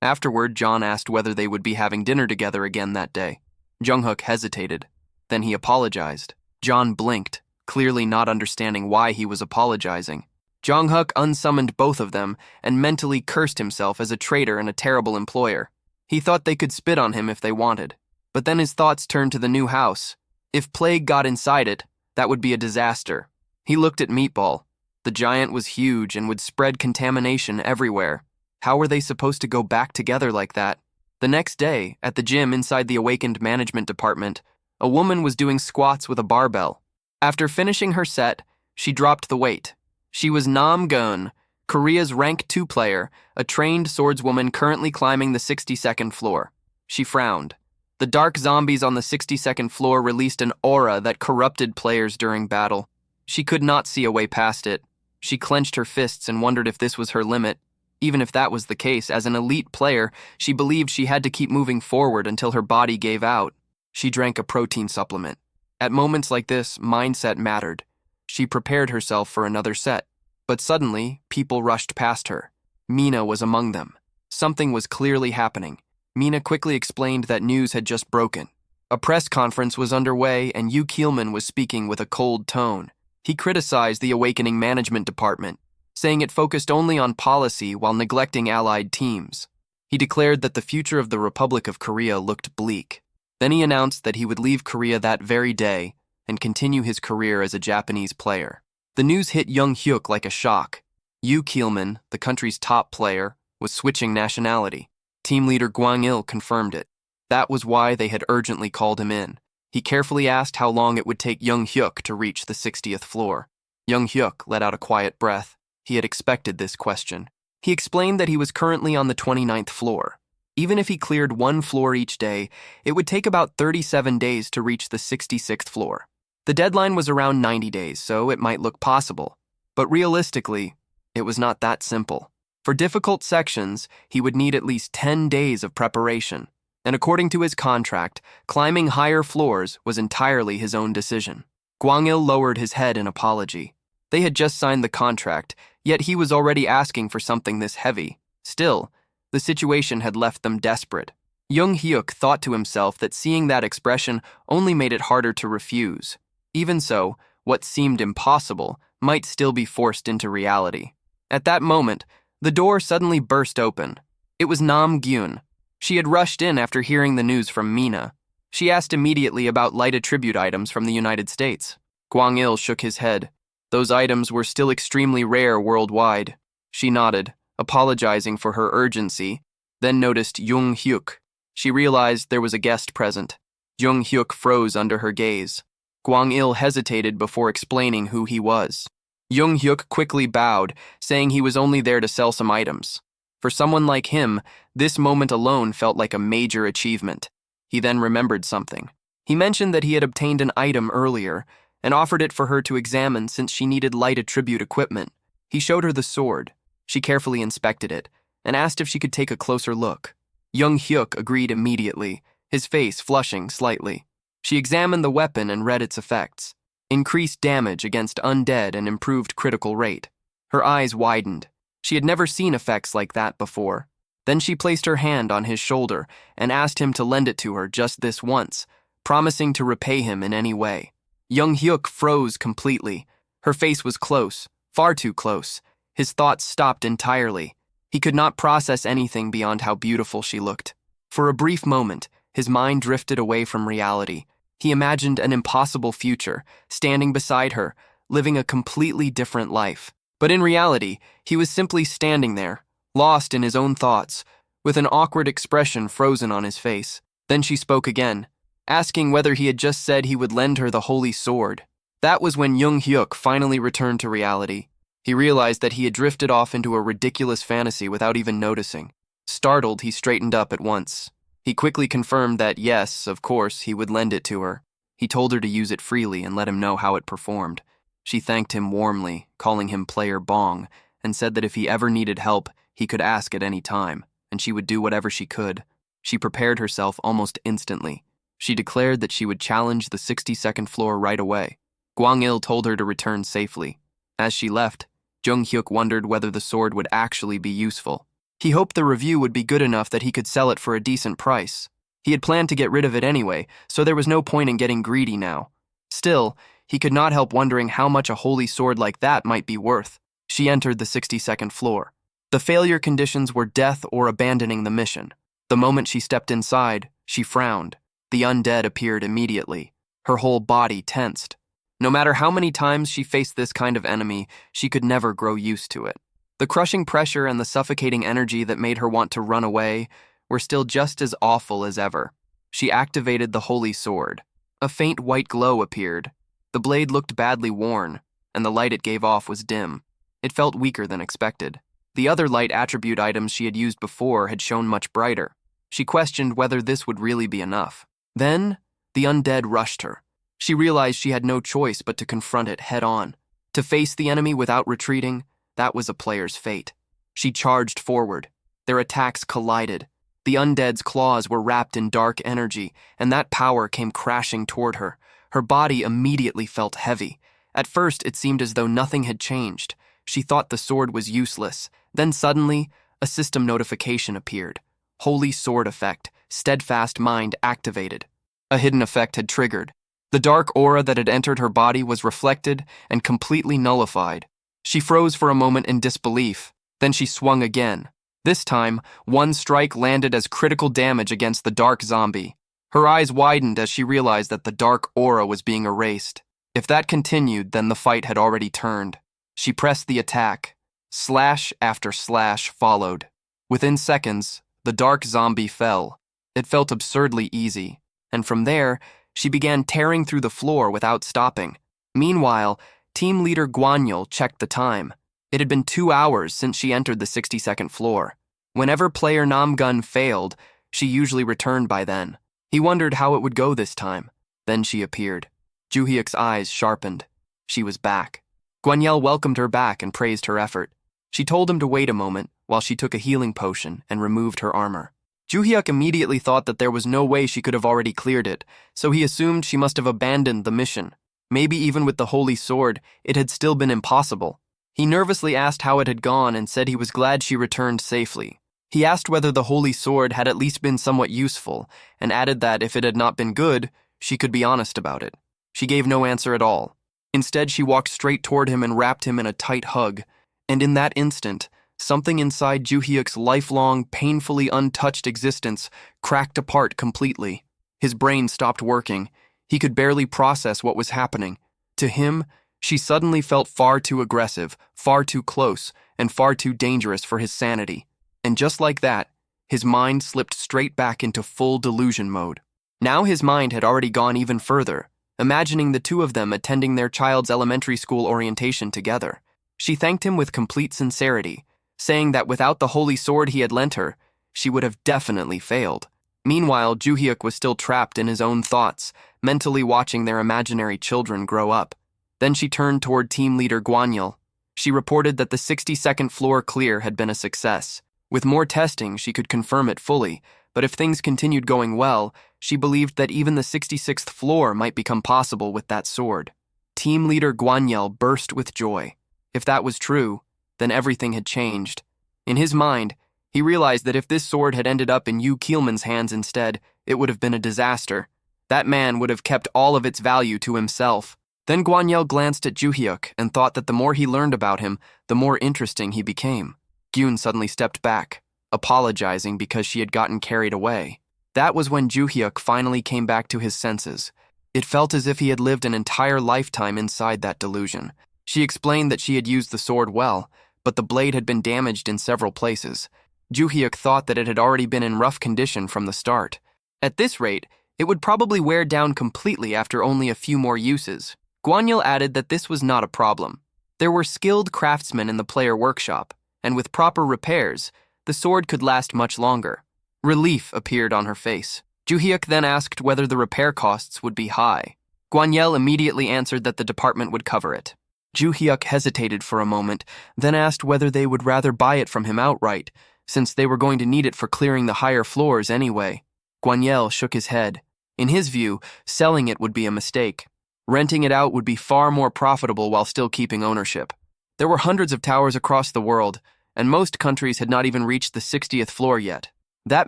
Afterward, John asked whether they would be having dinner together again that day. Jung-hook hesitated. Then he apologized. John blinked, clearly not understanding why he was apologizing. Jung-hook unsummoned both of them and mentally cursed himself as a traitor and a terrible employer. He thought they could spit on him if they wanted. But then his thoughts turned to the new house. If plague got inside it, that would be a disaster. He looked at Meatball. The giant was huge and would spread contamination everywhere. How were they supposed to go back together like that? The next day, at the gym inside the awakened management department, a woman was doing squats with a barbell. After finishing her set, she dropped the weight. She was Nam Gun, Korea's rank 2 player, a trained swordswoman currently climbing the 62nd floor. She frowned. The dark zombies on the 62nd floor released an aura that corrupted players during battle. She could not see a way past it. She clenched her fists and wondered if this was her limit. Even if that was the case, as an elite player, she believed she had to keep moving forward until her body gave out. She drank a protein supplement. At moments like this, mindset mattered. She prepared herself for another set. But suddenly, people rushed past her. Mina was among them. Something was clearly happening. Mina quickly explained that news had just broken. A press conference was underway and Hugh Keelman was speaking with a cold tone. He criticized the Awakening Management Department, saying it focused only on policy while neglecting allied teams. He declared that the future of the Republic of Korea looked bleak. Then he announced that he would leave Korea that very day and continue his career as a Japanese player. The news hit Jung-hyuk like a shock. Hugh Keelman, the country's top player, was switching nationality. Team leader Gwang-il confirmed it. That was why they had urgently called him in. He carefully asked how long it would take Jung-hyuk to reach the 60th floor. Jung-hyuk let out a quiet breath. He had expected this question. He explained that he was currently on the 29th floor. Even if he cleared one floor each day, it would take about 37 days to reach the 66th floor. The deadline was around 90 days, so it might look possible. But realistically, it was not that simple. For difficult sections, he would need at least 10 days of preparation. And according to his contract, climbing higher floors was entirely his own decision. Gwang-il lowered his head in apology. They had just signed the contract, yet he was already asking for something this heavy. Still, the situation had left them desperate. Jung-hyuk thought to himself that seeing that expression only made it harder to refuse. Even so, what seemed impossible might still be forced into reality. At that moment, the door suddenly burst open. It was Nam Gyun. She had rushed in after hearing the news from Mina. She asked immediately about light attribute items from the United States. Gwang-il shook his head. Those items were still extremely rare worldwide. She nodded, apologizing for her urgency, then noticed Jung-hyuk. She realized there was a guest present. Jung-hyuk froze under her gaze. Gwang-il hesitated before explaining who he was. Jung-hyuk quickly bowed, saying he was only there to sell some items. For someone like him, this moment alone felt like a major achievement. He then remembered something. He mentioned that he had obtained an item earlier and offered it for her to examine since she needed light attribute equipment. He showed her the sword. She carefully inspected it and asked if she could take a closer look. Jung-hyuk agreed immediately, his face flushing slightly. She examined the weapon and read its effects. Increased damage against undead and improved critical rate. Her eyes widened. She had never seen effects like that before. Then she placed her hand on his shoulder and asked him to lend it to her just this once, promising to repay him in any way. Jung-hyuk froze completely. Her face was close, far too close. His thoughts stopped entirely. He could not process anything beyond how beautiful she looked. For a brief moment, his mind drifted away from reality. He imagined an impossible future, standing beside her, living a completely different life. But in reality, he was simply standing there, lost in his own thoughts, with an awkward expression frozen on his face. Then she spoke again, asking whether he had just said he would lend her the holy sword. That was when Jung-hyuk finally returned to reality. He realized that he had drifted off into a ridiculous fantasy without even noticing. Startled, he straightened up at once. He quickly confirmed that yes, of course, he would lend it to her. He told her to use it freely and let him know how it performed. She thanked him warmly, calling him Player Bong, and said that if he ever needed help, he could ask at any time, and she would do whatever she could. She prepared herself almost instantly. She declared that she would challenge the 62nd floor right away. Gwang-il told her to return safely. As she left, Jung-hyuk wondered whether the sword would actually be useful. He hoped the review would be good enough that he could sell it for a decent price. He had planned to get rid of it anyway, so there was no point in getting greedy now. Still, he could not help wondering how much a holy sword like that might be worth. She entered the 62nd floor. The failure conditions were death or abandoning the mission. The moment she stepped inside, she frowned. The undead appeared immediately. Her whole body tensed. No matter how many times she faced this kind of enemy, she could never grow used to it. The crushing pressure and the suffocating energy that made her want to run away were still just as awful as ever. She activated the holy sword. A faint white glow appeared. The blade looked badly worn, and the light it gave off was dim. It felt weaker than expected. The other light attribute items she had used before had shown much brighter. She questioned whether this would really be enough. Then, the undead rushed her. She realized she had no choice but to confront it head-on. To face the enemy without retreating, that was a player's fate. She charged forward. Their attacks collided. The undead's claws were wrapped in dark energy, and that power came crashing toward her. Her body immediately felt heavy. At first, it seemed as though nothing had changed. She thought the sword was useless. Then suddenly, a system notification appeared. Holy Sword Effect, Steadfast Mind activated. A hidden effect had triggered. The dark aura that had entered her body was reflected and completely nullified. She froze for a moment in disbelief. Then she swung again. This time, one strike landed as critical damage against the dark zombie. Her eyes widened as she realized that the dark aura was being erased. If that continued, then the fight had already turned. She pressed the attack. Slash after slash followed. Within seconds, the dark zombie fell. It felt absurdly easy. And from there, she began tearing through the floor without stopping. Meanwhile, team leader Gwanyul checked the time. It had been 2 hours since she entered the 62nd floor. Whenever player Namgun failed, she usually returned by then. He wondered how it would go this time. Then she appeared. Juhyuk's eyes sharpened. She was back. Gwanyul welcomed her back and praised her effort. She told him to wait a moment while she took a healing potion and removed her armor. Juhyuk immediately thought that there was no way she could have already cleared it, so he assumed she must have abandoned the mission. Maybe even with the holy sword, it had still been impossible. He nervously asked how it had gone and said he was glad she returned safely. He asked whether the holy sword had at least been somewhat useful, and added that if it had not been good, she could be honest about it. She gave no answer at all. Instead, she walked straight toward him and wrapped him in a tight hug. And in that instant, something inside Juhyuk's lifelong, painfully untouched existence cracked apart completely. His brain stopped working. He could barely process what was happening. To him, she suddenly felt far too aggressive, far too close, and far too dangerous for his sanity. And just like that, his mind slipped straight back into full delusion mode. Now his mind had already gone even further. imagining the two of them attending their child's elementary school orientation together. She thanked him with complete sincerity, saying that without the holy sword he had lent her, she would have definitely failed. Meanwhile, Juhyuk was still trapped in his own thoughts, mentally watching their imaginary children grow up. Then she turned toward team leader Gwanyil. She reported that the 62nd floor clear had been a success. With more testing, she could confirm it fully, but if things continued going well, she believed that even the 66th floor might become possible with that sword. Team leader Gwanyil burst with joy. If that was true, then everything had changed. In his mind, he realized that if this sword had ended up in Yu Keelman's hands instead, it would have been a disaster. That man would have kept all of its value to himself. Then Gwanyil glanced at Juhyuk and thought that the more he learned about him, the more interesting he became. Gyun suddenly stepped back, apologizing because she had gotten carried away. That was when Juhyuk finally came back to his senses. It felt as if he had lived an entire lifetime inside that delusion. She explained that she had used the sword well, but the blade had been damaged in several places. Juhyuk thought that it had already been in rough condition from the start. At this rate, it would probably wear down completely after only a few more uses. Gwanyil added that this was not a problem. There were skilled craftsmen in the player workshop, and with proper repairs, the sword could last much longer. Relief appeared on her face. Juhyuk then asked whether the repair costs would be high. Gwanyil immediately answered that the department would cover it. Juhyuk hesitated for a moment, then asked whether they would rather buy it from him outright, since they were going to need it for clearing the higher floors anyway. Gwanyil shook his head. In his view, selling it would be a mistake. Renting it out would be far more profitable while still keeping ownership. There were hundreds of towers across the world, and most countries had not even reached the 60th floor yet. That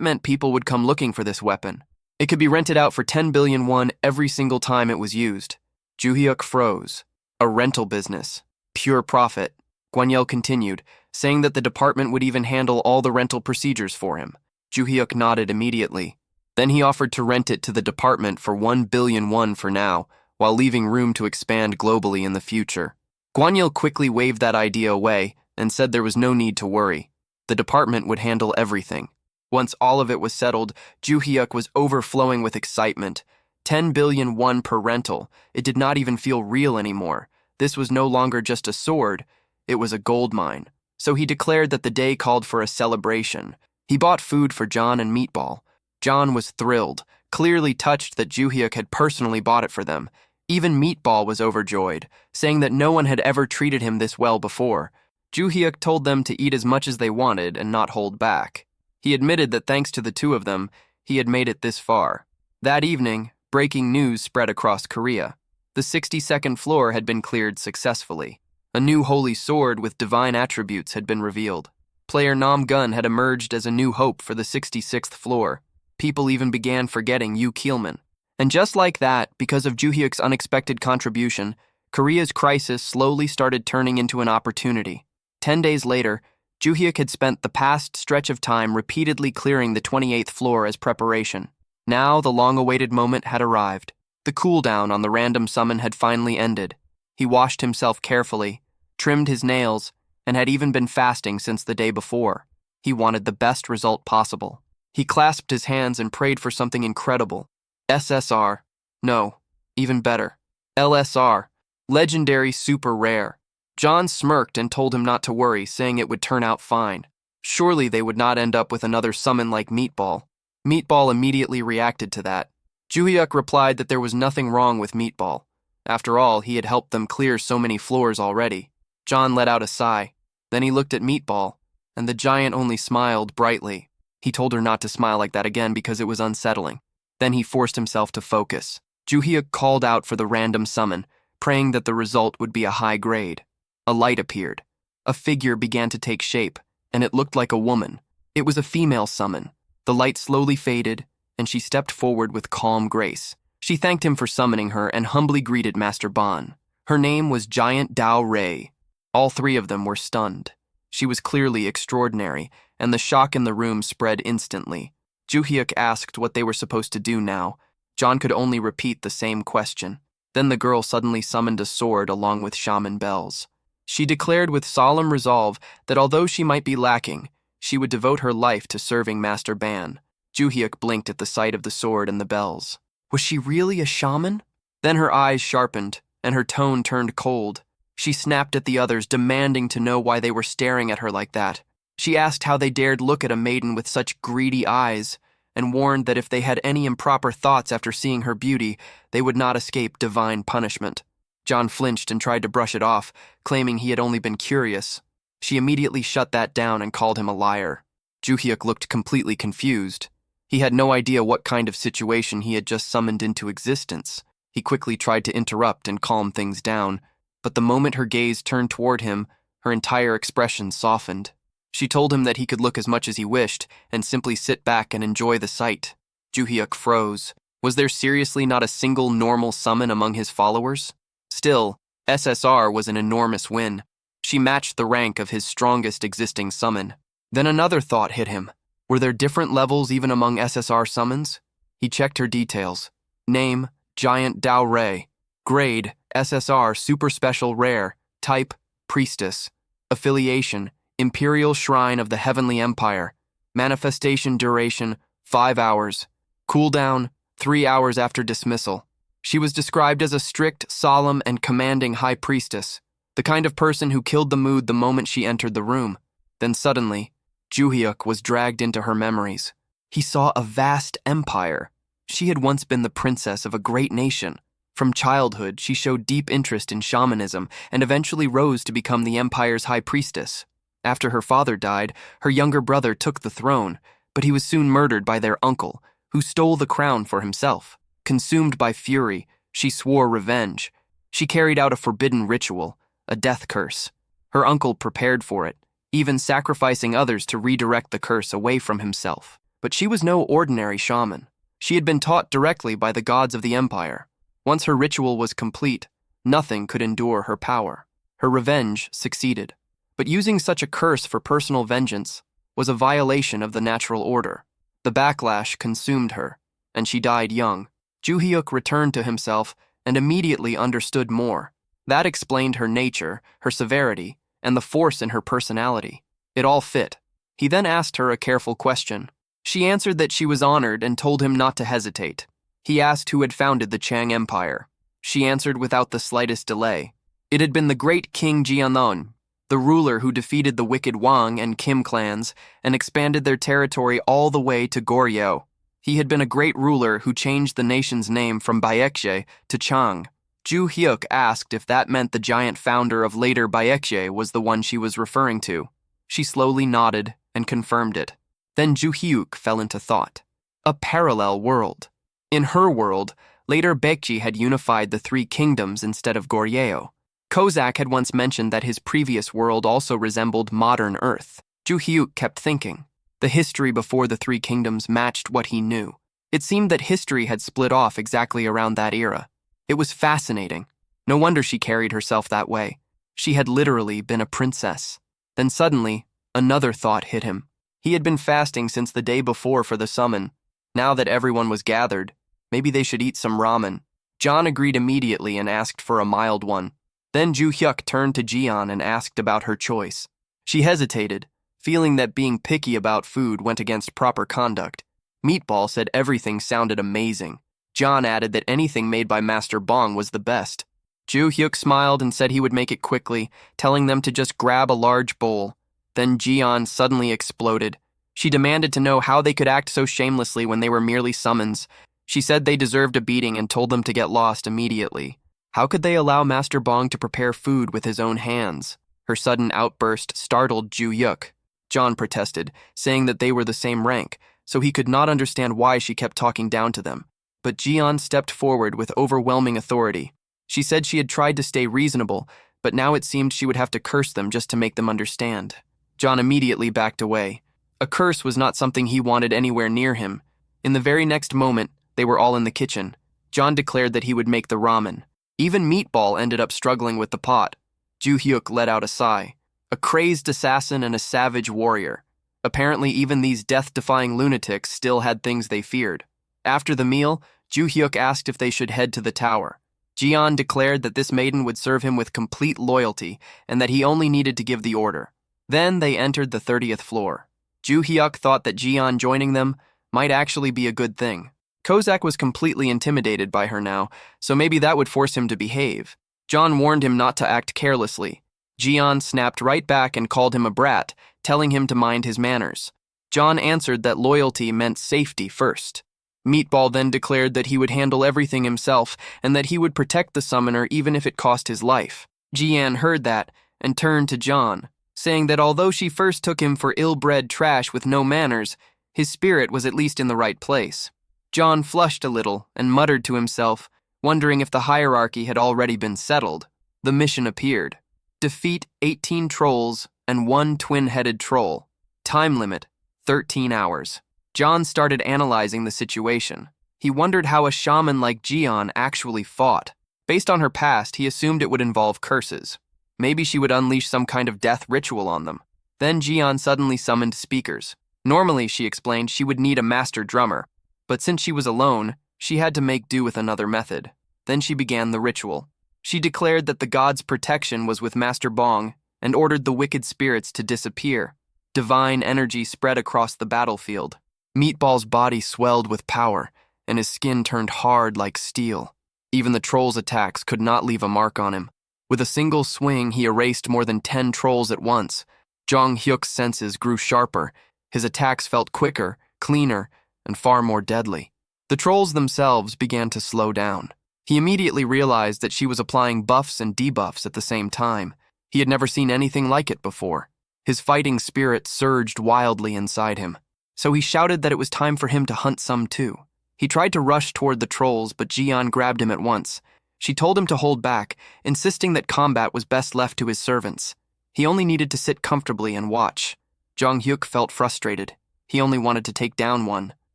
meant people would come looking for this weapon. It could be rented out for 10 billion won every single time it was used. Juhyuk froze. A rental business. Pure profit. Gwanyil continued, saying that the department would even handle all the rental procedures for him. Juhyuk nodded immediately. Then he offered to rent it to the department for 1 billion won for now, while leaving room to expand globally in the future. Gwanyil quickly waved that idea away and said there was no need to worry. The department would handle everything. Once all of it was settled, Juhyuk was overflowing with excitement. 10 billion won per rental. It did not even feel real anymore. This was no longer just a sword, it was a gold mine. So he declared that the day called for a celebration. He bought food for John and Meatball. John was thrilled, clearly touched that Juhyuk had personally bought it for them. Even Meatball was overjoyed, saying that no one had ever treated him this well before. Juhyuk told them to eat as much as they wanted and not hold back. He admitted that thanks to the two of them, he had made it this far. That evening, breaking news spread across Korea. The 62nd floor had been cleared successfully. A new holy sword with divine attributes had been revealed. Player Nam Gun had emerged as a new hope for the 66th floor. People even began forgetting Yu Keelman. And just like that, because of Juhyuk's unexpected contribution, Korea's crisis slowly started turning into an opportunity. 10 days later, Juhyuk had spent the past stretch of time repeatedly clearing the 28th floor as preparation. Now the long-awaited moment had arrived. The cooldown on the random summon had finally ended. He washed himself carefully, trimmed his nails, and had even been fasting since the day before. He wanted the best result possible. He clasped his hands and prayed for something incredible. SSR. No, even better. LSR. Legendary super rare. John smirked and told him not to worry, saying it would turn out fine. Surely they would not end up with another summon like Meatball. Meatball immediately reacted to that. Juhyuk replied that there was nothing wrong with Meatball. After all, he had helped them clear so many floors already. John let out a sigh. Then he looked at Meatball, and the giant only smiled brightly. He told her not to smile like that again because it was unsettling. Then he forced himself to focus. Juhyuk called out for the random summon, praying that the result would be a high grade. A light appeared. A figure began to take shape, and it looked like a woman. It was a female summon. The light slowly faded, and she stepped forward with calm grace. She thanked him for summoning her and humbly greeted Master Ban. Her name was Giant Dao Rei. All three of them were stunned. She was clearly extraordinary, and the shock in the room spread instantly. Juhyuk asked what they were supposed to do now. John could only repeat the same question. Then the girl suddenly summoned a sword along with shaman bells. She declared with solemn resolve that although she might be lacking, she would devote her life to serving Master Ban. Juhyuk blinked at the sight of the sword and the bells. Was she really a shaman? Then her eyes sharpened, and her tone turned cold. She snapped at the others, demanding to know why they were staring at her like that. She asked how they dared look at a maiden with such greedy eyes, and warned that if they had any improper thoughts after seeing her beauty, they would not escape divine punishment. John flinched and tried to brush it off, claiming he had only been curious. She immediately shut that down and called him a liar. Joo-hyuk looked completely confused. He had no idea what kind of situation he had just summoned into existence. He quickly tried to interrupt and calm things down, but the moment her gaze turned toward him, her entire expression softened. She told him that he could look as much as he wished and simply sit back and enjoy the sight. Joo-hyuk froze. Was there seriously not a single normal summon among his followers? Still, SSR was an enormous win. She matched the rank of his strongest existing summon. Then another thought hit him. Were there different levels even among SSR summons? He checked her details. Name, Giant Dao Rei. Grade, SSR Super Special Rare. Type, Priestess. Affiliation, Imperial Shrine of the Heavenly Empire. Manifestation duration, 5 hours. Cooldown, 3 hours after dismissal. She was described as a strict, solemn, and commanding high priestess, the kind of person who killed the mood the moment she entered the room. Then suddenly, Joo-hyuk was dragged into her memories. He saw a vast empire. She had once been the princess of a great nation. From childhood, she showed deep interest in shamanism and eventually rose to become the empire's high priestess. After her father died, her younger brother took the throne, but he was soon murdered by their uncle, who stole the crown for himself. Consumed by fury, she swore revenge. She carried out a forbidden ritual, a death curse. Her uncle prepared for it, even sacrificing others to redirect the curse away from himself. But she was no ordinary shaman. She had been taught directly by the gods of the empire. Once her ritual was complete, nothing could endure her power. Her revenge succeeded. But using such a curse for personal vengeance was a violation of the natural order. The backlash consumed her, and she died young. Joo-hyuk returned to himself and immediately understood more. That explained her nature, her severity, and the force in her personality. It all fit. He then asked her a careful question. She answered that she was honored and told him not to hesitate. He asked who had founded the Chang Empire. She answered without the slightest delay. It had been the great King Jianlong, the ruler who defeated the wicked Wang and Kim clans and expanded their territory all the way to Goryeo. He had been a great ruler who changed the nation's name from Baekje to Chang. Joo-hyuk asked if that meant the giant founder of later Baekje was the one she was referring to. She slowly nodded and confirmed it. Then Joo-hyuk fell into thought. A parallel world. In her world, later Baekje had unified the 3 kingdoms instead of Goryeo. Kozak had once mentioned that his previous world also resembled modern Earth. Joo-hyuk kept thinking. The history before the 3 kingdoms matched what he knew. It seemed that history had split off exactly around that era. It was fascinating. No wonder she carried herself that way. She had literally been a princess. Then suddenly, another thought hit him. He had been fasting since the day before for the summon. Now that everyone was gathered, maybe they should eat some ramen. John agreed immediately and asked for a mild one. Then Joo-hyuk turned to Jian and asked about her choice. She hesitated, feeling that being picky about food went against proper conduct. Meatball said everything sounded amazing. John added that anything made by Master Bong was the best. Joo-hyuk smiled and said he would make it quickly, telling them to just grab a large bowl. Then Jian suddenly exploded. She demanded to know how they could act so shamelessly when they were merely summons. She said they deserved a beating and told them to get lost immediately. How could they allow Master Bong to prepare food with his own hands? Her sudden outburst startled Joo-hyuk. John protested, saying that they were the same rank, so he could not understand why she kept talking down to them. But Jian stepped forward with overwhelming authority. She said she had tried to stay reasonable, but now it seemed she would have to curse them just to make them understand. John immediately backed away. A curse was not something he wanted anywhere near him. In the very next moment, they were all in the kitchen. John declared that he would make the ramen. Even Meatball ended up struggling with the pot. Joo-hyuk let out a sigh. A crazed assassin and a savage warrior. Apparently even these death-defying lunatics still had things they feared. After the meal, Joo-hyuk asked if they should head to the tower. Jian declared that this maiden would serve him with complete loyalty and that he only needed to give the order. Then they entered the 30th floor. Joo-hyuk thought that Jian joining them might actually be a good thing. Kozak was completely intimidated by her now, so maybe that would force him to behave. John warned him not to act carelessly. Jian snapped right back and called him a brat, telling him to mind his manners. John answered that loyalty meant safety first. Meatball then declared that he would handle everything himself and that he would protect the summoner even if it cost his life. Jian heard that and turned to John, saying that although she first took him for ill-bred trash with no manners, his spirit was at least in the right place. John flushed a little and muttered to himself, wondering if the hierarchy had already been settled. The mission appeared. Defeat 18 trolls and 1 twin-headed troll. Time limit, 13 hours. John started analyzing the situation. He wondered how a shaman like Jian actually fought. Based on her past, he assumed it would involve curses. Maybe she would unleash some kind of death ritual on them. Then Jian suddenly summoned speakers. Normally, she explained, she would need a master drummer, but since she was alone, she had to make do with another method. Then she began the ritual. She declared that the god's protection was with Master Bong and ordered the wicked spirits to disappear. Divine energy spread across the battlefield. Meatball's body swelled with power, and his skin turned hard like steel. Even the troll's attacks could not leave a mark on him. With a single swing, he erased more than 10 trolls at once. Jong Hyuk's senses grew sharper. His attacks felt quicker, cleaner, and far more deadly. The trolls themselves began to slow down. He immediately realized that she was applying buffs and debuffs at the same time. He had never seen anything like it before. His fighting spirit surged wildly inside him. So he shouted that it was time for him to hunt some too. He tried to rush toward the trolls, but Jian grabbed him at once. She told him to hold back, insisting that combat was best left to his servants. He only needed to sit comfortably and watch. Jong Hyuk felt frustrated. He only wanted to take down one.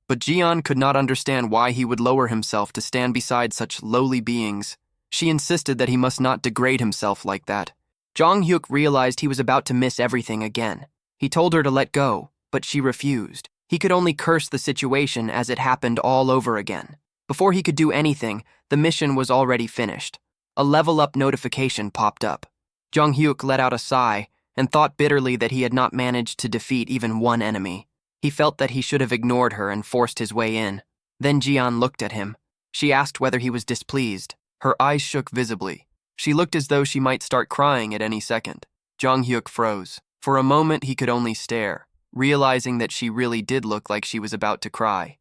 But Jian could not understand why he would lower himself to stand beside such lowly beings. She insisted that he must not degrade himself like that. Jong Hyuk realized he was about to miss everything again. He told her to let go, but she refused. He could only curse the situation as it happened all over again. Before he could do anything, the mission was already finished. A level-up notification popped up. Jong Hyuk let out a sigh and thought bitterly that he had not managed to defeat even one enemy. He felt that he should have ignored her and forced his way in. Then Jian looked at him. She asked whether he was displeased. Her eyes shook visibly. She looked as though she might start crying at any second. Jong Hyuk froze. For a moment, he could only stare, realizing that she really did look like she was about to cry.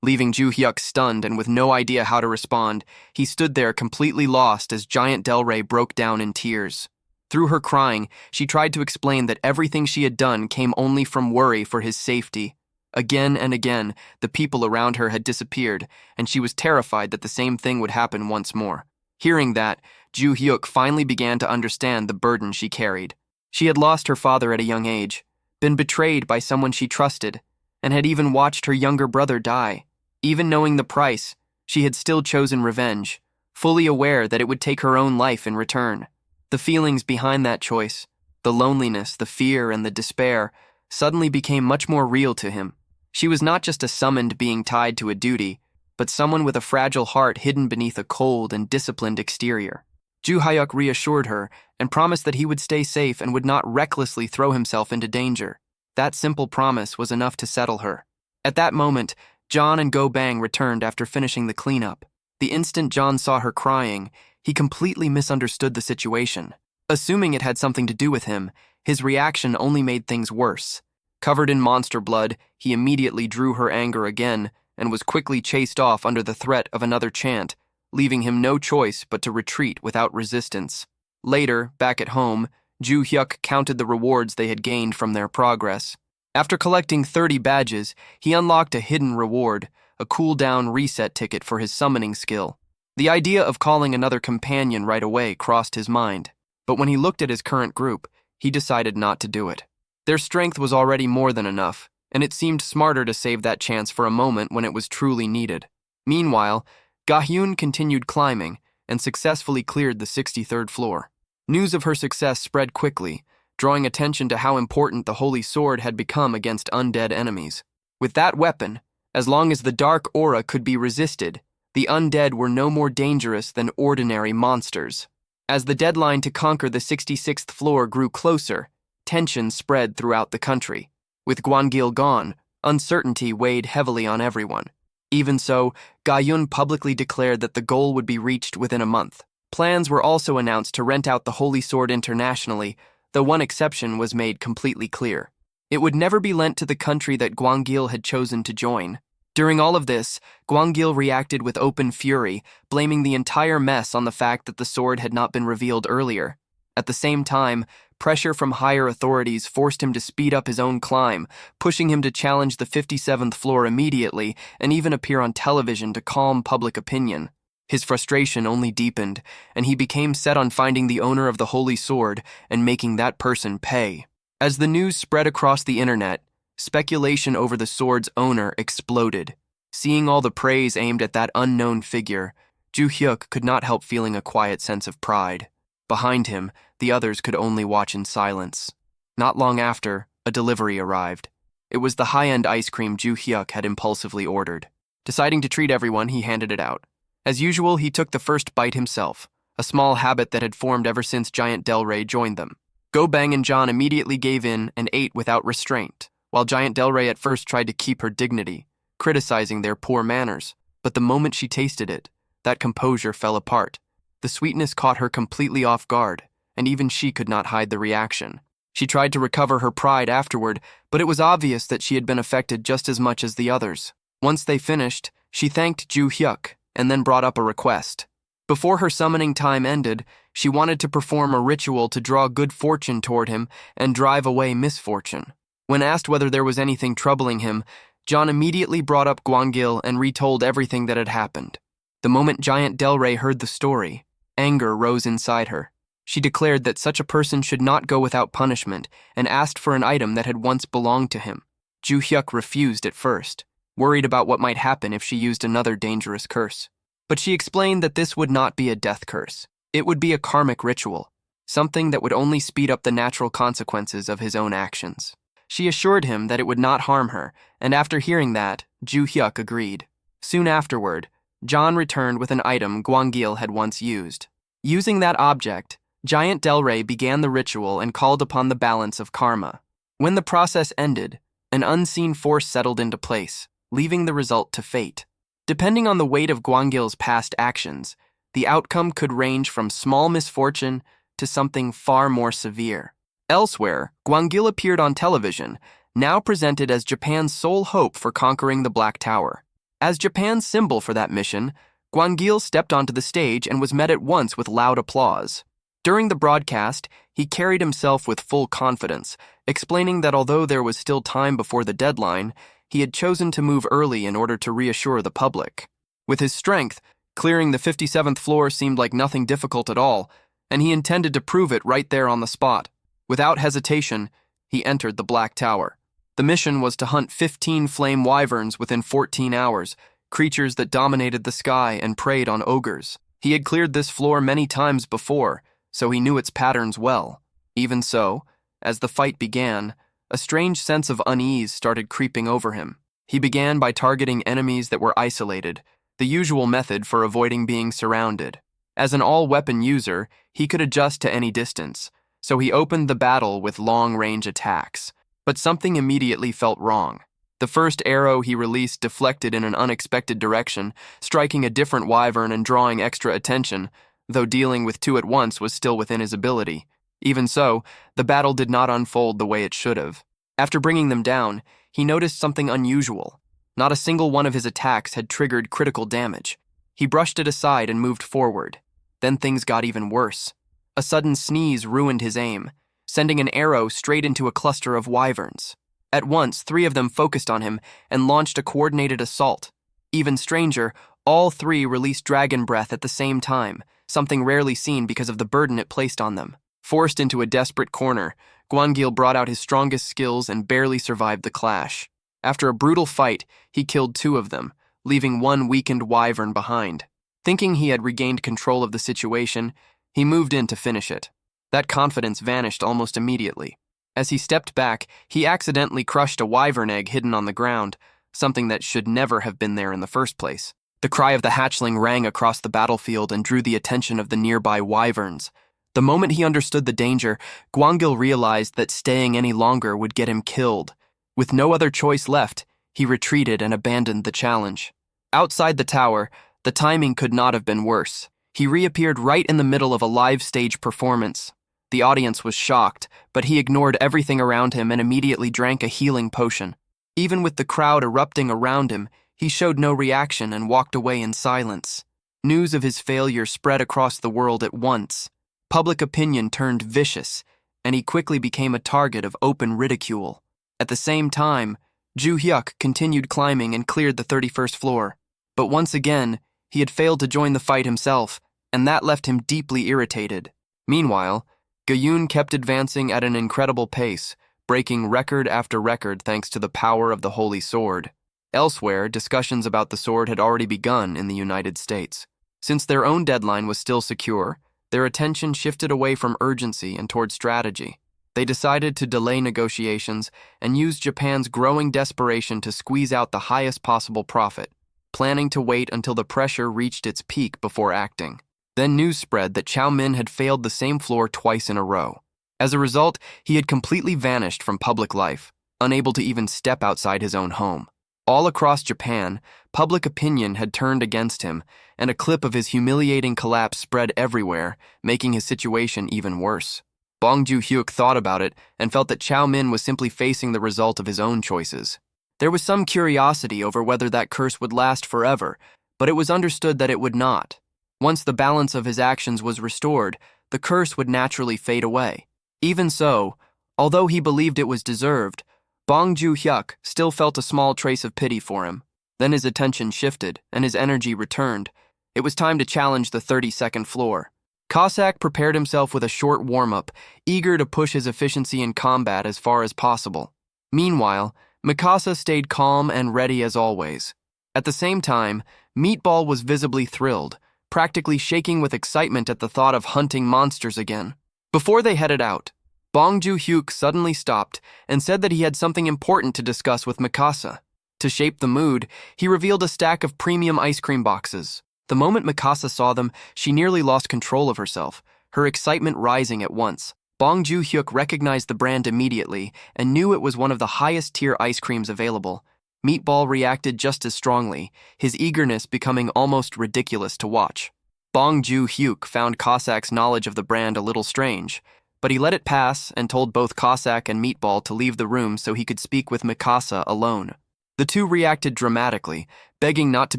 Leaving Ju Hyuk stunned and with no idea how to respond, he stood there completely lost as Giant Delray broke down in tears. Through her crying, she tried to explain that everything she had done came only from worry for his safety. Again and again, the people around her had disappeared, and she was terrified that the same thing would happen once more. Hearing that, Ju Hyuk finally began to understand the burden she carried. She had lost her father at a young age, been betrayed by someone she trusted, and had even watched her younger brother die. Even knowing the price, she had still chosen revenge, fully aware that it would take her own life in return. The feelings behind that choice, the loneliness, the fear, and the despair, suddenly became much more real to him. She was not just a summoned being tied to a duty, but someone with a fragile heart hidden beneath a cold and disciplined exterior. Ju Hyuk reassured her and promised that he would stay safe and would not recklessly throw himself into danger. That simple promise was enough to settle her. At that moment, John and Go Bang returned after finishing the cleanup. The instant John saw her crying, he completely misunderstood the situation. Assuming it had something to do with him, his reaction only made things worse. Covered in monster blood, he immediately drew her anger again and was quickly chased off under the threat of another chant, leaving him no choice but to retreat without resistance. Later, back at home, Ju Hyuk counted the rewards they had gained from their progress. After collecting 30 badges, he unlocked a hidden reward, a cooldown reset ticket for his summoning skill. The idea of calling another companion right away crossed his mind, but when he looked at his current group, he decided not to do it. Their strength was already more than enough, and it seemed smarter to save that chance for a moment when it was truly needed. Meanwhile, Ga-hyun continued climbing and successfully cleared the 63rd floor. News of her success spread quickly, drawing attention to how important the Holy Sword had become against undead enemies. With that weapon, as long as the dark aura could be resisted, the undead were no more dangerous than ordinary monsters. As the deadline to conquer the 66th floor grew closer, tension spread throughout the country. With Gwangil gone, uncertainty weighed heavily on everyone. Even so, Ga-yun publicly declared that the goal would be reached within a month. Plans were also announced to rent out the Holy Sword internationally, though one exception was made completely clear. It would never be lent to the country that Gwangil had chosen to join. During all of this, Gwangil reacted with open fury, blaming the entire mess on the fact that the sword had not been revealed earlier. At the same time, pressure from higher authorities forced him to speed up his own climb, pushing him to challenge the 57th floor immediately and even appear on television to calm public opinion. His frustration only deepened, and he became set on finding the owner of the Holy Sword and making that person pay. As the news spread across the internet, speculation over the sword's owner exploded. Seeing all the praise aimed at that unknown figure, Ju Hyuk could not help feeling a quiet sense of pride. Behind him, the others could only watch in silence. Not long after, a delivery arrived. It was the high-end ice cream Ju Hyuk had impulsively ordered. Deciding to treat everyone, he handed it out. As usual, he took the first bite himself, a small habit that had formed ever since Giant Del Rey joined them. Go Bang and John immediately gave in and ate without restraint, while Giant Del Rey at first tried to keep her dignity, criticizing their poor manners. But the moment she tasted it, that composure fell apart. The sweetness caught her completely off guard, and even she could not hide the reaction. She tried to recover her pride afterward, but it was obvious that she had been affected just as much as the others. Once they finished, she thanked Ju Hyuk and then brought up a request. Before her summoning time ended, she wanted to perform a ritual to draw good fortune toward him and drive away misfortune. When asked whether there was anything troubling him, John immediately brought up Gwangil and retold everything that had happened. The moment Giant Del Rey heard the story, anger rose inside her. She declared that such a person should not go without punishment and asked for an item that had once belonged to him. Ju Hyuk refused at first, worried about what might happen if she used another dangerous curse. But she explained that this would not be a death curse. It would be a karmic ritual, something that would only speed up the natural consequences of his own actions. She assured him that it would not harm her, and after hearing that, Ju Hyuk agreed. Soon afterward, John returned with an item Gwangil had once used. Using that object, Giant Del Rey began the ritual and called upon the balance of karma. When the process ended, an unseen force settled into place, leaving the result to fate. Depending on the weight of Gwangil's past actions, the outcome could range from small misfortune to something far more severe. Elsewhere, Gwangil appeared on television, now presented as Japan's sole hope for conquering the Black Tower. As Japan's symbol for that mission, Gwangil stepped onto the stage and was met at once with loud applause. During the broadcast, he carried himself with full confidence, explaining that although there was still time before the deadline, he had chosen to move early in order to reassure the public. With his strength, clearing the 57th floor seemed like nothing difficult at all, and he intended to prove it right there on the spot. Without hesitation, he entered the Black Tower. The mission was to hunt 15 flame wyverns within 14 hours, creatures that dominated the sky and preyed on ogres. He had cleared this floor many times before, so he knew its patterns well. Even so, as the fight began, a strange sense of unease started creeping over him. He began by targeting enemies that were isolated, the usual method for avoiding being surrounded. As an all-weapon user, he could adjust to any distance, so he opened the battle with long-range attacks. But something immediately felt wrong. The first arrow he released deflected in an unexpected direction, striking a different wyvern and drawing extra attention, though dealing with two at once was still within his ability. Even so, the battle did not unfold the way it should have. After bringing them down, he noticed something unusual. Not a single one of his attacks had triggered critical damage. He brushed it aside and moved forward. Then things got even worse. A sudden sneeze ruined his aim, sending an arrow straight into a cluster of wyverns. At once, 3 of them focused on him and launched a coordinated assault. Even stranger, all 3 released dragon breath at the same time, something rarely seen because of the burden it placed on them. Forced into a desperate corner, Gwangil brought out his strongest skills and barely survived the clash. After a brutal fight, he killed 2 of them, leaving 1 weakened wyvern behind. Thinking he had regained control of the situation, he moved in to finish it. That confidence vanished almost immediately. As he stepped back, he accidentally crushed a wyvern egg hidden on the ground, something that should never have been there in the first place. The cry of the hatchling rang across the battlefield and drew the attention of the nearby wyverns. The moment he understood the danger, Gwangil realized that staying any longer would get him killed. With no other choice left, he retreated and abandoned the challenge. Outside the tower, the timing could not have been worse. He reappeared right in the middle of a live stage performance. The audience was shocked, but he ignored everything around him and immediately drank a healing potion. Even with the crowd erupting around him, he showed no reaction and walked away in silence. News of his failure spread across the world at once. Public opinion turned vicious, and he quickly became a target of open ridicule. At the same time, Ju Hyuk continued climbing and cleared the 31st floor. But once again, he had failed to join the fight himself, and that left him deeply irritated. Meanwhile, Gayun kept advancing at an incredible pace, breaking record after record thanks to the power of the Holy Sword. Elsewhere, discussions about the sword had already begun in the United States. Since their own deadline was still secure, their attention shifted away from urgency and toward strategy. They decided to delay negotiations and use Japan's growing desperation to squeeze out the highest possible profit, planning to wait until the pressure reached its peak before acting. Then news spread that Chow Min had failed the same floor twice in a row. As a result, he had completely vanished from public life, unable to even step outside his own home. All across Japan, public opinion had turned against him, and a clip of his humiliating collapse spread everywhere, making his situation even worse. Bong Ju-hyuk thought about it and felt that Chow Min was simply facing the result of his own choices. There was some curiosity over whether that curse would last forever, but it was understood that it would not. Once the balance of his actions was restored, the curse would naturally fade away. Even so, although he believed it was deserved, Bong Ju-hyuk still felt a small trace of pity for him. Then his attention shifted, and his energy returned. It was time to challenge the 32nd floor. Cossack prepared himself with a short warm-up, eager to push his efficiency in combat as far as possible. Meanwhile, Mikasa stayed calm and ready as always. At the same time, Meatball was visibly thrilled, practically shaking with excitement at the thought of hunting monsters again. Before they headed out, Bong Ju-hyuk suddenly stopped and said that he had something important to discuss with Mikasa. To shape the mood, he revealed a stack of premium ice cream boxes. The moment Mikasa saw them, she nearly lost control of herself, her excitement rising at once. Bong Ju-hyuk recognized the brand immediately and knew it was one of the highest-tier ice creams available. Meatball reacted just as strongly, his eagerness becoming almost ridiculous to watch. Bong Ju-hyuk found Cossack's knowledge of the brand a little strange, but he let it pass and told both Cossack and Meatball to leave the room so he could speak with Mikasa alone. The two reacted dramatically, begging not to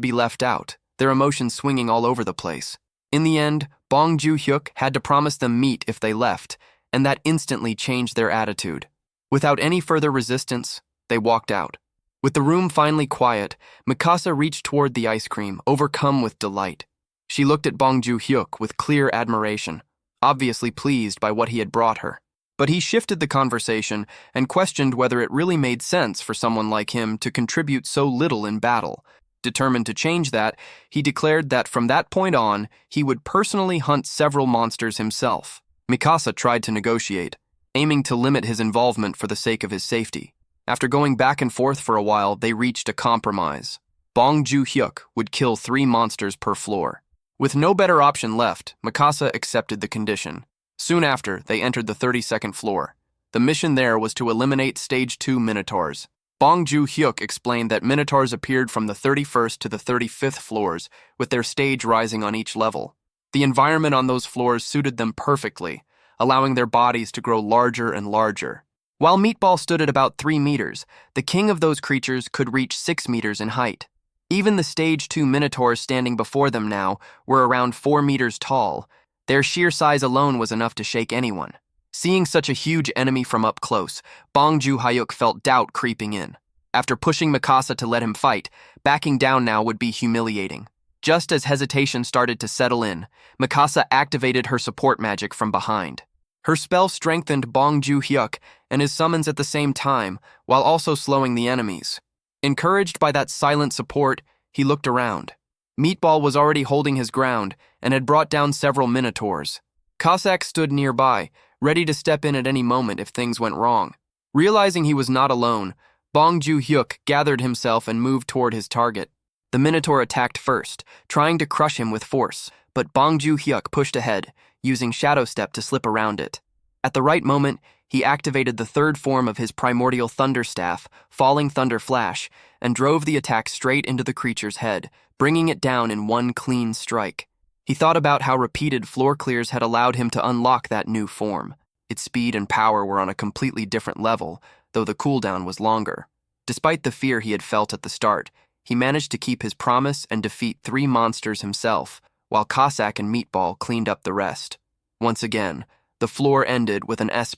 be left out, their emotions swinging all over the place. In the end, Bong Ju-hyuk had to promise them meat if they left, and that instantly changed their attitude. Without any further resistance, they walked out. With the room finally quiet, Mikasa reached toward the ice cream, overcome with delight. She looked at Bong Ju-hyuk with clear admiration, obviously pleased by what he had brought her. But he shifted the conversation and questioned whether it really made sense for someone like him to contribute so little in battle. Determined to change that, he declared that from that point on, he would personally hunt several monsters himself. Mikasa tried to negotiate, aiming to limit his involvement for the sake of his safety. After going back and forth for a while, they reached a compromise. Bong Ju-hyuk would kill 3 monsters per floor. With no better option left, Mikasa accepted the condition. Soon after, they entered the 32nd floor. The mission there was to eliminate Stage 2 Minotaurs. Bong Ju-hyuk explained that Minotaurs appeared from the 31st to the 35th floors, with their stage rising on each level. The environment on those floors suited them perfectly, allowing their bodies to grow larger and larger. While Meatball stood at about 3 meters, the king of those creatures could reach 6 meters in height. Even the Stage 2 Minotaurs standing before them now were around 4 meters tall. Their sheer size alone was enough to shake anyone. Seeing such a huge enemy from up close, Bong Ju-hyuk felt doubt creeping in. After pushing Mikasa to let him fight, backing down now would be humiliating. Just as hesitation started to settle in, Mikasa activated her support magic from behind. Her spell strengthened Bong Ju-hyuk and his summons at the same time, while also slowing the enemies. Encouraged by that silent support, he looked around. Meatball was already holding his ground and had brought down several Minotaurs. Cossack stood nearby, ready to step in at any moment if things went wrong. Realizing he was not alone, Bong Ju-hyuk gathered himself and moved toward his target. The Minotaur attacked first, trying to crush him with force, but Bong Ju-hyuk pushed ahead, using Shadow Step to slip around it. At the right moment, he activated the 3rd form of his primordial Thunder Staff, Falling Thunder Flash, and drove the attack straight into the creature's head, bringing it down in one clean strike. He thought about how repeated floor clears had allowed him to unlock that new form. Its speed and power were on a completely different level, though the cooldown was longer. Despite the fear he had felt at the start, he managed to keep his promise and defeat 3 monsters himself, while Cossack and Meatball cleaned up the rest. Once again, the floor ended with an S++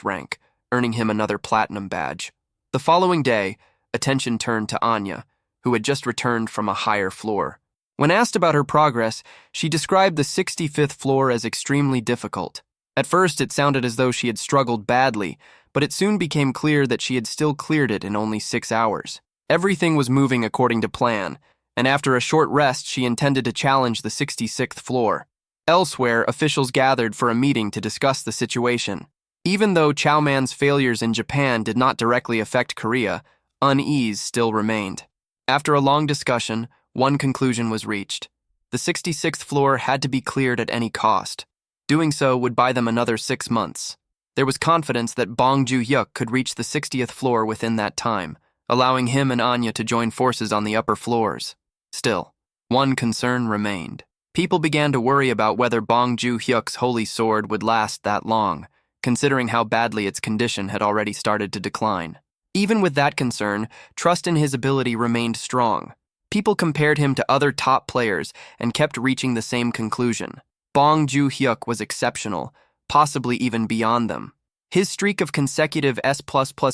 rank, earning him another platinum badge. The following day, attention turned to Anya, who had just returned from a higher floor. When asked about her progress, she described the 65th floor as extremely difficult. At first, it sounded as though she had struggled badly, but it soon became clear that she had still cleared it in only 6 hours. Everything was moving according to plan, and after a short rest, she intended to challenge the 66th floor. Elsewhere, officials gathered for a meeting to discuss the situation. Even though Chow Man's failures in Japan did not directly affect Korea, unease still remained. After a long discussion, one conclusion was reached. The 66th floor had to be cleared at any cost. Doing so would buy them another 6 months. There was confidence that Bong Joo-hyuk could reach the 60th floor within that time, allowing him and Anya to join forces on the upper floors. Still, one concern remained. People began to worry about whether Bong Joo-hyuk's holy sword would last that long, considering how badly its condition had already started to decline. Even with that concern, trust in his ability remained strong. People compared him to other top players and kept reaching the same conclusion. Bong Joo-hyuk was exceptional, possibly even beyond them. His streak of consecutive S++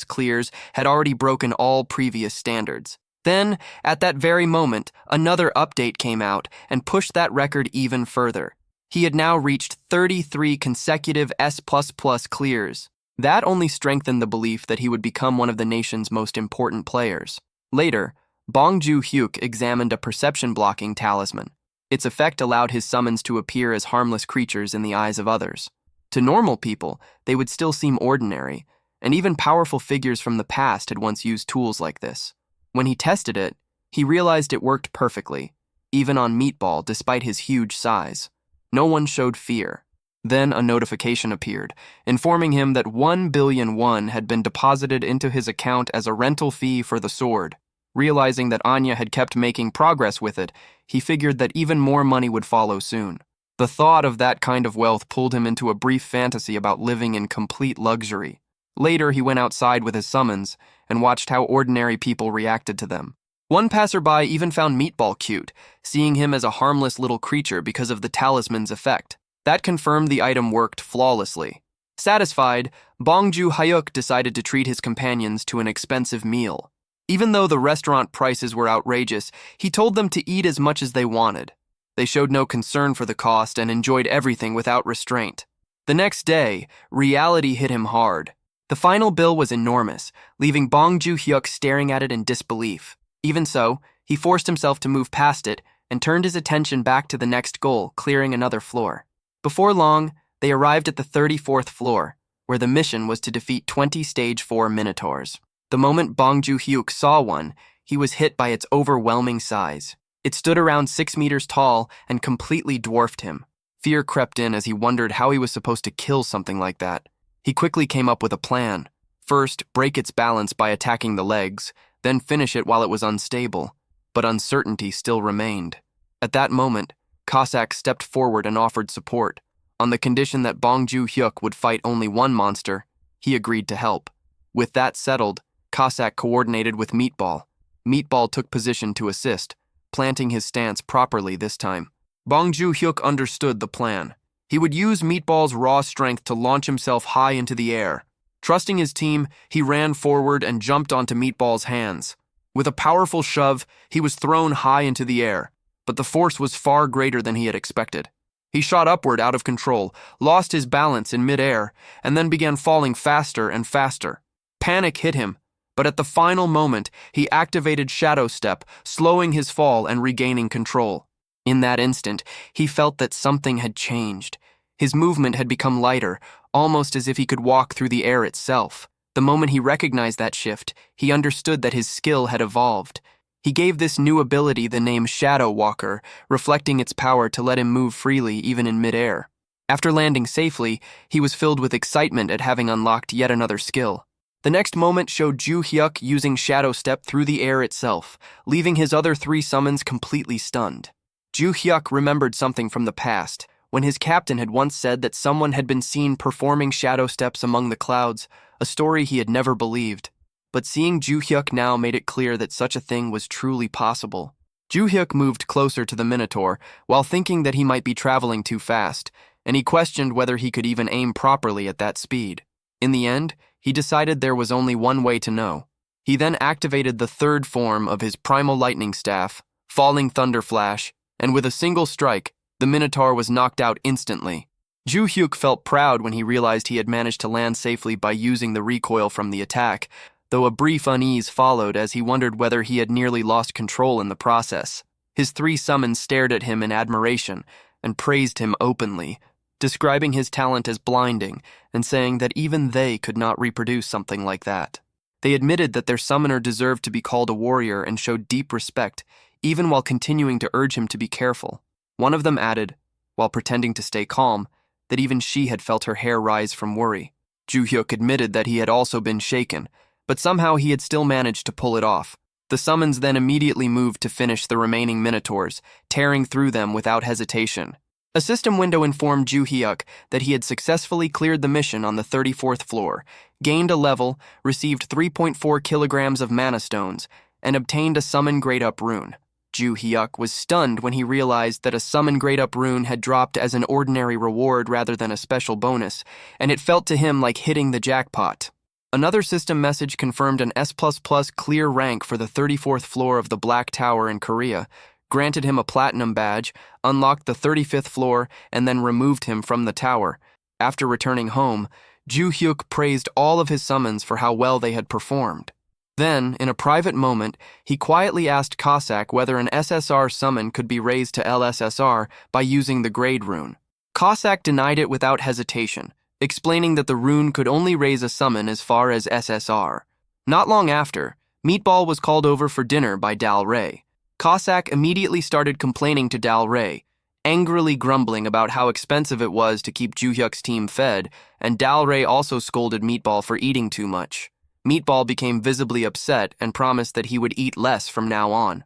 clears had already broken all previous standards. Then, at that very moment, another update came out and pushed that record even further. He had now reached 33 consecutive S++ clears. That only strengthened the belief that he would become one of the nation's most important players. Later, Bong Joo-hyuk examined a perception-blocking talisman. Its effect allowed his summons to appear as harmless creatures in the eyes of others. To normal people, they would still seem ordinary, and even powerful figures from the past had once used tools like this. When he tested it, he realized it worked perfectly, even on Meatball despite his huge size. No one showed fear. Then a notification appeared, informing him that 1 billion won had been deposited into his account as a rental fee for the sword. Realizing that Anya had kept making progress with it, he figured that even more money would follow soon. The thought of that kind of wealth pulled him into a brief fantasy about living in complete luxury. Later, he went outside with his summons and watched how ordinary people reacted to them. One passerby even found Meatball cute, seeing him as a harmless little creature because of the talisman's effect. That confirmed the item worked flawlessly. Satisfied, Bong Joo-hyuk decided to treat his companions to an expensive meal. Even though the restaurant prices were outrageous, he told them to eat as much as they wanted. They showed no concern for the cost and enjoyed everything without restraint. The next day, reality hit him hard. The final bill was enormous, leaving Bong Joo-hyuk staring at it in disbelief. Even so, he forced himself to move past it and turned his attention back to the next goal, clearing another floor. Before long, they arrived at the 34th floor, where the mission was to defeat 20 Stage 4 Minotaurs. The moment Bong Joo-hyuk saw one, he was hit by its overwhelming size. It stood around 6 meters tall and completely dwarfed him. Fear crept in as he wondered how he was supposed to kill something like that. He quickly came up with a plan. First, break its balance by attacking the legs, then finish it while it was unstable. But uncertainty still remained. At that moment, Cossack stepped forward and offered support. On the condition that Bong Joo-hyuk would fight only one monster, he agreed to help. With that settled, Cossack coordinated with Meatball. Meatball took position to assist, planting his stance properly this time. Bong Joo-hyuk understood the plan. He would use Meatball's raw strength to launch himself high into the air. Trusting his team, he ran forward and jumped onto Meatball's hands. With a powerful shove, he was thrown high into the air, but the force was far greater than he had expected. He shot upward out of control, lost his balance in midair, and then began falling faster and faster. Panic hit him, but at the final moment, he activated Shadow Step, slowing his fall and regaining control. In that instant, he felt that something had changed. His movement had become lighter, almost as if he could walk through the air itself. The moment he recognized that shift, he understood that his skill had evolved. He gave this new ability the name Shadow Walker, reflecting its power to let him move freely even in midair. After landing safely, he was filled with excitement at having unlocked yet another skill. The next moment showed Ju Hyuk using Shadow Step through the air itself, leaving his other 3 summons completely stunned. Ju Hyuk remembered something from the past, when his captain had once said that someone had been seen performing shadow steps among the clouds, a story he had never believed. But seeing Ju Hyuk now made it clear that such a thing was truly possible. Ju Hyuk moved closer to the Minotaur, while thinking that he might be traveling too fast, and he questioned whether he could even aim properly at that speed. In the end, he decided there was only one way to know. He then activated the 3rd form of his Primal Lightning Staff, Falling Thunder Flash, and with a single strike, the Minotaur was knocked out instantly. Ju Hyuk felt proud when he realized he had managed to land safely by using the recoil from the attack, though a brief unease followed as he wondered whether he had nearly lost control in the process. His 3 summons stared at him in admiration and praised him openly, describing his talent as blinding and saying that even they could not reproduce something like that. They admitted that their summoner deserved to be called a warrior and showed deep respect, even while continuing to urge him to be careful. One of them added, while pretending to stay calm, that even she had felt her hair rise from worry. Ju Hyuk admitted that he had also been shaken, but somehow he had still managed to pull it off. The summons then immediately moved to finish the remaining Minotaurs, tearing through them without hesitation. A system window informed Ju Hyuk that he had successfully cleared the mission on the 34th floor, gained a level, received 3.4 kilograms of mana stones, and obtained a summon grade-up rune. Ju Hyuk was stunned when he realized that a summon grade-up rune had dropped as an ordinary reward rather than a special bonus, and it felt to him like hitting the jackpot. Another system message confirmed an S++ clear rank for the 34th floor of the Black Tower in Korea, granted him a platinum badge, unlocked the 35th floor, and then removed him from the tower. After returning home, Ju Hyuk praised all of his summons for how well they had performed. Then, in a private moment, he quietly asked Cossack whether an SSR summon could be raised to LSSR by using the grade rune. Cossack denied it without hesitation, explaining that the rune could only raise a summon as far as SSR. Not long after, Meatball was called over for dinner by Dal Rey. Cossack immediately started complaining to Dal Rey, angrily grumbling about how expensive it was to keep Ju Hyuk's team fed, and Dal Rey also scolded Meatball for eating too much. Meatball became visibly upset and promised that he would eat less from now on.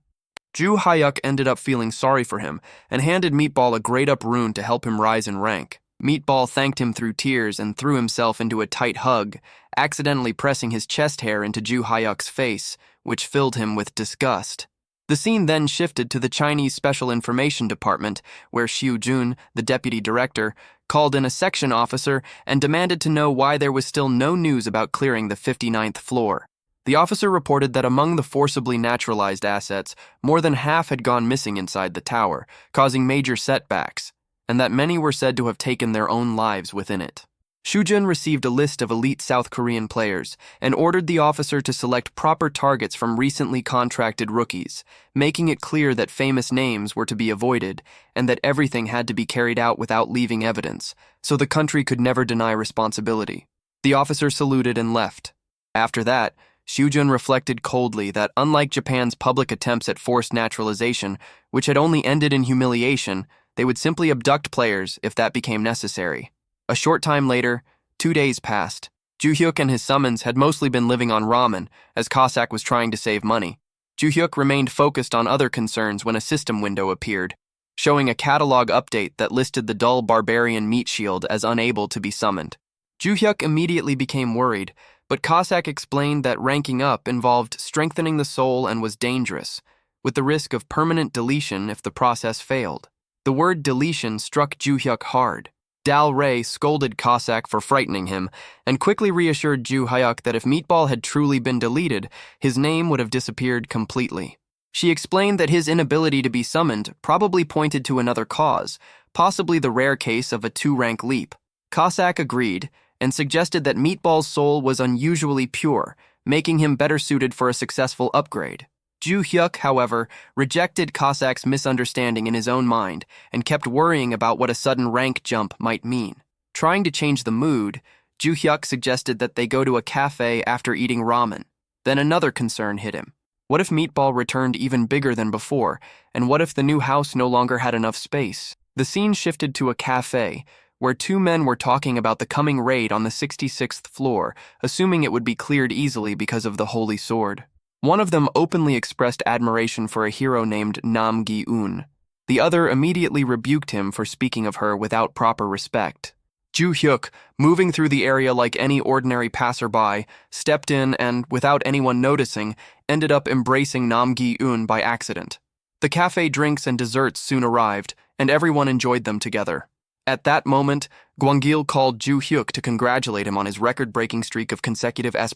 Ju Hyuk ended up feeling sorry for him and handed Meatball a grade-up rune to help him rise in rank. Meatball thanked him through tears and threw himself into a tight hug, accidentally pressing his chest hair into Ju Hyuk's face, which filled him with disgust. The scene then shifted to the Chinese Special Information Department, where Xiu Jun, the deputy director, called in a section officer and demanded to know why there was still no news about clearing the 59th floor. The officer reported that among the forcibly naturalized assets, more than half had gone missing inside the tower, causing major setbacks, and that many were said to have taken their own lives within it. Shujun received a list of elite South Korean players and ordered the officer to select proper targets from recently contracted rookies, making it clear that famous names were to be avoided and that everything had to be carried out without leaving evidence, so the country could never deny responsibility. The officer saluted and left. After that, Shujun reflected coldly that unlike Japan's public attempts at forced naturalization, which had only ended in humiliation, they would simply abduct players if that became necessary. A short time later, 2 days passed. Ju Hyuk and his summons had mostly been living on ramen, as Cossack was trying to save money. Ju Hyuk remained focused on other concerns when a system window appeared, showing a catalog update that listed the dull barbarian meat shield as unable to be summoned. Ju Hyuk immediately became worried, but Cossack explained that ranking up involved strengthening the soul and was dangerous, with the risk of permanent deletion if the process failed. The word deletion struck Ju Hyuk hard. Dal Rey scolded Cossack for frightening him and quickly reassured Ju Hyuk that if Meatball had truly been deleted, his name would have disappeared completely. She explained that his inability to be summoned probably pointed to another cause, possibly the rare case of a 2-rank leap. Cossack agreed and suggested that Meatball's soul was unusually pure, making him better suited for a successful upgrade. Ju Hyuk, however, rejected Cossack's misunderstanding in his own mind and kept worrying about what a sudden rank jump might mean. Trying to change the mood, Ju Hyuk suggested that they go to a cafe after eating ramen. Then another concern hit him. What if Meatball returned even bigger than before, and what if the new house no longer had enough space? The scene shifted to a cafe, where two men were talking about the coming raid on the 66th floor, assuming it would be cleared easily because of the Holy Sword. One of them openly expressed admiration for a hero named Nam Gi-un. The other immediately rebuked him for speaking of her without proper respect. Ju Hyuk, moving through the area like any ordinary passerby, stepped in and, without anyone noticing, ended up embracing Nam Gi-un by accident. The cafe drinks and desserts soon arrived, and everyone enjoyed them together. At that moment, Gwangil called Ju Hyuk to congratulate him on his record-breaking streak of consecutive S++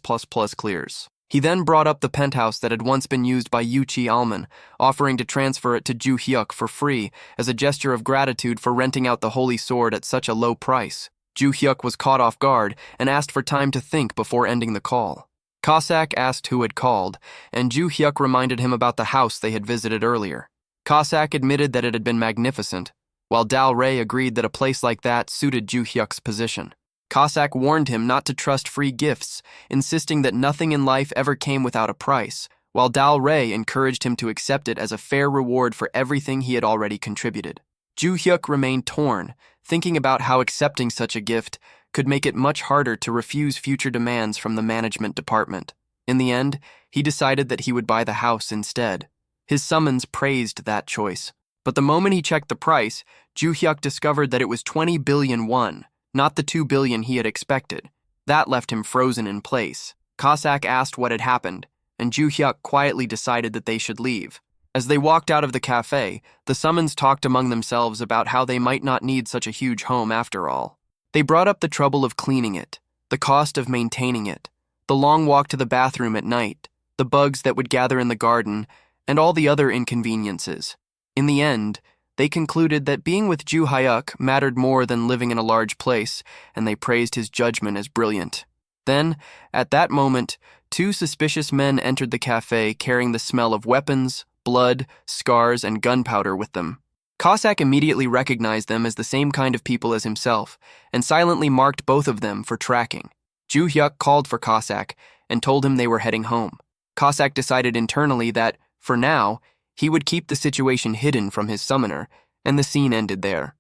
clears. He then brought up the penthouse that had once been used by Yuchi Alman, offering to transfer it to Ju Hyuk for free as a gesture of gratitude for renting out the Holy Sword at such a low price. Ju Hyuk was caught off guard and asked for time to think before ending the call. Cossack asked who had called, and Ju Hyuk reminded him about the house they had visited earlier. Cossack admitted that it had been magnificent, while Dal Rei agreed that a place like that suited Ju Hyuk's position. Cossack warned him not to trust free gifts, insisting that nothing in life ever came without a price, while Dal Rei encouraged him to accept it as a fair reward for everything he had already contributed. Ju Hyuk remained torn, thinking about how accepting such a gift could make it much harder to refuse future demands from the management department. In the end, he decided that he would buy the house instead. His summons praised that choice, but the moment he checked the price, Ju Hyuk discovered that it was 20 billion won, not the 2 billion he had expected. That left him frozen in place. Cossack asked what had happened, and Ju Hyuk quietly decided that they should leave. As they walked out of the cafe, the summons talked among themselves about how they might not need such a huge home after all. They brought up the trouble of cleaning it, the cost of maintaining it, the long walk to the bathroom at night, the bugs that would gather in the garden, and all the other inconveniences. In the end, they concluded that being with Ju Hyuk mattered more than living in a large place, and they praised his judgment as brilliant. Then, at that moment, two suspicious men entered the cafe carrying the smell of weapons, blood, scars, and gunpowder with them. Cossack immediately recognized them as the same kind of people as himself, and silently marked both of them for tracking. Ju Hyuk called for Cossack and told him they were heading home. Cossack decided internally that, for now, he would keep the situation hidden from his summoner, and the scene ended there.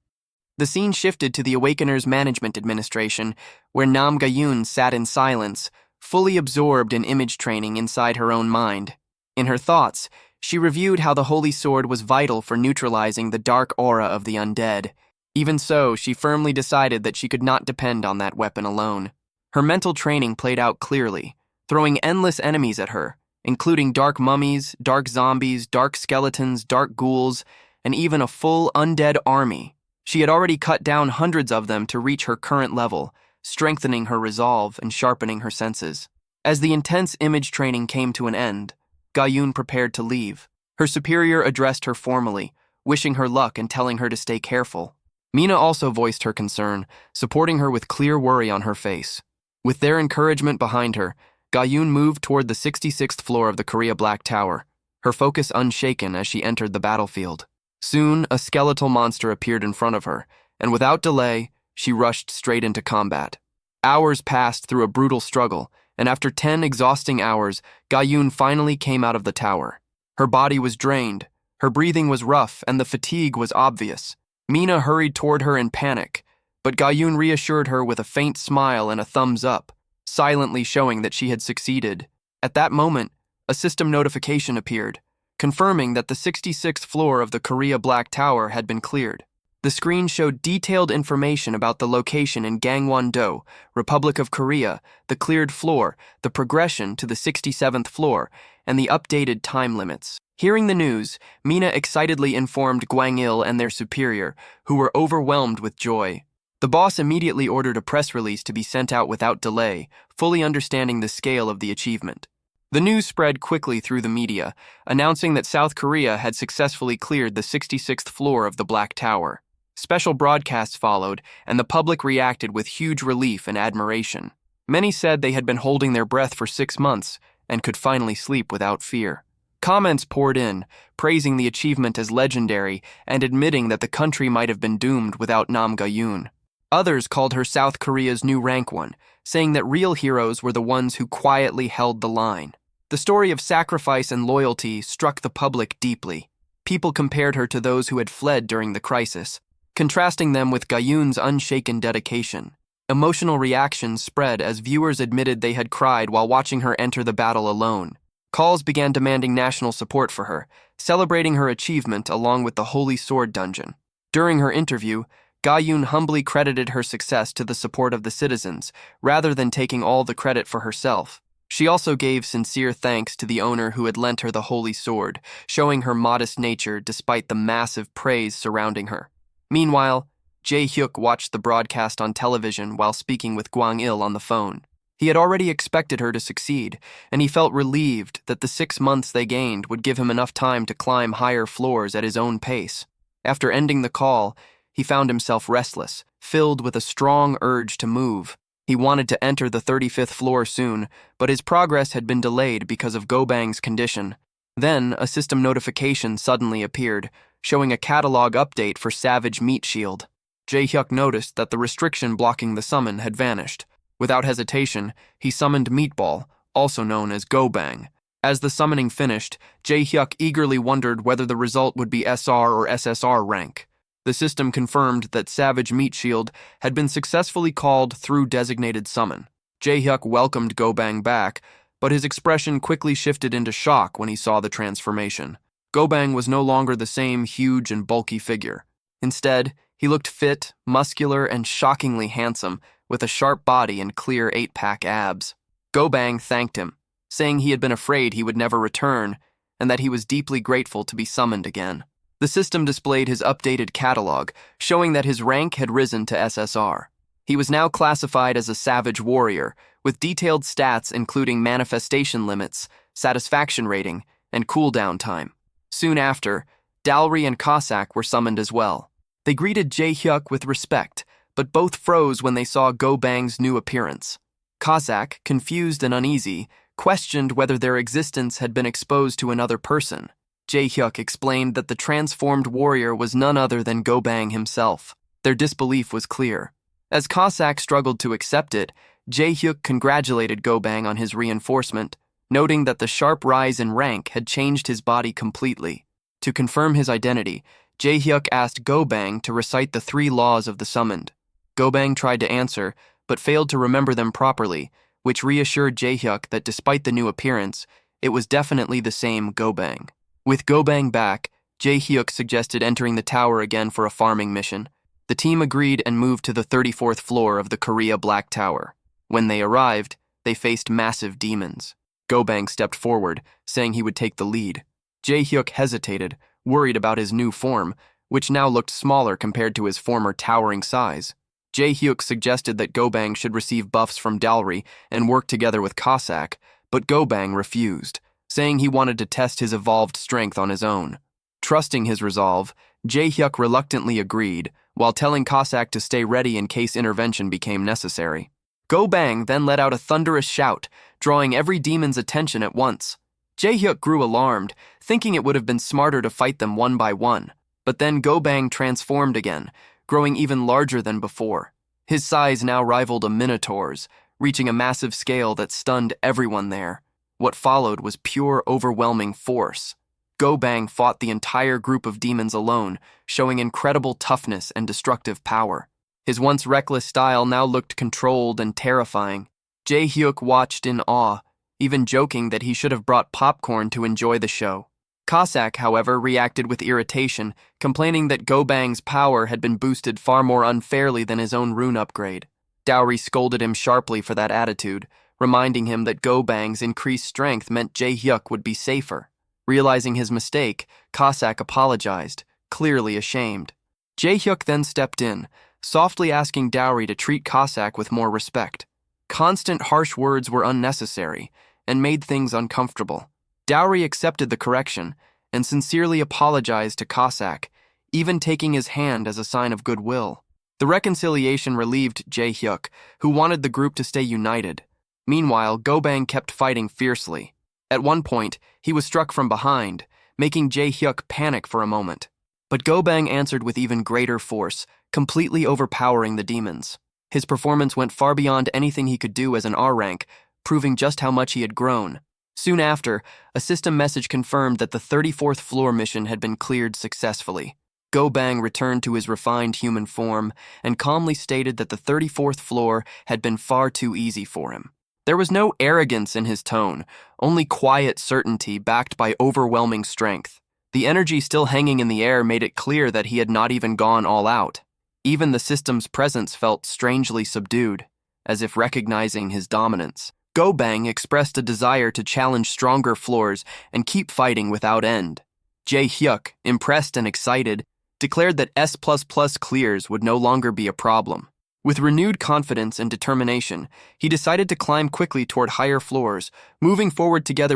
The scene shifted to the Awakener's Management Administration, where Nam Ga-yoon sat in silence, fully absorbed in image training inside her own mind. In her thoughts, she reviewed how the Holy Sword was vital for neutralizing the dark aura of the undead. Even so, she firmly decided that she could not depend on that weapon alone. Her mental training played out clearly, throwing endless enemies at her, including dark mummies, dark zombies, dark skeletons, dark ghouls, and even a full undead army. She had already cut down hundreds of them to reach her current level, strengthening her resolve and sharpening her senses. As the intense image training came to an end, Ga-yoon prepared to leave. Her superior addressed her formally, wishing her luck and telling her to stay careful. Mina also voiced her concern, supporting her with clear worry on her face. With their encouragement behind her, Ga-yoon moved toward the 66th floor of the Korea Black Tower, her focus unshaken as she entered the battlefield. Soon, a skeletal monster appeared in front of her, and without delay, she rushed straight into combat. Hours passed through a brutal struggle, and after 10 exhausting hours, Ga-yoon finally came out of the tower. Her body was drained, her breathing was rough, and the fatigue was obvious. Mina hurried toward her in panic, but Ga-yoon reassured her with a faint smile and a thumbs up, silently showing that she had succeeded. At that moment, a system notification appeared, confirming that the 66th floor of the Korea Black Tower had been cleared. The screen showed detailed information about the location in Gangwon-do, Republic of Korea, the cleared floor, the progression to the 67th floor, and the updated time limits. Hearing the news, Mina excitedly informed Gwangil and their superior, who were overwhelmed with joy. The boss immediately ordered a press release to be sent out without delay, fully understanding the scale of the achievement. The news spread quickly through the media, announcing that South Korea had successfully cleared the 66th floor of the Black Tower. Special broadcasts followed, and the public reacted with huge relief and admiration. Many said they had been holding their breath for 6 months and could finally sleep without fear. Comments poured in, praising the achievement as legendary and admitting that the country might have been doomed without Nam Ga-yoon. Others called her South Korea's new rank one, saying that real heroes were the ones who quietly held the line. The story of sacrifice and loyalty struck the public deeply. People compared her to those who had fled during the crisis, contrasting them with Gayun's unshaken dedication. Emotional reactions spread as viewers admitted they had cried while watching her enter the battle alone. Calls began demanding national support for her, celebrating her achievement along with the Holy Sword Dungeon. During her interview, Gayun humbly credited her success to the support of the citizens, rather than taking all the credit for herself. She also gave sincere thanks to the owner who had lent her the Holy Sword, showing her modest nature despite the massive praise surrounding her. Meanwhile, Jae-hyuk watched the broadcast on television while speaking with Gwang-il on the phone. He had already expected her to succeed, and he felt relieved that the 6 months they gained would give him enough time to climb higher floors at his own pace. After ending the call, he found himself restless, filled with a strong urge to move. He wanted to enter the 35th floor soon, but his progress had been delayed because of Go-bang's condition. Then, a system notification suddenly appeared, showing a catalog update for Savage Meat Shield. Jae-hyuk noticed that the restriction blocking the summon had vanished. Without hesitation, he summoned Meatball, also known as Go-bang. As the summoning finished, Jae-hyuk eagerly wondered whether the result would be SR or SSR rank. The system confirmed that Savage Meat Shield had been successfully called through designated summon. Jae-hyuk welcomed Go-bang back, but his expression quickly shifted into shock when he saw the transformation. Go-bang was no longer the same huge and bulky figure. Instead, he looked fit, muscular, and shockingly handsome, with a sharp body and clear 8-pack abs. Go-bang thanked him, saying he had been afraid he would never return, and that he was deeply grateful to be summoned again. The system displayed his updated catalog, showing that his rank had risen to SSR. He was now classified as a savage warrior, with detailed stats including manifestation limits, satisfaction rating, and cooldown time. Soon after, Dalry and Cossack were summoned as well. They greeted Jae-hyuk with respect, but both froze when they saw Go-bang's new appearance. Cossack, confused and uneasy, questioned whether their existence had been exposed to another person. Jae-hyuk explained that the transformed warrior was none other than Go-bang himself. Their disbelief was clear. As Cossack struggled to accept it, Jae-hyuk congratulated Go-bang on his reinforcement, noting that the sharp rise in rank had changed his body completely. To confirm his identity, Jae-hyuk asked Go-bang to recite the 3 laws of the summoned. Go-bang tried to answer, but failed to remember them properly, which reassured Jae-hyuk that despite the new appearance, it was definitely the same Go-bang. With Go-bang back, Jae-hyuk suggested entering the tower again for a farming mission. The team agreed and moved to the 34th floor of the Korea Black Tower. When they arrived, they faced massive demons. Go-bang stepped forward, saying he would take the lead. Jae-hyuk hesitated, worried about his new form, which now looked smaller compared to his former towering size. Jae-hyuk suggested that Go-bang should receive buffs from Dalry and work together with Cossack, but Go-bang refused, saying he wanted to test his evolved strength on his own. Trusting his resolve, Jae-hyuk reluctantly agreed, while telling Cossack to stay ready in case intervention became necessary. Go-bang then let out a thunderous shout, drawing every demon's attention at once. Jae-hyuk grew alarmed, thinking it would have been smarter to fight them one by one, but then Go-bang transformed again, growing even larger than before. His size now rivaled a minotaur's, reaching a massive scale that stunned everyone there. What followed was pure, overwhelming force. Go-bang fought the entire group of demons alone, showing incredible toughness and destructive power. His once reckless style now looked controlled and terrifying. Jae-hyuk watched in awe, even joking that he should have brought popcorn to enjoy the show. Cossack, however, reacted with irritation, complaining that Go-bang's power had been boosted far more unfairly than his own rune upgrade. Dowry scolded him sharply for that attitude, reminding him that Go-bang's increased strength meant Jae-hyuk would be safer. Realizing his mistake, Cossack apologized, clearly ashamed. Jae-hyuk then stepped in, softly asking Dowry to treat Cossack with more respect. Constant harsh words were unnecessary and made things uncomfortable. Dowry accepted the correction and sincerely apologized to Cossack, even taking his hand as a sign of goodwill. The reconciliation relieved Jae-hyuk, who wanted the group to stay united. Meanwhile, Go-bang kept fighting fiercely. At one point, he was struck from behind, making Jae-hyuk panic for a moment. But Go-bang answered with even greater force, completely overpowering the demons. His performance went far beyond anything he could do as an R rank, proving just how much he had grown. Soon after, a system message confirmed that the 34th floor mission had been cleared successfully. Go Bang returned to his refined human form and calmly stated that the 34th floor had been far too easy for him. There was no arrogance in his tone, only quiet certainty backed by overwhelming strength. The energy still hanging in the air made it clear that he had not even gone all out. Even the system's presence felt strangely subdued, as if recognizing his dominance. Go Bang expressed a desire to challenge stronger floors and keep fighting without end. Jae Hyuk, impressed and excited, declared that S++ clears would no longer be a problem. With renewed confidence and determination, he decided to climb quickly toward higher floors, moving forward together with